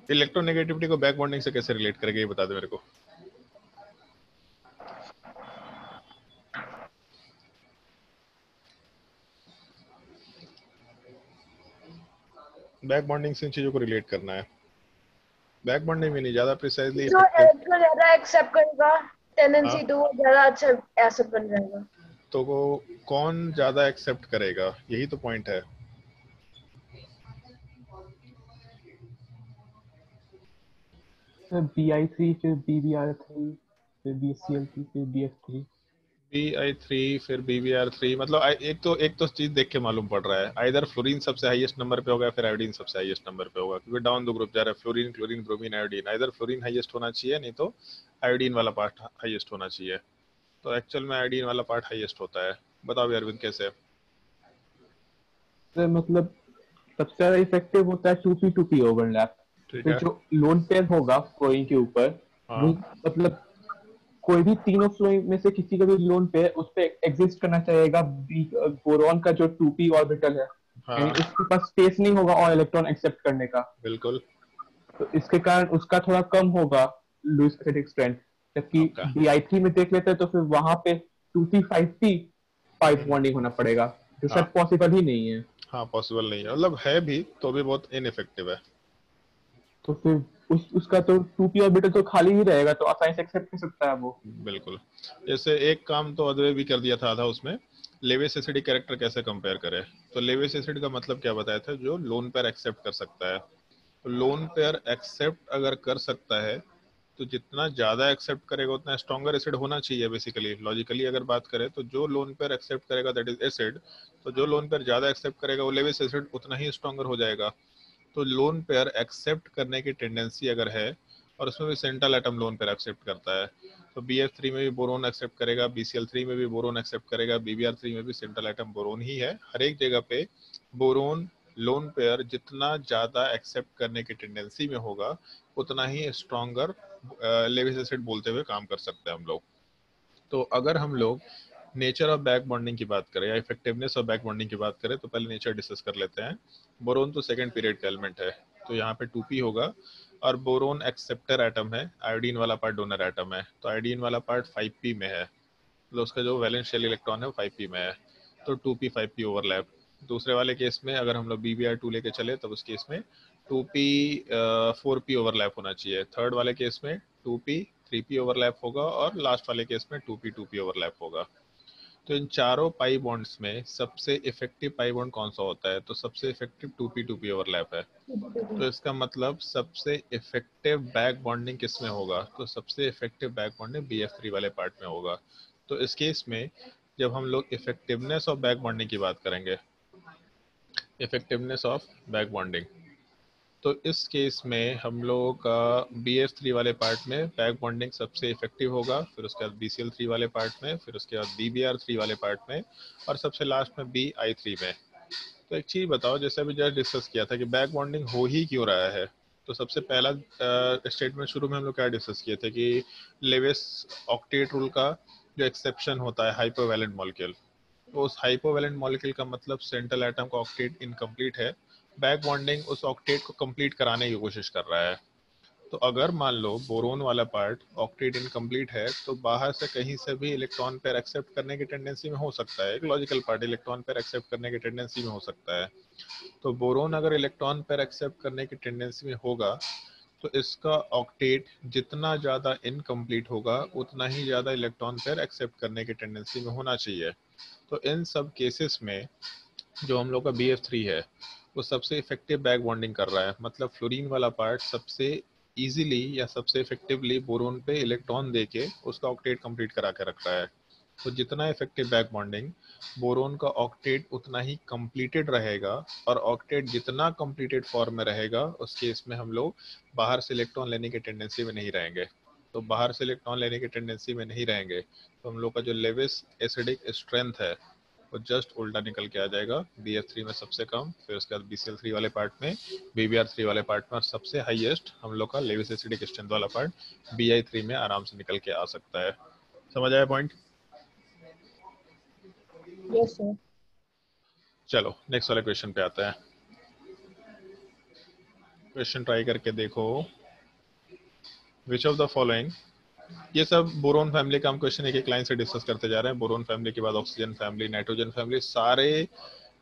इलेक्ट्रोनेगेटिविटी को बैक बॉन्डिंग से कैसे रिलेट करेंगे ये बता दो मेरे को। बैक बॉन्डिंग से इन चीजों को रिलेट करना है। बैक बॉन्डिंग में नहीं, ज्यादा प्रिसाइजली जो इलेक्ट्रॉन ज्यादा एक्सेप्ट करेगा टेंडेंसी तो वो ज्यादा अच्छा एसिड बन जाएगा। तो वो कौन ज्यादा एक्सेप्ट करेगा, यही तो पॉइंट है। BI3 फिर BBr3 फिर BCl3 फिर BF3। BI3 फिर BBr3, मतलब एक तो चीज देख के मालूम पड़ रहा है, आइदर फ्लोरीन सबसे हाईएस्ट नंबर पे होगा फिर आयोडीन सबसे हाईएस्ट नंबर पे होगा, क्योंकि डाउन दो ग्रुप जा रहा है, fluorine chlorine bromine iodine. Either fluorine highest होना चाहिए, नहीं तो आयोडीन वाला पार्ट हाईएस्ट होना चाहिए। तो एक्चुअल में आयोडीन वाला पार्ट हाईएस्ट होता है। बताओ अरविंद कैसे। तो मतलब सबसे ज्यादा इफेक्टिव होता है 2p2p ओवरलैप। ठीक तो है। जो लोन पेयर होगा फ्लोरीन के ऊपर, वो हाँ मतलब कोई भी तीनों फ्लोरीन में से किसी का भी लोन पेयर उस पे एग्जिस्ट करना चाहेगा बोरॉन का जो 2p ऑर्बिटल है, यानी हाँ उसके पास स्पेस नहीं होगा और इलेक्ट्रॉन एक्सेप्ट करने का। बिल्कुल। तो इसके कारण उसका थोड़ा कम होगा लुईस एसिडिक स्ट्रेंथ। जबकि आपका BI3 में देख लेते हैं तो फिर वहां पे 2p 5p 5 बॉन्डिंग होना पड़ेगा, जो हाँ शायद पॉसिबल ही नहीं है। हाँ पॉसिबल नहीं है, मतलब है भी तो भी बहुत इनइफेक्टिव है। तो फिर उसका तो 2p ऑर्बिटल तो खाली ही रहेगा, तो आसानी से एक्सेप्ट कर सकता है वो। बिल्कुल। जैसे एक काम तो अद्वैय भी कर दिया था उसमें, लेविस एसिडिक कैरेक्टर कैसे कंपेयर करें। तो लेविस एसिड का मतलब क्या बताया था, जो लोन पेयर एक्सेप्ट कर सकता है। तो लोन पेयर एक्सेप्ट अगर कर सकता है तो जितना ज्यादा एक्सेप्ट करेगा उतना स्ट्रॉन्गर एसिड होना चाहिए। बेसिकली लॉजिकली अगर बात करें तो जो लोन पेयर एक्सेप्ट करेगा दैट इज एसिड, तो जो लोन पेयर ज्यादा एक्सेप्ट करेगा वो लेविस एसिड उतना ही स्ट्रॉन्गर हो जाएगा। तो लोन पेयर एक्सेप्ट करने की टेंडेंसी अगर है, और उसमें भी central atom lone pair accept करता है, तो BF3 में भी बोरोन एक्सेप्ट करेगा, BCl3 में भी बोरोन एक्सेप्ट करेगा, BBr3 में भी सेंट्रल एटम बोरोन ही है। हर एक जगह पे बोरोन लोन पेयर जितना ज्यादा एक्सेप्ट करने की टेंडेंसी में होगा उतना ही स्ट्रॉन्गर लेविस एसिड बोलते हुए काम कर सकते हैं हम लोग। तो अगर हम लोग नेचर ऑफ बैक बॉन्डिंग की बात करें या इफेक्टिवनेस ऑफ बैक बॉन्डिंग की बात करें, तो पहले नेचर डिस्कस कर लेते हैं। बोरोन तो सेकंड पीरियड का एलिमेंट है, तो यहाँ पे 2p होगा, और बोरोन एक्सेप्टर एटम है, आयोडीन वाला पार्ट डोनर एटम है। तो आयोडीन वाला पार्ट 5p में है, मतलब उसका जो वैलेंस शेल इलेक्ट्रॉन है वो 5p में है। तो 2p 5p ओवरलैप। दूसरे वाले केस में अगर हम लोग BBr2 लेके चले तब उस केस में 2p 4p ओवरलैप होना चाहिए। थर्ड वाले केस में 2p 3p ओवरलैप होगा, और लास्ट वाले केस में 2p 2p ओवरलैप होगा। तो इन चारों पाई बॉन्ड्स में सबसे इफेक्टिव पाई बॉन्ड कौन सा होता है, तो सबसे इफेक्टिव 2p 2p ओवरलैप है। तो इसका मतलब सबसे इफेक्टिव बैक बॉन्डिंग किस में होगा, तो सबसे इफेक्टिव बैक बॉन्डिंग BF3 वाले पार्ट में होगा। तो इस केस में जब हम लोग इफेक्टिवनेस ऑफ बैक बॉन्डिंग की बात करेंगे, इफेक्टिवनेस ऑफ बैक बॉन्डिंग, तो इस केस में हम लोगों का BF3 वाले पार्ट में बैक बॉन्डिंग सबसे इफेक्टिव होगा, फिर उसके बाद BCl3 वाले पार्ट में, फिर उसके बाद BBr3 वाले पार्ट में, और सबसे लास्ट में BI3 में। तो एक चीज बताओ, जैसे अभी जस्ट डिस्कस किया था कि बैक बॉन्डिंग हो ही क्यों रहा है, तो सबसे पहला स्टेटमेंट शुरू में हम लोग क्या डिस्कस किए थे कि लेविस ऑक्टेट रूल का जो एक्सेप्शन होता है हाइपोवैलेंट मॉलिक्यूल, तो उस हाइपोवैलेंट मॉलिक्यूल का मतलब सेंट्रल एटम का ऑक्टेट इनकम्प्लीट है, बैक बॉन्डिंग उस ऑक्टेट को कंप्लीट कराने की कोशिश कर रहा है। तो अगर मान लो बोरोन वाला पार्ट ऑक्टेट इनकम्प्लीट है, तो बाहर से कहीं से भी इलेक्ट्रॉन पेयर एक्सेप्ट करने की टेंडेंसी में हो सकता है, एक logical part electron pair accept करने की टेंडेंसी में हो सकता है। तो बोरोन अगर इलेक्ट्रॉन पेयर एक्सेप्ट करने की टेंडेंसी में होगा, तो इसका ऑक्टेट जितना ज़्यादा इनकम्प्लीट होगा उतना ही ज़्यादा इलेक्ट्रॉन पेयर एक्सेप्ट करने की टेंडेंसी में होना चाहिए। तो इन सब केसेस में जो हम लोग का BF3 है वो सबसे इफेक्टिव बैक बॉन्डिंग कर रहा है, मतलब फ्लोरीन वाला पार्ट सबसे इजीली या सबसे इफेक्टिवली बोरोन पे इलेक्ट्रॉन देके उसका ऑक्टेट कंप्लीट करा के रख रहा है। तो जितना इफेक्टिव बैक बॉन्डिंग, बोरोन का ऑक्टेट उतना ही कंप्लीटेड रहेगा, और ऑक्टेट जितना कंप्लीटेड फॉर्म में रहेगा उस केस में हम लोग बाहर से इलेक्ट्रॉन लेने की टेंडेंसी में नहीं रहेंगे। तो बाहर से इलेक्ट्रॉन लेने की टेंडेंसी में नहीं रहेंगे तो हम लोग का जो लेविस एसिडिक स्ट्रेंथ है वो जस्ट उल्टा निकल के आ जाएगा, BF3 में सबसे कम, फिर उसके बाद BCl3 वाले पार्ट में, BBr3 वाले पार्ट में, और सबसे हाईएस्ट हम लोग का लेविस एसिडिक स्ट्रेंथ वाला पार्ट Bi3 में आराम से निकल के आ सकता है। समझ आया पॉइंट? Yes sir. चलो नेक्स्ट वाले क्वेश्चन पे आते हैं। क्वेश्चन ट्राई करके देखो। विच ऑफ द फॉलोइंग, ये सब बोरोन फैमिली का हम क्वेश्चन एक एक लाइन से डिस्कस करते जा रहे हैं। बोरोन फैमिली के बाद ऑक्सीजन फैमिली, नाइट्रोजन फैमिली, सारे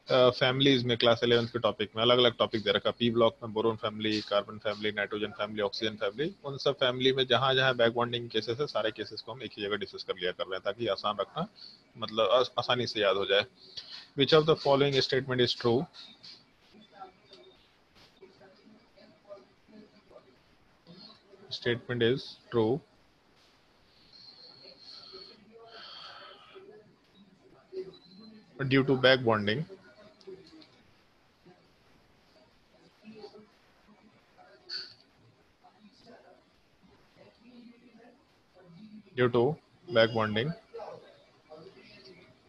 फैमिलीज में क्लास 11 के टॉपिक में अलग अलग टॉपिक दे रखा। पी ब्लॉक में boron family, carbon family, nitrogen family, oxygen family, उन सब फैमिली में जहां जहां बैक बॉन्डिंग केसेस है सारे केसेस को हम एक ही जगह डिस्कस कर लिया कर रहे हैं ताकि आसान रखना, मतलब आसानी से याद हो जाए। विच of the following statement is true? Statement is true due to back bonding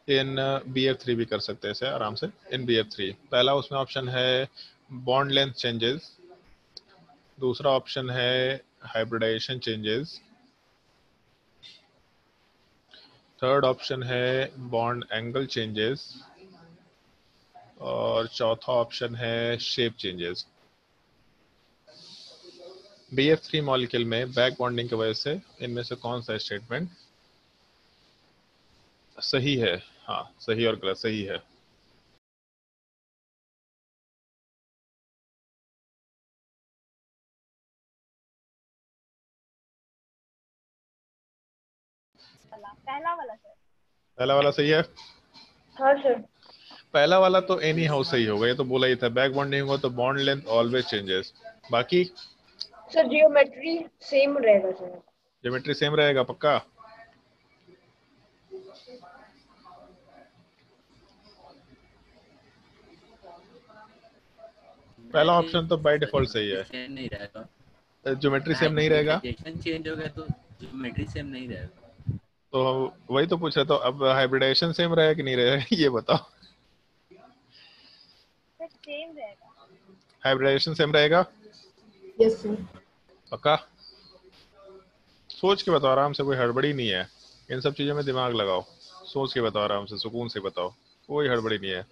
in BF3 भी कर सकते हैं इसे आराम से। इन BF3 पहला उसमें ऑप्शन है बॉन्ड लेंथ चेंजेस, दूसरा ऑप्शन है हाइब्रिडाइजेशन चेंजेस, थर्ड ऑप्शन है बॉन्ड एंगल चेंजेस, और चौथा ऑप्शन है शेप चेंजेस। BF3 मॉलिक्यूल में बैक बॉन्डिंग की वजह से इनमें से कौन सा स्टेटमेंट सही है? हाँ, सही और गलत सही है। पहला वाला सर। पहला वाला सही है। हाँ सर। पहला वाला तो एनी हाउ सही होगा, ये तो बोला ही था। बैक बॉन्डिंग हो तो बॉन्ड लेंथ ऑलवेज चेंजेस। बाकी सर जियोमेट्री सेम रहेगा सर। ज्योमेट्री सेम रहेगा पक्का? पहला ऑप्शन तो बाय डिफॉल्ट सही है। सेम नहीं रहेगा, ज्योमेट्री सेम नहीं रहेगा हाइब्रिडाइजेशन चेंज हो गया तो ज्योमेट्री सेम नहीं रहेगा। तो वही तो पूछ रहा था। अब हाइब्रिडाइजेशन सेम रहेगा कि नहीं रहेगा ये बताओ। सर सेम रहेगा। हाइब्रिडाइजेशन सेम रहेगा यस सर। पक्का? सोच के बताओ आराम से, कोई हड़बड़ी नहीं है। इन सब चीजों में दिमाग लगाओ, सोच के बताओ आराम से, सुकून से बताओ, कोई हड़बड़ी नहीं है।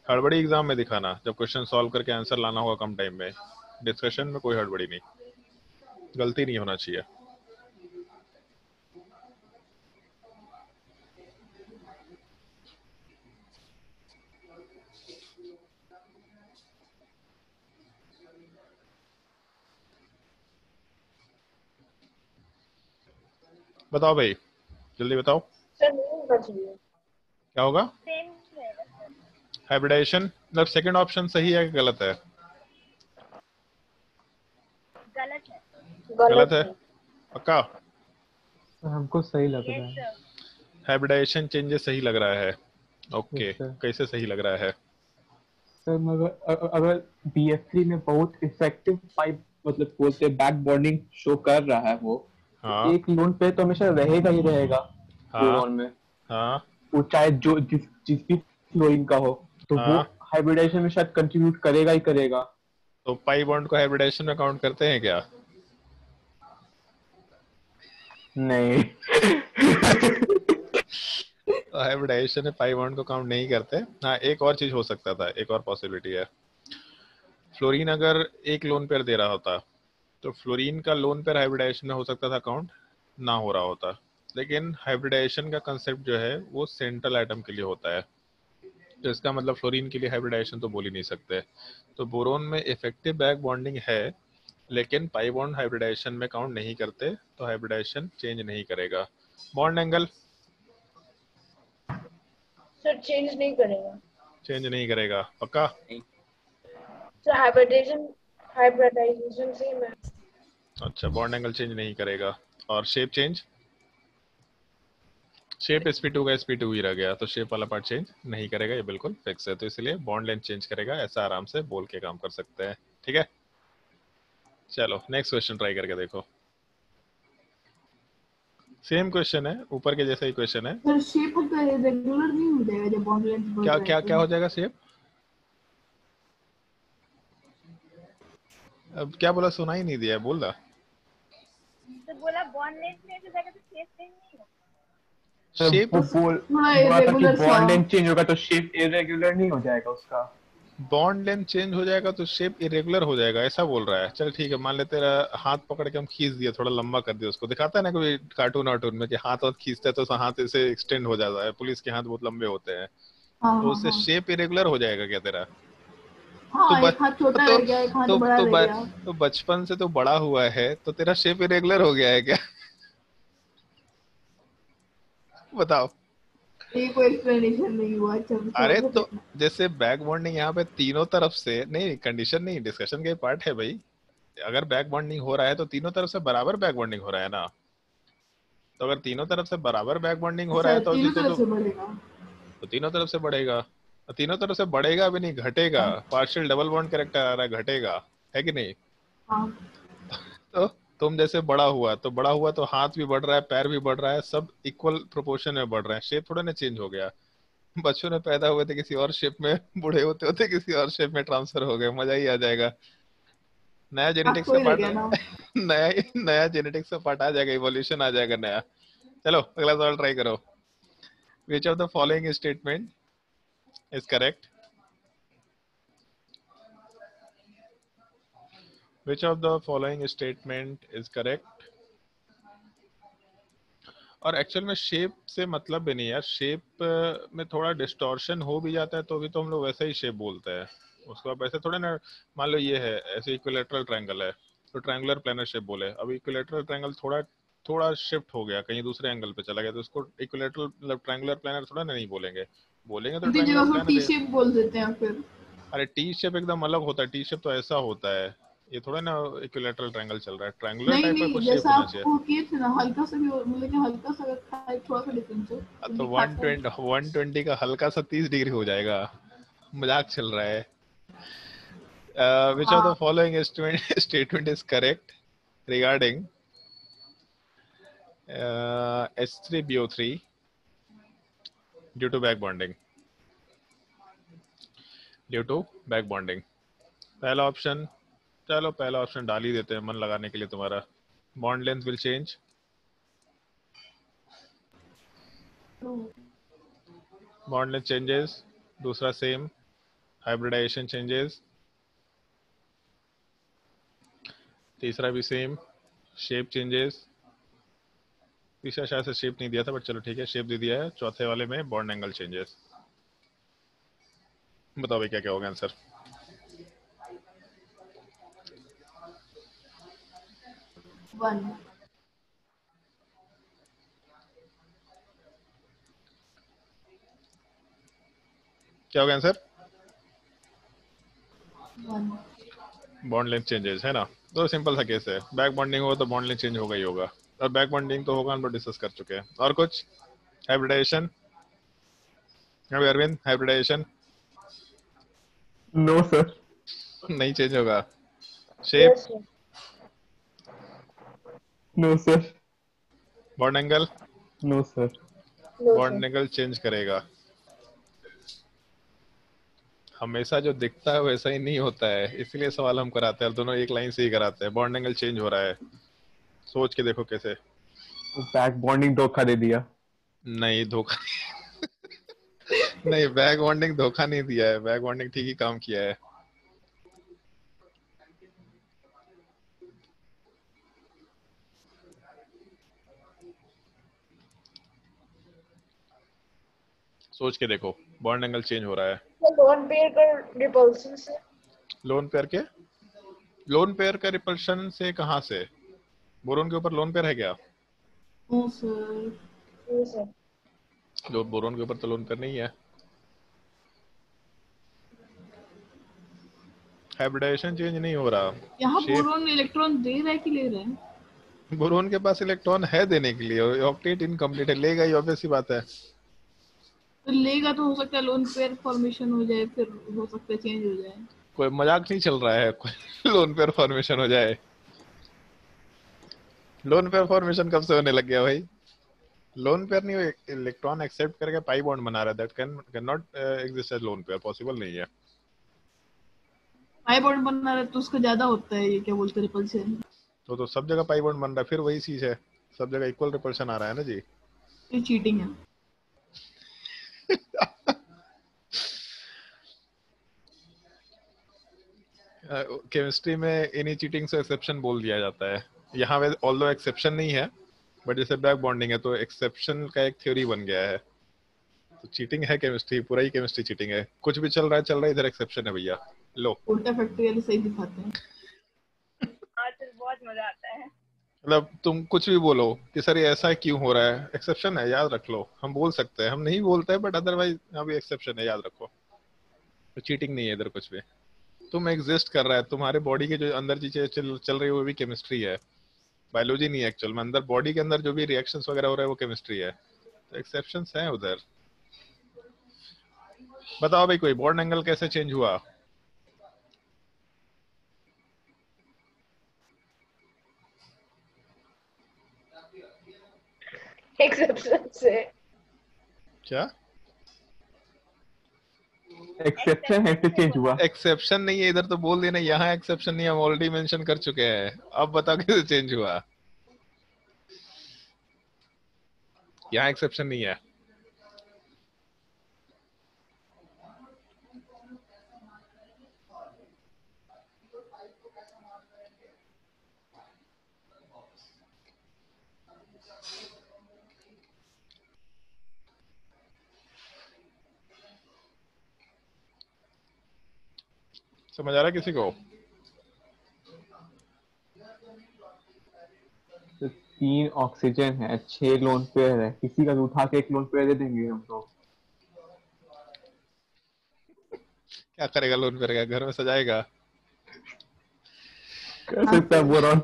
हड़बड़ी एग्जाम में दिखाना जब क्वेश्चन सॉल्व करके आंसर लाना होगा कम टाइम में। डिस्कशन में कोई हड़बड़ी नहीं, गलती नहीं होना चाहिए। बताओ भाई, जल्दी बताओ सर नहीं होना चाहिए। क्या होगा? सेम रहेगा सर। हाइब्रिडाइजेशन मतलब सेकंड ऑप्शन सही है कि गलत है? गलत है। गलत है पक्का? हमको सही लग रहा यस है। सर। हाइब्रिडाइजेशन चेंजेस सही लग रहा है। Okay, Yes, sir. कैसे सही लग रहा है? सर मगर अगर BF3 में बहुत इफेक्टिव पाइप मतलब बोलते हैं बैक बॉन्डिंग शो कर रहा है वो, तो हाँ एक लोन पे तो हमेशा रहेगा ही रहेगा हाँ बोरॉन में। हाँ वो चाहे जो जिस भी फ्लोरीन का हो, तो वो हाँ। हाइब्रिडाइजेशन में शायद कंट्रीब्यूट करेगा ही करेगा। तो पाई बॉन्ड को हाइब्रिडाइजेशन में काउंट करते हैं क्या? नहीं। तो हाइब्रिडाइजेशन में पाई बॉन्ड को काउंट नहीं करते। हाँ, एक और चीज हो सकता था, एक और पॉसिबिलिटी है। फ्लोरीन अगर एक लोन पेयर दे रहा होता तो फ्लोरीन का लोन पेयर हाइब्रिडाइजेशन में हो सकता था काउंट, ना हो रहा होता। लेकिन हाइब्रिडाइजेशन का कंसेप्ट जो है वो सेंट्रल एटम के लिए होता है, तो इसका मतलब फ्लोरीन के लिए हाइब्रिडाइजेशन तो बोल ही नहीं सकते। तो बोरोन में इफेक्टिव बैक बॉन्डिंग है, लेकिन पाई बॉन्ड हाइब्रिडाइजेशन में काउंट नहीं करते, तो हाइब्रिडाइजेशन चेंज नहीं करेगा। बॉन्ड एंगल सर चेंज नहीं करेगा। चेंज नहीं करेगा, पक्का? सर हाइब्रिडाइजेशन सेम है। अच्छा, बॉन्ड एंगल चेंज नहीं करेगा। और शेप चेंज? शेप sp2 का sp2 ही रह गया, तो शेप वाला पार्ट चेंज नहीं करेगा, ये बिल्कुल फिक्स है। तो इसलिए बॉन्ड लेंथ चेंज करेगा, ऐसा आराम से बोल के काम कर सकते हैं। ठीक है, चलो नेक्स्ट क्वेश्चन ट्राई करके देखो। सेम क्वेश्चन है, ऊपर के जैसा ही क्वेश्चन है। सर शेप हल्का रेगुलर नहीं हो जाएगा जब बॉन्ड लेंथ बढ़ क्या जाए क्या तो? क्या हो जाएगा शेप? अब क्या बोला, सुना ही नहीं दिया, बोल रहा। तो बोला बॉन्ड लेंथ चेंज हो जाएगा तो शेप चेंज नहीं होगा। शेप वो बोला था कि irregular सा। बॉन्ड लेंथ चेंज होगा तो शेप इरेगुलर नहीं हो जाएगा उसका। बॉन्ड लेंथ चेंज हो जाएगा तो शेप इरेगुलर हो जाएगा, ऐसा बोल रहा है। चल ठीक है, मान ले तेरा हाथ पकड़ के हम खींच दिया, थोड़ा लंबा कर दिया उसको, दिखाता है ना कोई कार्टून वार्टून में कि हाथ खींचते हैं तो हाथ ऐसे एक्सटेंड हो जाता है, पुलिस के हाथ बहुत लंबे होते हैं, हाँ तो हाँ उससे हाँ शेप इरेगुलर हो जाएगा क्या तेरा? तो हाँ, बच एक हाथ छोटा तो रह गया, एक हाथ तो बड़ा तो, रह ब, गया। तो बचपन से तो बड़ा हुआ है, तो तेरा शेप इरेगुलर हो गया है क्या? बताओ। ये कोई एक्सप्लेनेशन नहीं हुआ। अच्छा अरे समझ तो गया। जैसे बैक बॉन्डिंग यहाँ पे तीनों तरफ से नहीं, कंडीशन नहीं, डिस्कशन के पार्ट है भाई। अगर बैक बॉन्डिंग हो रहा है तो तीनों तरफ से बराबर बैक बॉन्डिंग हो रहा है ना। तो अगर तीनों तरफ से बराबर बैक बॉन्डिंग हो रहा अच्छा है तो तीनों तरफ तो से बढ़ेगा। तो तीनों तरफ से बढ़ेगा। और तीनों तरफ से बढ़ेगा भी नहीं, घटेगा। पार्शियल डबल बॉन्ड कैरेक्टर आ रहा है, घटेगा, है कि नहीं? हाँ तो तुम जैसे बड़ा हुआ तो बड़ा हुआ तो हाथ भी बढ़ रहा है, पैर भी बढ़ रहा है, सब इक्वल प्रोपोर्शन में बढ़ रहे हैं, शेप थोड़ा ना चेंज हो गया। बच्चों ने पैदा हुए थे किसी और शेप में, बूढ़े होते होते किसी और शेप में ट्रांसफर हो गए, मजा ही आ जाएगा। नया जेनेटिक्स आपको का ही पार्ट लगे ना। नया नया जेनेटिक्स का पार्ट आ जाएगा, इवोल्यूशन आ जाएगा नया। चलो अगला सवाल ट्राई करो। विच of the following statement is correct? Which of the following statement is correct? और एक्चुअल में शेप से मतलब भी नहीं यार, शेप में थोड़ा डिस्टॉर्शन हो भी जाता है तो भी तो हम लोग वैसा ही शेप बोलते हैं उसको। अब ऐसे थोड़े ना, मान लो ये है ऐसे इक्विलेटरल ट्रायंगल है तो ट्रायंगुलर प्लेनर शेप बोले। अब इक्विलेटरल ट्रायंगल थोड़ा थोड़ा शिफ्ट हो गया, कहीं दूसरे एंगल पे चला गया, तो उसको इक्विलेटरल मतलब ट्रायंगुलर प्लेनर थोड़ा ना नहीं बोलेंगे, बोलेंगे तो उनकी जगह ट्रायंगुलर उसको टी प्लेनर। शेप बोल देते हैं फिर। अरे टी शेप एकदम अलग होता है, टी शेप तो ऐसा होता है, ये थोड़ा ना इक्विलेटरल ट्रायंगल चल रहा है, ट्रायंगुलर नहीं टाइप का नहीं, कुछ शेप जैसा होना आप चाहिए। वो किए थे ना, हल्का सा भी मतलब कि हल्का सा अगर थोड़ा सा डिफरेंस हो तो तो दिखाता है। 120 का हल्का सा 30 डिग्री हो जाएगा, मजाक चल रहा है। विच ऑफ द हाँ following statement is correct regarding H3BO3 due to back bonding? Due to back bonding, पहला ऑप्शन, चलो पहला ऑप्शन डाल ही देते हैं मन लगाने के लिए तुम्हारा। Bond length will change, bond length changes. दूसरा सेम, हाइब्रिडाइजेशन चेंजेस। तीसरा भी सेम, शेप चेंजेस। तीसरा शायद से शेप नहीं दिया था, बट चलो ठीक है, शेप दे दिया है। चौथे वाले में बॉन्ड एंगल चेंजेस। बताओ भाई क्या क्या होगा आंसर? वन। क्या होगा answer? One. Bond length changes है ना, तो सिंपल सा केस है, बैक बॉन्डिंग होगा तो बॉन्ड लेंथ चेंज होगा ही होगा। और बैक बॉन्डिंग तो होगा, हम लोग डिस्कस कर चुके हैं। और कुछ? हाइब्रिडाइजेशन, अभी अरविंद हाइब्रिडाइजेशन नो सर। नहीं चेंज होगा। Shape, yes sir. No sir. Bond angle, no sir. No bond sir. Angle change करेगा। हमेशा जो दिखता है वैसा ही नहीं होता है, इसलिए सवाल हम कराते हैं, और दोनों एक लाइन से ही कराते हैं। बॉन्ड एंगल चेंज हो रहा है, सोच के देखो कैसे। बैक बॉन्डिंग धोखा दे दिया। नहीं धोखा नहीं, बैक बॉन्डिंग धोखा नहीं दिया है, बैक बॉन्डिंग ठीक ही काम किया है। सोच के देखो, बॉन्ड एंगल चेंज हो रहा है। लोन पेयर कर रिपल्सन से। लोन पेयर के लोन पेयर का रिपल्शन से कहाँ से? बोरोन के ऊपर लोन पेयर है क्या? ओ सर, ये सर जो बोरोन के ऊपर तो लोन पेयर नहीं है। हाइब्रिडाइजेशन चेंज नहीं हो रहा। यहाँ शेप बोरोन इलेक्ट्रॉन दे रहा है कि ले रहा है? बोरोन के पास इलेक्ट्रॉन है देने के लिए, ऑक्टेट इनकम्प्लीट है, लेगा ही, ऑब्वियस सी बात है। तो लेगा तो हो सकता है लोन पेयर फॉर्मेशन हो जाए, फिर हो सकता है चेंज हो जाए। कोई मजाक नहीं चल रहा है कोई लोन पेयर फॉर्मेशन हो जाए? लोन पेयर फॉर्मेशन कब से होने लग गया भाई? लोन पेयर नहीं, इलेक्ट्रॉन एक्सेप्ट करके पाई बॉन्ड बना रहा है, that can not exist as lone pair, possible नहीं है। पाई बॉन्ड बनना रहा है तो उसका ज्यादा होता है, ये क्या बोलते हैं, रिपल्शन। तो सब जगह पाई बॉन्ड बन रहा है, फिर वही चीज है, सब जगह इक्वल रिपल्शन आ रहा है ना जी। ये चीटिंग है। केमिस्ट्री में इन्हीं चीटिंग से एक्सेप्शन बोल दिया जाता है। यहाँ पे ऑल्दो एक्सेप्शन नहीं है, बट जैसे बैक बॉन्डिंग है तो एक्सेप्शन का एक थ्योरी बन गया है। तो चीटिंग है केमिस्ट्री, पूरा ही केमिस्ट्री चीटिंग है। कुछ भी चल रहा है, इधर एक्सेप्शन है भैया। लो उल्टा फैक्टोरियल सही दिखाते हैं। आज तो बहुत मजा आता है। मतलब तुम कुछ भी बोलो कि सर ये ऐसा क्यों हो रहा है, एक्सेप्शन है, याद रख लो। हम बोल सकते हैं, हम नहीं बोलते हैं, बट अदरवाइज यहाँ भी एक्सेप्शन है, याद रखो। तो चीटिंग नहीं है इधर कुछ भी। तुम एग्जिस्ट कर रहा है, तुम्हारे बॉडी के जो अंदर चीजें चल रही है वो भी केमिस्ट्री है, बायोलॉजी नहीं है एक्चुअल में। अंदर बॉडी के अंदर जो भी रिएक्शंस वगैरह हो रहे हैं वो केमिस्ट्री है। तो एक्सेप्शंस हैं उधर। बताओ भाई, कोई बॉन्ड एंगल कैसे चेंज हुआ? एक्सेप्शन से। क्या एक्सेप्शन है से चेंज हुआ। एक्सेप्शन नहीं है इधर, तो बोल देना यहाँ एक्सेप्शन नहीं है, हम ऑलरेडी मेंशन कर चुके हैं। अब बताओ कैसे चेंज हुआ? यहाँ एक्सेप्शन नहीं है। समझ आ रहा है किसी को? तो 3 ऑक्सीजन है, 6 लोन पेयर है, किसी का भी उठा के एक लोन पेयर दे देंगे हम तो। क्या करेगा लोन करेगा, घर में सजाएगा? कर सकता है बोरॉन।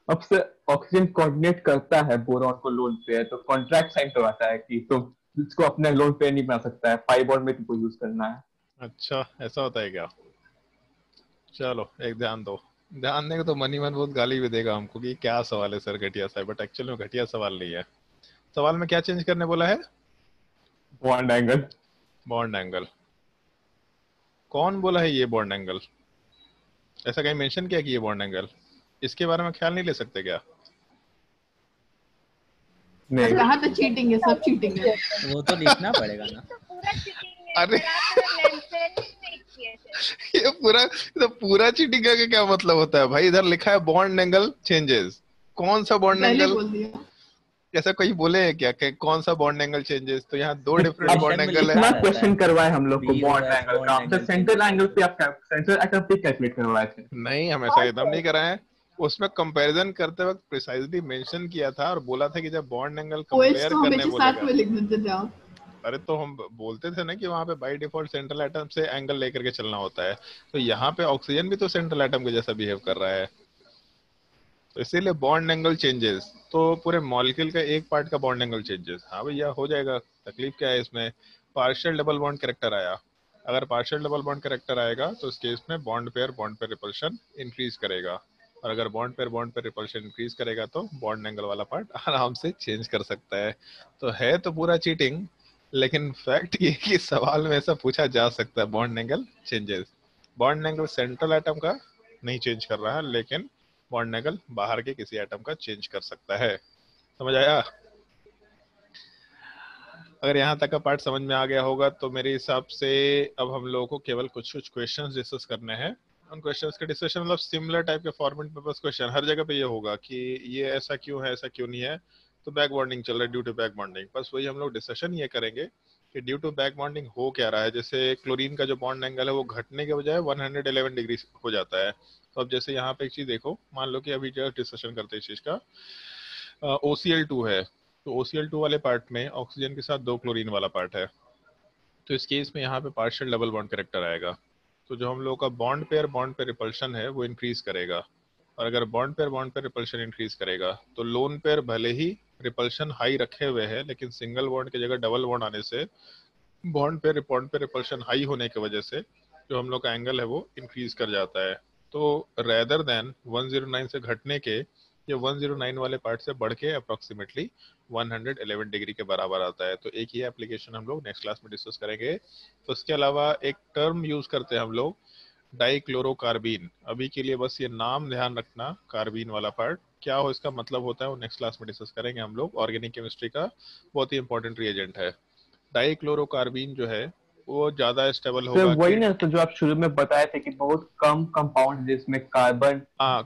अब से ऑक्सीजन कोऑर्डिनेट करता है बोरॉन को लोन पेयर, तो कॉन्ट्रैक्ट साइन करवाता है कि तुम इसको अपने लोन पेयर नहीं बना सकता है, पाई बॉन्ड में तुमको यूज करना है। अच्छा ऐसा होता है क्या? चलो एक ध्यान दो, ध्यान देंगे तो मन ही मन बहुत गाली भी देगा हमको कि क्या सवाल है सर, घटिया सा है। बट एक्चुअली में घटिया सवाल नहीं है। सवाल में क्या चेंज करने बोला है? Bond angle. Bond angle. कौन बोला है ये बॉन्ड एंगल? ऐसा कहीं मेंशन किया कि ये बॉन्ड एंगल? इसके बारे में ख्याल नहीं ले सकते क्या? नहीं, कहा था चीटिंग है, सब चीटिंग है। वो तो लिखना पड़ेगा ना। तो पूरा चीटिंग है अरे सर, आपने मेंशन नहीं किए थे। ये पूरा चीटिंग का क्या मतलब होता है भाई? इधर लिखा है बॉन्ड एंगल चेंजेस, कौन सा बॉन्ड पहले एंगल? बोल दिया। ऐसा कोई बोले है क्या कि कौन सा बॉन्ड एंगल चेंजेस? तो यहाँ दो डिफरेंट अब बॉन्ड में एंगल लिखा है। इतना रहता क्वेश्चन है। करवाए हम लोग को BOS बॉन्ड एंगल bond का, angle तो सेंट्रल एंगल पे आप सेंट्रल एटम पे कैलकुलेट करवाए थे। नहीं, हम ऐसा एकदम नहीं कराए हैं। उसमें कंपैरिजन करते वक्त प्रिसाइजली मेंशन किया था और बोला था कि जब बॉन्ड एंगल ओएच कंपेयर तो करने हमेशा साथ बोलेगा। में लिख देते थे आप। अरे तो हम बोलते थे ना कि वहां पे बाय डिफॉल्ट सेंट्रल एटम से एंगल लेकर के चलना होता है। तो यहाँ पे ऑक्सीजन भी तो सेंट्रल एटम के जैसा बिहेव कर रहा है, तो इसीलिए बॉन्ड एंगल चेंजेस। तो पूरे मॉलिक्यूल का एक पार्ट का बॉन्ड एंगल चेंजेस, हाँ भैया हो जाएगा। तकलीफ क्या है इसमें? पार्शियल डबल बॉन्ड कैरेक्टर आया। अगर पार्शियल डबल बॉन्ड कैरेक्टर आएगा तो इस केस में बॉन्ड पेयर रिपल्शन इंक्रीज करेगा, और अगर बॉन्ड पेयर रिपल्शन इंक्रीज करेगा तो बॉन्ड एंगल वाला पार्ट आराम से चेंज कर सकता है। तो है तो पूरा चीटिंग, लेकिन फैक्ट ये कि सवाल में ऐसा पूछा जा सकता है bond angle changes. Bond angle central atom का नहीं चेंज कर रहा है, लेकिन बॉन्ड एंगल बाहर के किसी एटम का चेंज कर सकता है। समझ आया? अगर यहाँ तक का पार्ट समझ में आ गया होगा तो मेरे हिसाब से अब हम लोगों को केवल कुछ कुछ क्वेश्चंस डिस्कस करने हैं। उन क्वेश्चंस के डिस्कशन मतलब सिमिलर टाइप के फॉर्मेट में, बस क्वेश्चन हर जगह पे ये होगा कि ये ऐसा क्यों है, ऐसा क्यों नहीं है। तो बैक बॉन्डिंग चल रहा है ड्यू टू बैक बॉन्डिंग, बस वही हम लोग डिस्कशन ये करेंगे कि ड्यू टू बैक बॉन्डिंग हो क्या रहा है। जैसे क्लोरीन का जो बॉन्ड एंगल है वो घटने के बजाय 111 डिग्री हो जाता है, तो अब जैसे यहाँ पे एक चीज देखो, मान लो कि अभी जो डिस्कशन करते हैं इस चीज का, OCl2 है, तो OCl2 वाले पार्ट में ऑक्सीजन के साथ 2 क्लोरीन वाला पार्ट है, तो इस केस में यहाँ पे पार्शियल डबल बॉन्ड कैरेक्टर आएगा। तो जो हम लोग का बॉन्ड पेयर रिपल्शन है वो इंक्रीज करेगा, और अगर बॉन्ड पेयर रिपल्शन इंक्रीज करेगा तो लोन पेयर भले ही रिपल्शन हाई रखे हुए है, लेकिन सिंगल बॉन्ड की जगह डबल बॉन्ड आने से बॉन्ड पेयर रिपल्शन हाई होने की वजह से जो हम लोग का एंगल है वो इंक्रीज कर जाता है। तो रेदर देन 109 से घटने के, ये 109 वाले पार्ट से बढ़ के अप्रोक्सीमेटली 111 डिग्री के बराबर आता है। तो एक ही एप्लीकेशन हम लोग नेक्स्ट क्लास में डिस्कस करेंगे। तो इसके अलावा एक टर्म यूज करते हैं हम लोग, डाइक्लोरोकार्बीन। अभी के लिए बस ये नाम ध्यान रखना, कार्बीन वाला पार्ट क्या हो, इसका मतलब होता है वो नेक्स्ट क्लास में डिस्कस करेंगे हम लोग। ऑर्गेनिक केमिस्ट्री का बहुत ही इंपॉर्टेंट रिएजेंट है। डाइक्लोरोकार्बीन जो है वो ज्यादा स्टेबल सर होगा वही कि ना, तो जो आप शुरू में बताए थे कि बहुत कम कंपाउंड जिसमें कार्बन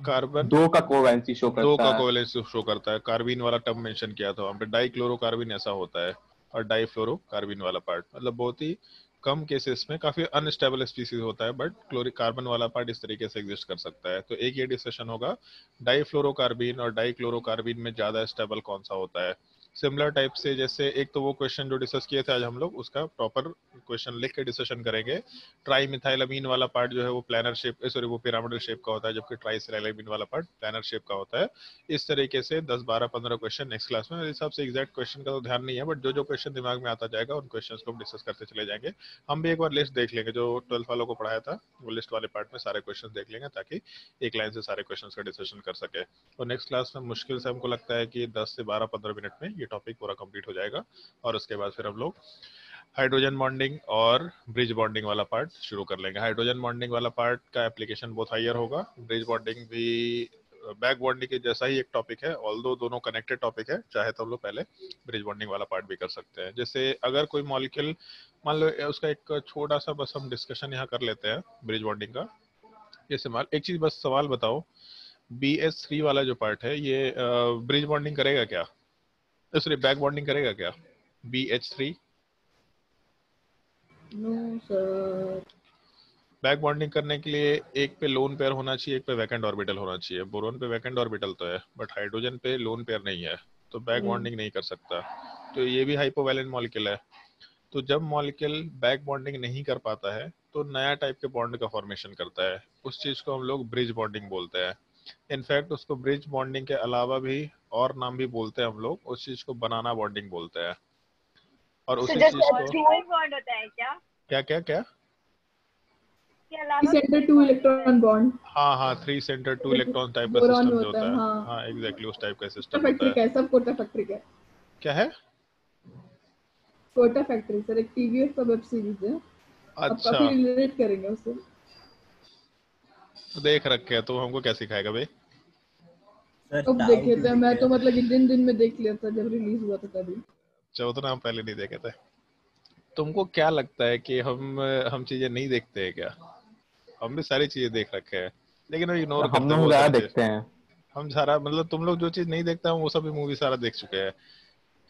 कार्बन 2 का कोवैलेंसी शो 2 करता का है। कोवैलेंस शो करता है। कार्बीन वाला टर्म मेंशन किया था वहाँ पे, डाइक्लोरोकार्बीन ऐसा होता है, और डाइफ्लोरोकार्बीन वाला पार्ट मतलब बहुत ही कम केसेस में काफी अनस्टेबल स्पीसीज होता है, बट क्लोरिक कार्बन वाला पार्ट इस तरीके से एग्जिस्ट कर सकता है। तो एक ये डिस्कशन होगा, डाइफ्लोरोकार्बीन और डाइक्लोरोकार्बीन में ज्यादा स्टेबल कौन सा होता है। सिमिलर टाइप से जैसे एक तो वो क्वेश्चन जो डिस्कस किए थे आज हम लोग, उसका प्रॉपर क्वेश्चन लिख के डिस्कशन करेंगे। ट्राईमिथाइलामीन वाला पार्ट जो है वो प्लानर शेप, सॉरी वो पिरामिडल शेप का होता है, जबकि ट्राईसिलामीन वाला पार्ट प्लानर शेप का होता है। इस तरीके से 10 12 15 क्वेश्चन नेक्स्ट क्लास में, मेरे हिसाब से एग्जैक्ट क्वेश्चन का तो ध्यान नहीं है, बट जो जो क्वेश्चन दिमाग में आता जाएगा उन क्वेश्चंस को हम डिस्कस करते चले जाएंगे। हम भी एक बार लिस्ट देख लेंगे, जो 12th वालों को पढ़ाया था वो लिस्ट वाले पार्ट में सारे क्वेश्चन देख लेंगे, ताकि एक लाइन से सारे क्वेश्चन का डिस्कशन कर सके। और नेक्स्ट क्लास में मुश्किल से हमको लगता है कि 10 से 12 15 मिनट में ये टॉपिक पूरा कंप्लीट हो जाएगा, और उसके बाद फिर हम लोग हाइड्रोजन बॉन्डिंग और ब्रिज बॉन्डिंग वाला पार्ट शुरू कर लेंगे। हाइड्रोजन बॉन्डिंग वाला पार्ट का एप्लीकेशन बहुत हायर होगा, ब्रिज बॉन्डिंग भी बैक बॉन्डिंग के जैसा ही एक टॉपिक है, ऑल्दो दोनों कनेक्टेड टॉपिक है। चाहे तो हम लोग पहले ब्रिज बॉन्डिंग वाला पार्ट भी कर सकते हैं। जैसे अगर कोई मॉलिक्यूल, मान लो उसका एक छोटा सा बस हम डिस्कशन यहाँ कर लेते हैं ब्रिज बॉन्डिंग का। जैसे मान एक चीज बस सवाल बताओ, BH3 वाला जो पार्ट है ये ब्रिज बॉन्डिंग करेगा क्या, सॉरी बैक बॉन्डिंग करेगा क्या BH3? No sir. Back bonding करने के लिए एक पे लोन पेयर होना चाहिए, एक पे वैकेंट ऑर्बिटल होना चाहिए। बोरोन पे वैकेंट ऑर्बिटल तो है, बट हाइड्रोजन पे लोन पेयर नहीं है, तो बैक बॉन्डिंग नहीं कर सकता। तो ये भी हाइपोवैलेंट मॉलिक्यूल है। तो जब मॉलिक्यूल बैक बॉन्डिंग नहीं कर पाता है तो नया टाइप के बॉन्ड का फॉर्मेशन करता है, उस चीज को हम लोग ब्रिज बॉन्डिंग बोलते हैं। इनफैक्ट उसको ब्रिज बॉन्डिंग के अलावा भी और नाम भी बोलते हैं हम लोग, उस चीज को बनाना बॉन्डिंग बोलते हैं। और उसी चीज को ट्रिपल बॉन्ड होता है क्या? क्या क्या क्या इसके अलावा सेंटर 2 इलेक्ट्रॉन बॉन्ड। हाँ 3 सेंटर 2 इलेक्ट्रॉन टाइप का बोरॉन सिस्टम में जो होता है। हाँ। हाँ एग्जैक्टली उस टाइप का सिस्टम कोटा होता फैक्ट्री है। का है, सब कोटा फैक्ट्री का है। क्या है? कोटा फैक्ट्री सर एक टीवीएफ का वेब सीरीज है। आप अच्छा, काफी रिलेट करेंगे उससे। तो देख रखे है तो हमको क्या सिखाएगा भाई? सर अब ताऊ देखे क्यों थे, मैं लिखे तो हैं? मतलब एक दिन में देख लिया था जब रिलीज हुआ था तभी। उतना हम पहले नहीं देखे थे। तुमको क्या लगता है कि हम चीजें नहीं देखते हैं क्या? हम भी सारी चीजें देख रखे हैं, लेकिन इग्नोर हम करते हैं लोग वो ज्यादा सारी चीज। देखते हैं। हम सारा मतलब तुम लोग जो चीज नहीं देखते हैं वो सभी मूवी सारा देख चुके हैं,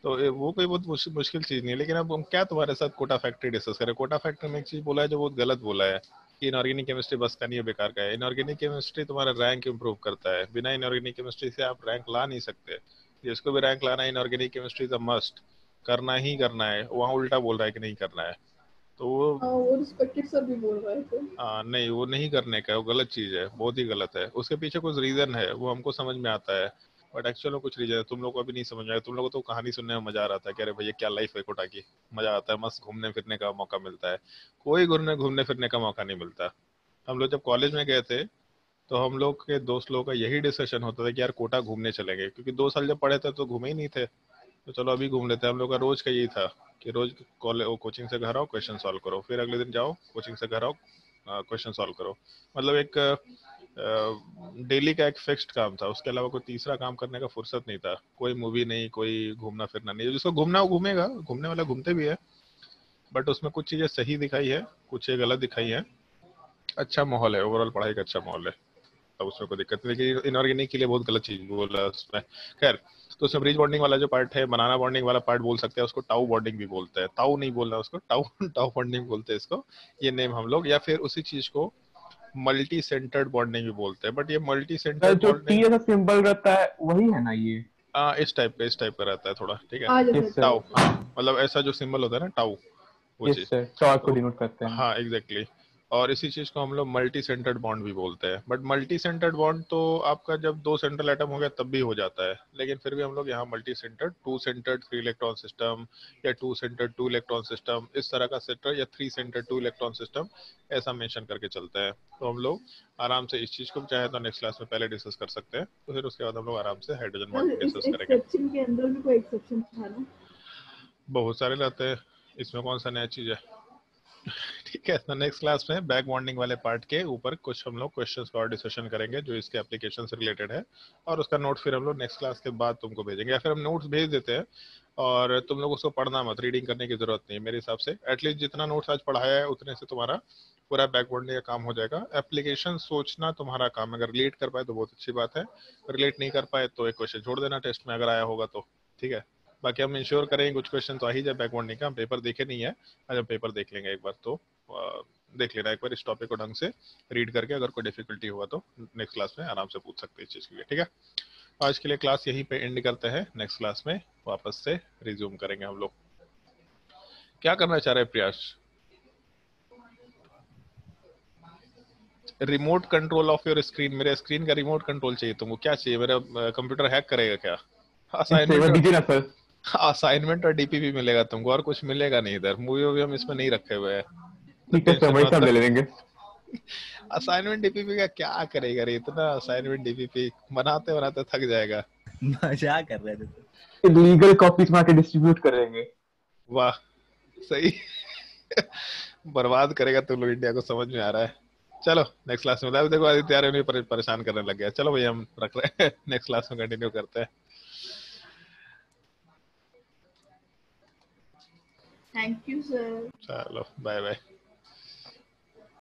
तो वो कोई बहुत मुश्किल चीज नहीं है। लेकिन अब हम क्या तुम्हारे साथ कोटा फैक्ट्री डिस्कस करें? कोटा फैक्ट्री में एक चीज बोला है जो बहुत गलत बोला है कि इनऑर्गेनिक केमिस्ट्री बस का नहीं है, बेकार का है। इनऑर्गेनिक केमिस्ट्री तुम्हारा रैंक इंप्रूव करता है, बिना इनऑर्गेनिक केमिस्ट्री से आप रैंक ला नहीं सकते। जिसको भी रैंक लाना है inorganic chemistry is a must, करना ही करना है। वहाँ उल्टा बोल रहा है कि नहीं करना है, तो वो रिस्पेक्टेड सर भी बोल रहे थे। नहीं वो नहीं करने का, वो गलत चीज है, बहुत ही गलत है। उसके पीछे कुछ रीजन है, वो हमको समझ में आता है, बट एक्चुअल में कुछ रीजन है तुम लोग को अभी नहीं समझ में आया। तुम लोग को तो कहानी सुनने में मजा आ रहा था कि अरे भैया क्या लाइफ है कोटा की, मजा आता है, मस्त घूमने फिरने का मौका मिलता है। कोई घूमने फिरने का मौका नहीं मिलता। हम लोग जब कॉलेज में गए थे तो हम लोग के दोस्त लोगों का यही डिस्कशन होता था कि यार कोटा घूमने चलेंगे, क्योंकि 2 साल जब पढ़े थे तो घूमे ही नहीं थे, तो चलो अभी घूम लेते हैं। हम लोग का रोज का यही था कि रोज कोचिंग से घर आओ, क्वेश्चन सॉल्व करो, फिर अगले दिन जाओ कोचिंग से घर आओ, क्वेश्चन सॉल्व करो। मतलब एक डेली का एक फिक्स्ड काम था, उसके अलावा कोई तीसरा काम करने का फुर्सत नहीं था। कोई मूवी नहीं, कोई घूमना फिरना नहीं। जिसको घूमना वो घूमेगा, घूमने वाला घूमते भी है, बट उसमें कुछ चीजें सही दिखाई है, कुछ चीजें गलत दिखाई है। अच्छा माहौल है, ओवरऑल पढ़ाई का अच्छा माहौल है, तब उसमें कोई दिक्कत नहीं। लेकिन इनऑर्गेनिक के लिए बहुत गलत चीज बोला उसमें। खैर, तो उसमें ब्रिज बॉन्डिंग वाला जो पार्ट है, बनाना बॉन्डिंग वाला पार्ट बोल सकते हैं उसको, टाउ बॉन्डिंग भी बोलते हैं। ताऊ नहीं बोलना उसको, टाउ टाउ बॉन्डिंग बोलते हैं इसको, ये नेम हम लोग। या फिर उसी चीज को मल्टी सेंटर्ड बॉन्डिंग भी बोलते हैं, बट ये मल्टी सर सेंटर्ड जो बॉन्डिंग टी ऐसा सिंबल रहता है वही है ना ये? इस टाइप का रहता है थोड़ा, ठीक है। आ जाए यस सर। टाउ, मतलब ऐसा जो सिंबल होता है ना टाउ, वो यस चीज। सर, टॉर्क को तो डिनोट करते हैं। हाँ एग्जैक्टली और इसी चीज को हम लोग मल्टी सेंटर्ड बॉन्ड भी बोलते हैं। बट मल्टी सेंटर्ड बॉन्ड तो आपका जब 2 सेंट्रल एटम हो गया तब भी हो जाता है, लेकिन फिर भी हम लोग यहाँ multi centred 2 centred 3 electron system या 2 सेंटर्ड 2 इलेक्ट्रॉन सिस्टम इस तरह का सेंटर या 3 सेंटर्ड 2 इलेक्ट्रॉन सिस्टम ऐसा मेंशन करके चलता है। तो हम लोग आराम से इस चीज को चाहे तो नेक्स्ट क्लास में पहले डिस्कस कर सकते हैं, तो फिर उसके बाद हम लोग आराम से हाइड्रोजन सर बॉन्डिंग इस डिस्कस करेंगे। एक्सेप्शन के अंदर भी कोई एक्सेप्शन था ना? बहुत सारे रहते हैं, इसमें कौन सा नया चीज है। ठीक है, तो नेक्स्ट क्लास में बैक बॉन्डिंग वाले पार्ट के ऊपर कुछ हम लोग क्वेश्चंस का और डिस्कशन करेंगे जो इसके एप्लीकेशन से रिलेटेड है, और उसका नोट फिर हम लोग नेक्स्ट क्लास के बाद तुमको भेजेंगे, या फिर हम नोट्स भेज देते हैं और तुम लोग उसको पढ़ना मत, रीडिंग करने की जरूरत नहीं मेरे हिसाब से। एटलीस्ट जितना नोट्स आज पढ़ाया है उतने से तुम्हारा पूरा बैक बॉन्डिंग का काम हो जाएगा। एप्लीकेशन सोचना तुम्हारा काम, अगर रिलेट कर पाए तो बहुत अच्छी बात है, रिलेट नहीं कर पाए तो एक क्वेश्चन छोड़ देना टेस्ट में अगर आया होगा तो, ठीक है। बाकी हम इंश्योर करेंगे कुछ क्वेश्चन तो आ ही जाए बैक बॉन्डिंग का, हम पेपर देखे नहीं है, आज हम पेपर देख लेंगे एक बार, तो देख लेना एक बार इस टॉपिक को ढंग से रीड करके, अगर कोई डिफिकल्टी हुआ तो नेक्स्ट क्लास में आराम से पूछ सकते हैं इस चीज के लिए, ठीक है। आज के लिए क्लास यहीं पे एंड करते हैं, नेक्स्ट क्लास में वापस से रिज्यूम करेंगे हम लोग। क्या करना चाह रहे हैं प्रयास? Remote control of your screen, मेरे स्क्रीन का रिमोट कंट्रोल चाहिए तुमको, क्या चाहिए? मेरा कंप्यूटर हैक करेगा क्या? सेवा दीजिए ना सर। असाइनमेंट और डीपीपी मिलेगा तुमको, और कुछ मिलेगा नहीं इधर। मूवी वूवी हम इसमें नहीं रखे हुए हैं, ठीक है सर, वही सब ले लेंगे। असाइनमेंट डीपीपी का क्या करेगा रे, इतना असाइनमेंट डीपीपी बनाते बनाते थक जाएगा। मजाक कर रहे थे सर। लीगल कॉपीज मार के डिस्ट्रीब्यूट करेंगे। वाह सही बर्बाद करेगा तुम लोग इंडिया को, समझ में आ रहा है। चलो नेक्स्ट क्लास में देखो आदित्य यार उन्हें परेशान करने लग गया। चलो भैया हम रख रहे हैं, नेक्स्ट क्लास में कंटिन्यू करते हैं। Thank you sir. चलो बाय बाय।